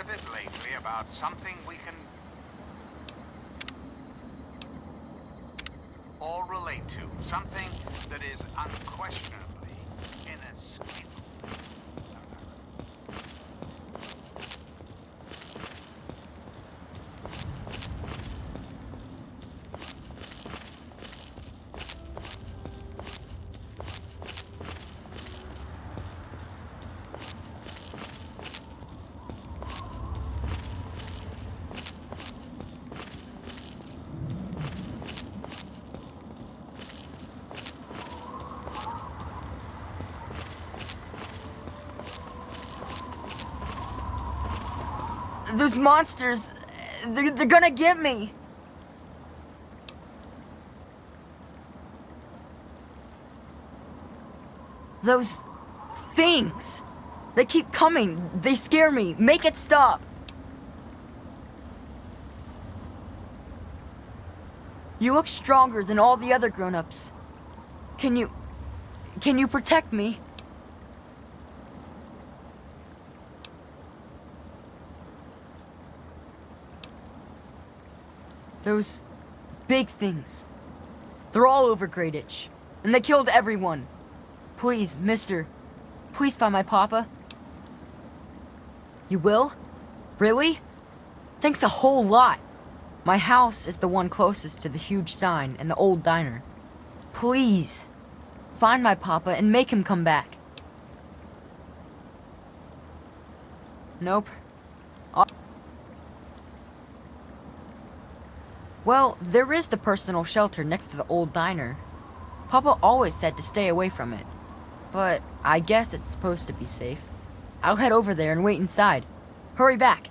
a bit lately about something we can all relate to. Something that is unquestionably inescapable. Those monsters, they're gonna get me. Those things, they keep coming. They scare me. Make it stop. You look stronger than all the other grown-ups. Can you protect me? Those big things. They're all over Greyditch, and they killed everyone. Please, mister, please find my papa. You will? Really? Thanks a whole lot. My house is the one closest to the huge sign and the old diner. Please, find my papa and make him come back. Nope. Well, there is the personal shelter next to the old diner. Papa always said to stay away from it. But I guess it's supposed to be safe. I'll head over there and wait inside. Hurry back.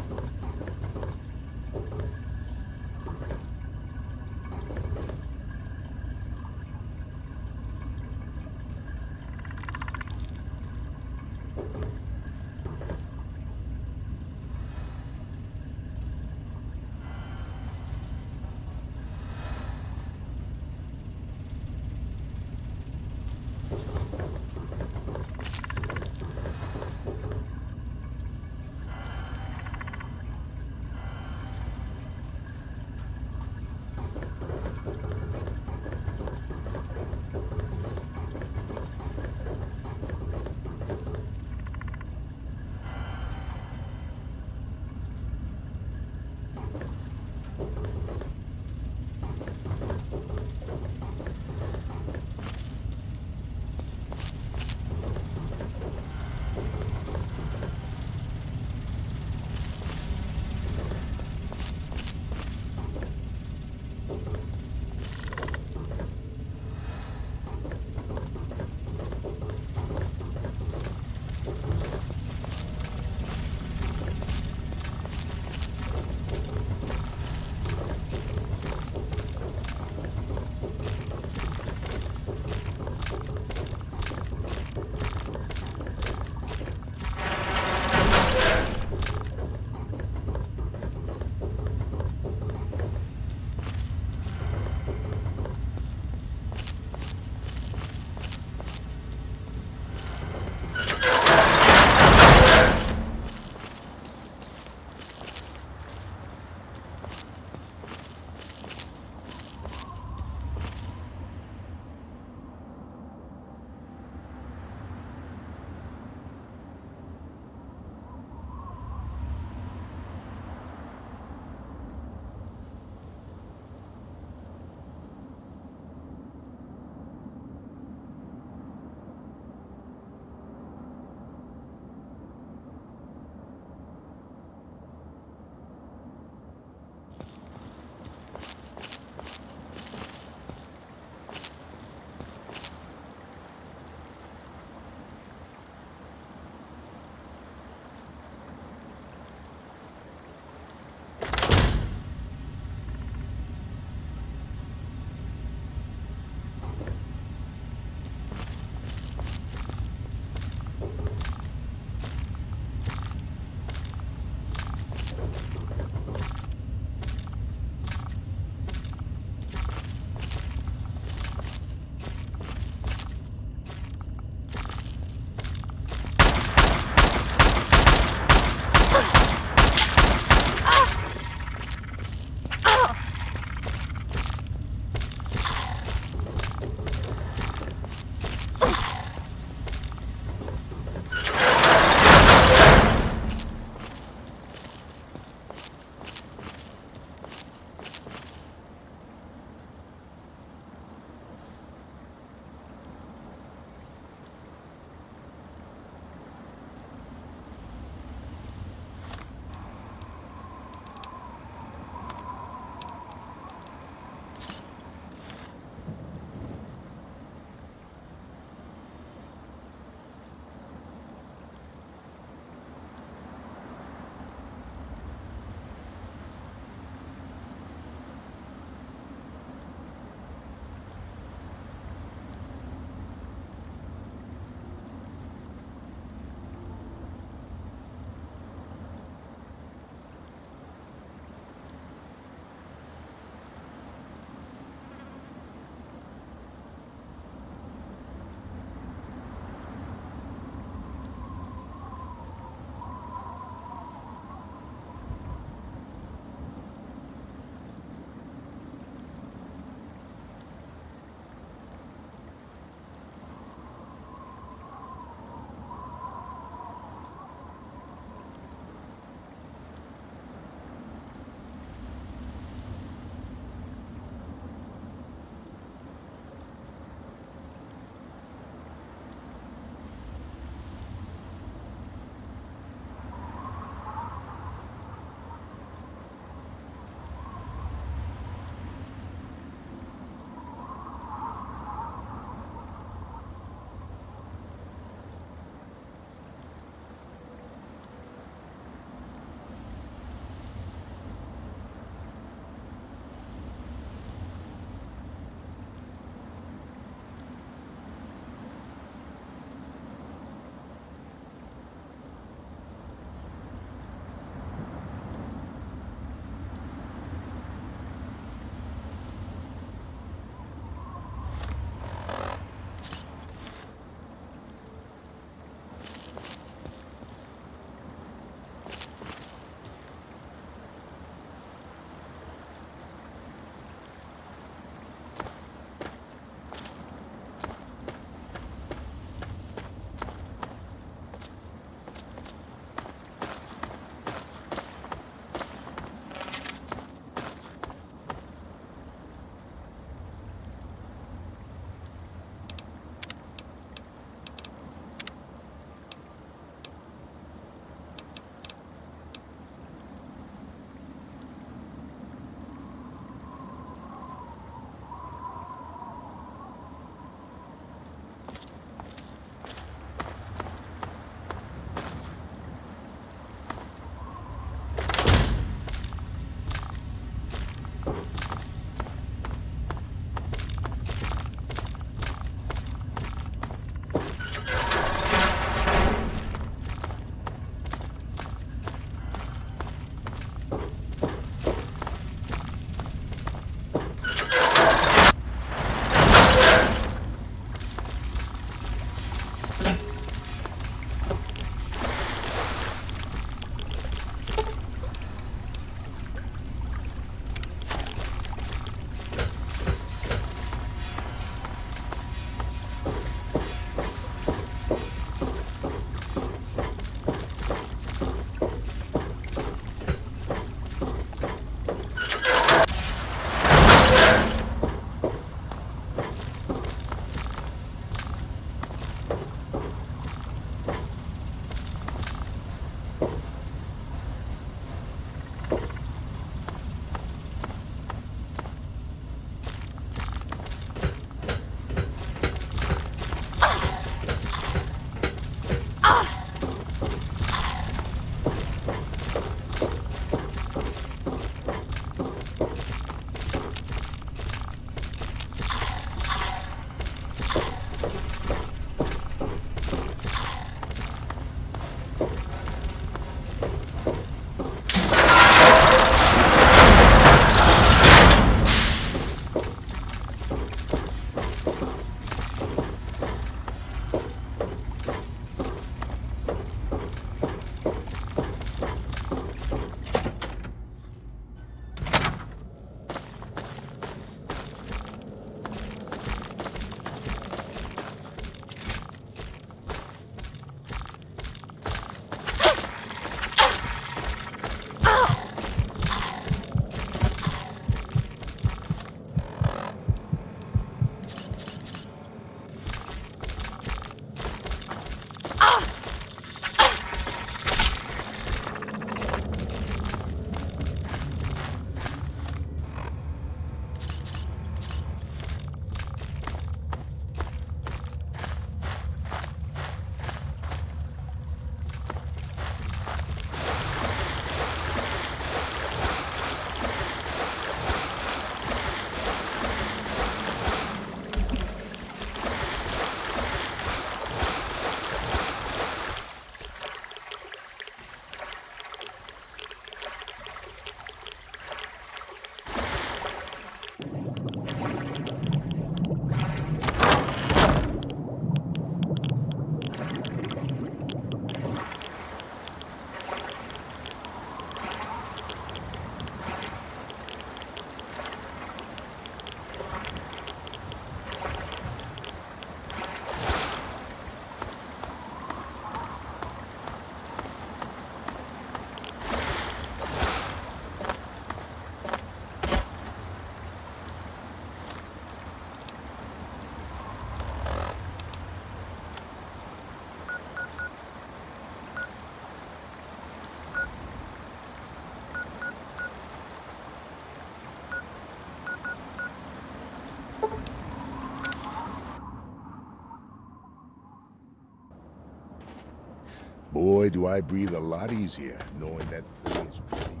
Boy, do I breathe a lot easier knowing that thing is truly...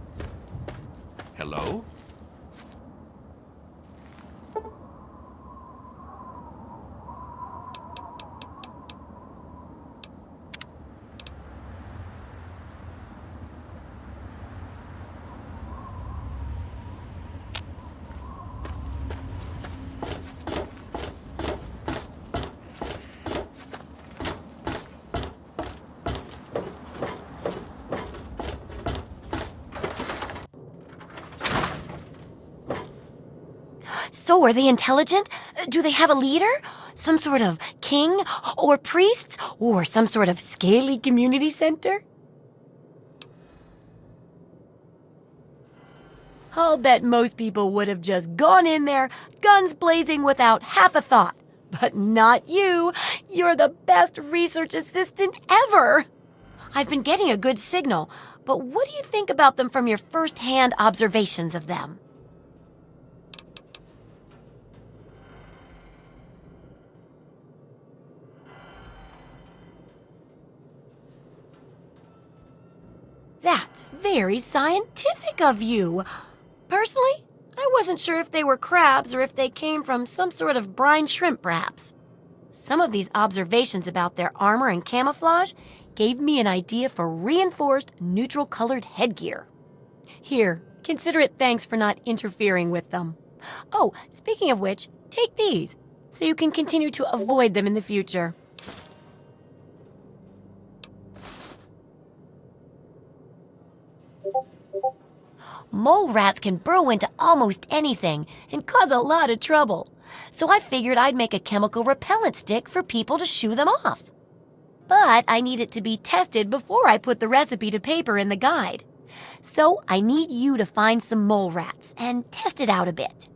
Hello? So, are they intelligent? Do they have a leader? Some sort of king? Or priests? Or some sort of scaly community center? I'll bet most people would have just gone in there, guns blazing without half a thought. But not you. You're the best research assistant ever. I've been getting a good signal, but what do you think about them from your first-hand observations of them? That's very scientific of you. Personally, I wasn't sure if they were crabs or if they came from some sort of brine shrimp, perhaps. Some of these observations about their armor and camouflage gave me an idea for reinforced neutral-colored headgear. Here, consider it thanks for not interfering with them. Oh, speaking of which, take these, so you can continue to avoid them in the future. Mole rats can burrow into almost anything and cause a lot of trouble. So I figured I'd make a chemical repellent stick for people to shoo them off. But I need it to be tested before I put the recipe to paper in the guide. So I need you to find some mole rats and test it out a bit.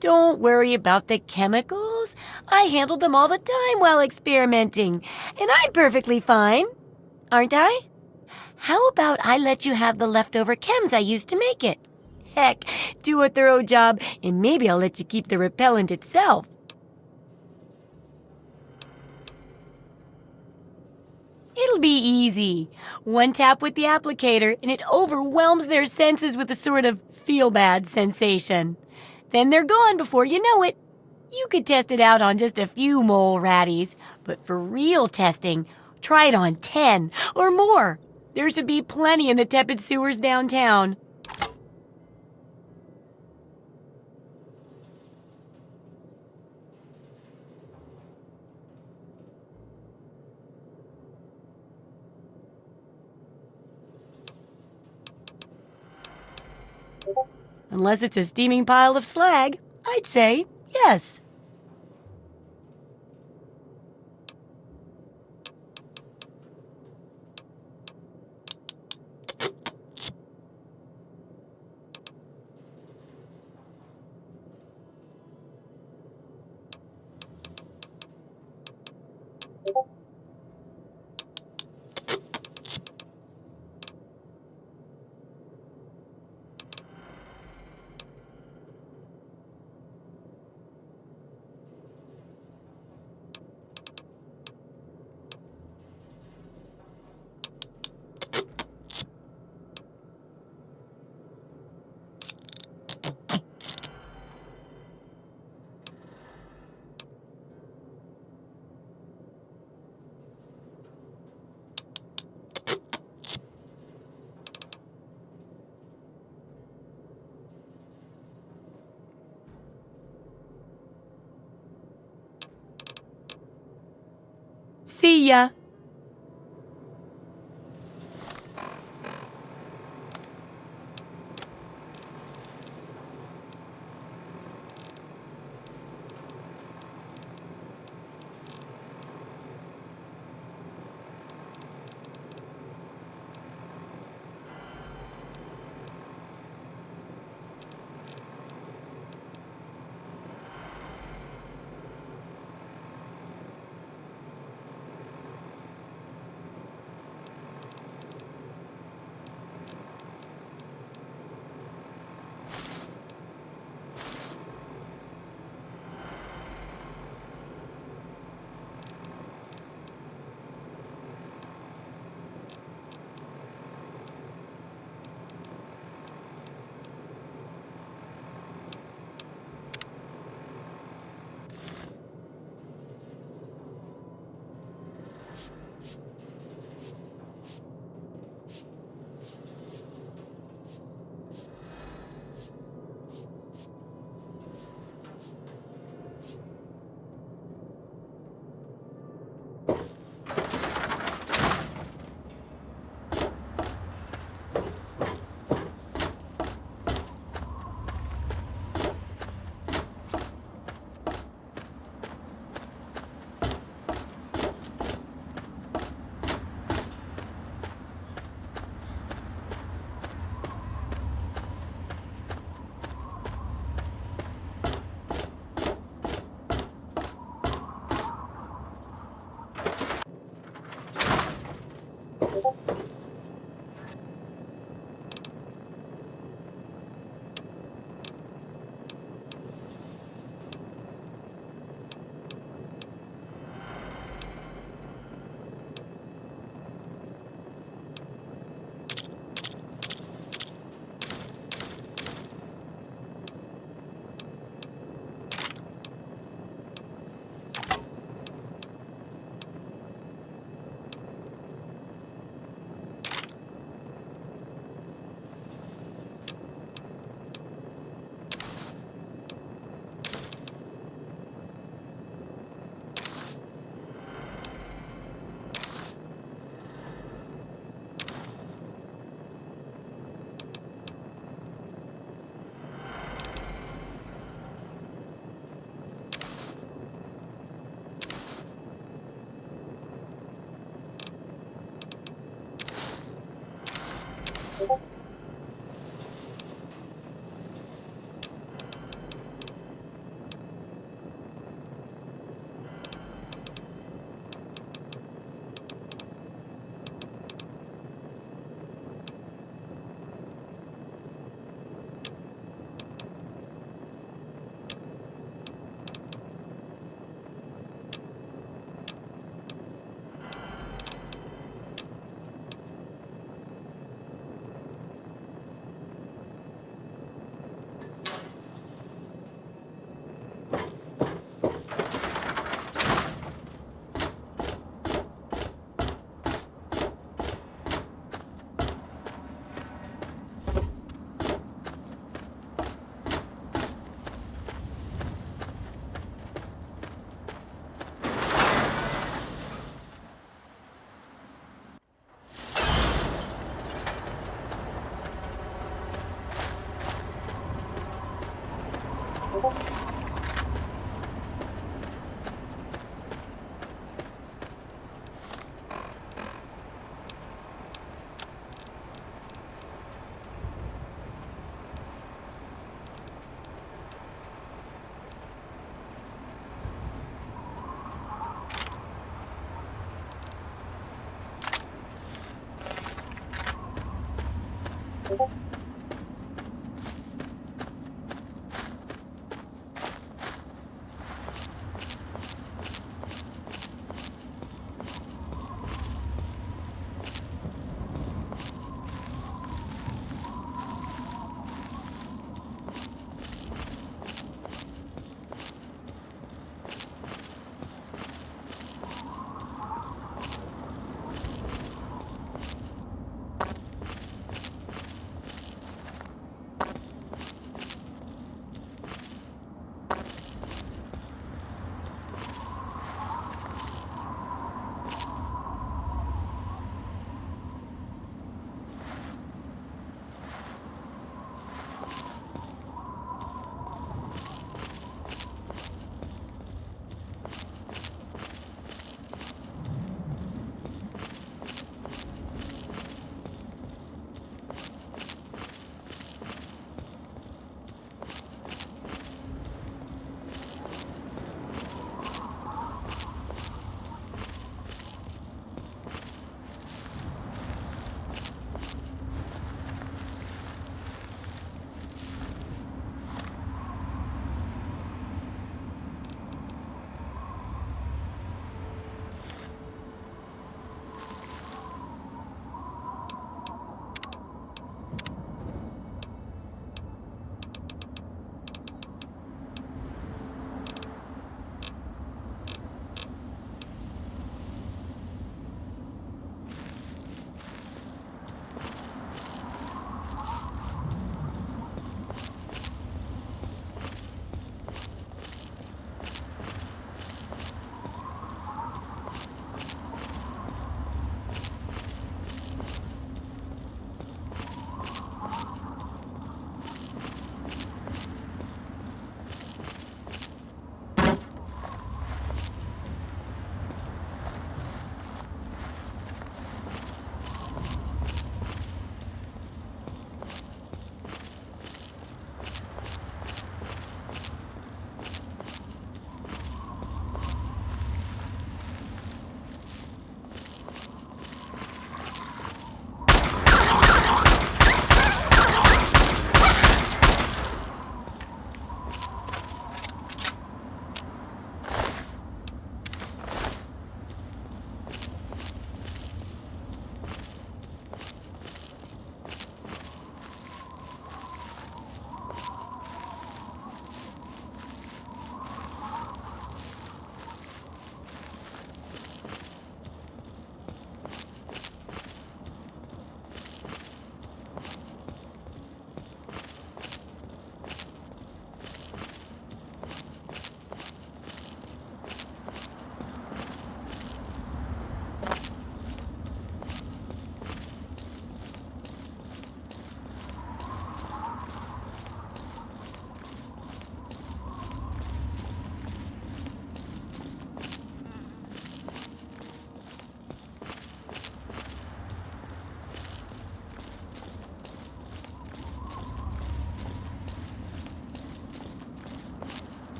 Don't worry about the chemicals. I handled them all the time while experimenting, and I'm perfectly fine. Aren't I? How about I let you have the leftover chems I used to make it? Heck, do a thorough job, and maybe I'll let you keep the repellent itself. It'll be easy. One tap with the applicator, and it overwhelms their senses with a sort of feel-bad sensation. Then they're gone before you know it. You could test it out on just a few mole ratties, but for real testing, try it on 10 or more. There should be plenty in the tepid sewers downtown. Unless it's a steaming pile of slag, I'd say yes. See ya.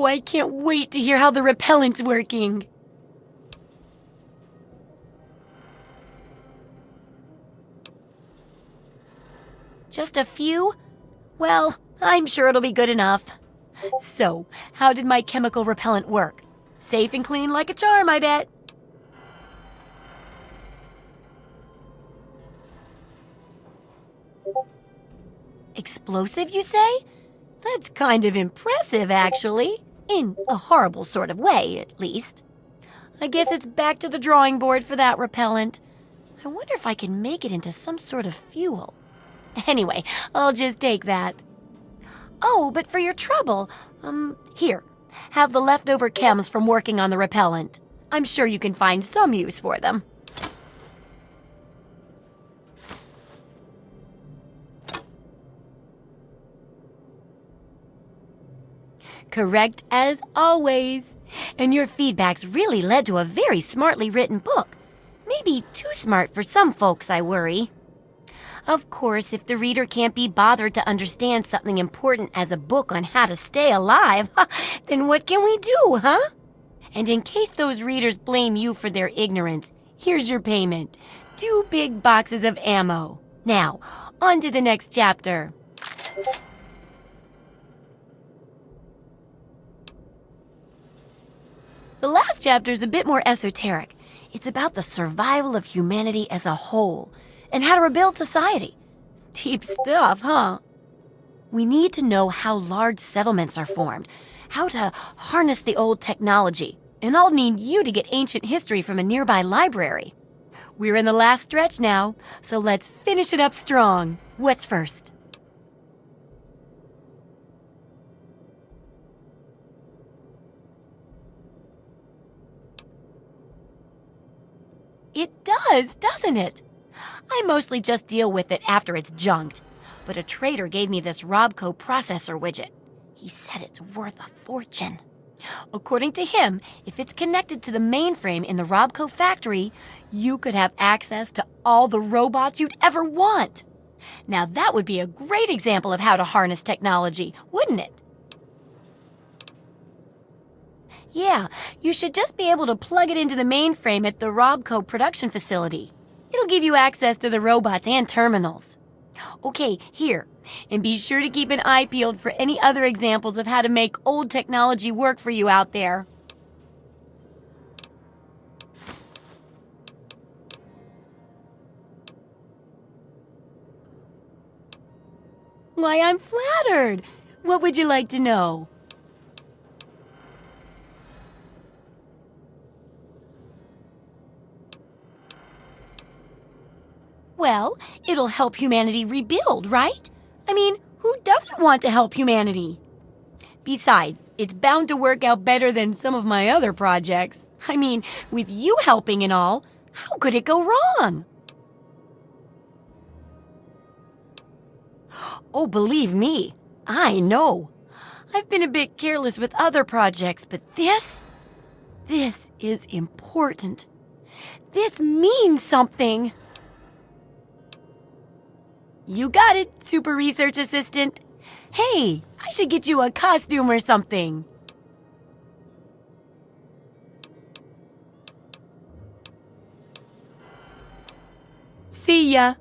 Oh, I can't wait to hear how the repellent's working. Just a few? Well, I'm sure it'll be good enough. So, how did my chemical repellent work? Safe and clean like a charm, I bet. Explosive, you say? That's kind of impressive, actually. In a horrible sort of way, at least. I guess it's back to the drawing board for that repellent. I wonder if I can make it into some sort of fuel. Anyway, I'll just take that. Oh, but for your trouble, here. Have the leftover chems from working on the repellent. I'm sure you can find some use for them. Correct as always. And your feedback's really led to a very smartly written book. Maybe too smart for some folks, I worry. Of course, if the reader can't be bothered to understand something important as a book on how to stay alive, then what can we do, huh? And in case those readers blame you for their ignorance, here's your payment. 2 big boxes of ammo. Now, on to the next chapter. The last chapter's a bit more esoteric. It's about the survival of humanity as a whole, and how to rebuild society. Deep stuff, huh? We need to know how large settlements are formed, how to harness the old technology, and I'll need you to get ancient history from a nearby library. We're in the last stretch now, so let's finish it up strong. What's first? It does, doesn't it? I mostly just deal with it after it's junked, but a trader gave me this Robco processor widget. He said it's worth a fortune. According to him, if it's connected to the mainframe in the Robco factory, you could have access to all the robots you'd ever want. Now that would be a great example of how to harness technology, wouldn't it? Yeah, you should just be able to plug it into the mainframe at the Robco production facility. It'll give you access to the robots and terminals. Okay, here. And be sure to keep an eye peeled for any other examples of how to make old technology work for you out there. Why, I'm flattered. What would you like to know? Well, it'll help humanity rebuild, right? I mean, who doesn't want to help humanity? Besides, it's bound to work out better than some of my other projects. I mean, with you helping and all, how could it go wrong? Oh, believe me, I know. I've been a bit careless with other projects, but this is important. This means something. You got it, Super Research Assistant. Hey, I should get you a costume or something. See ya.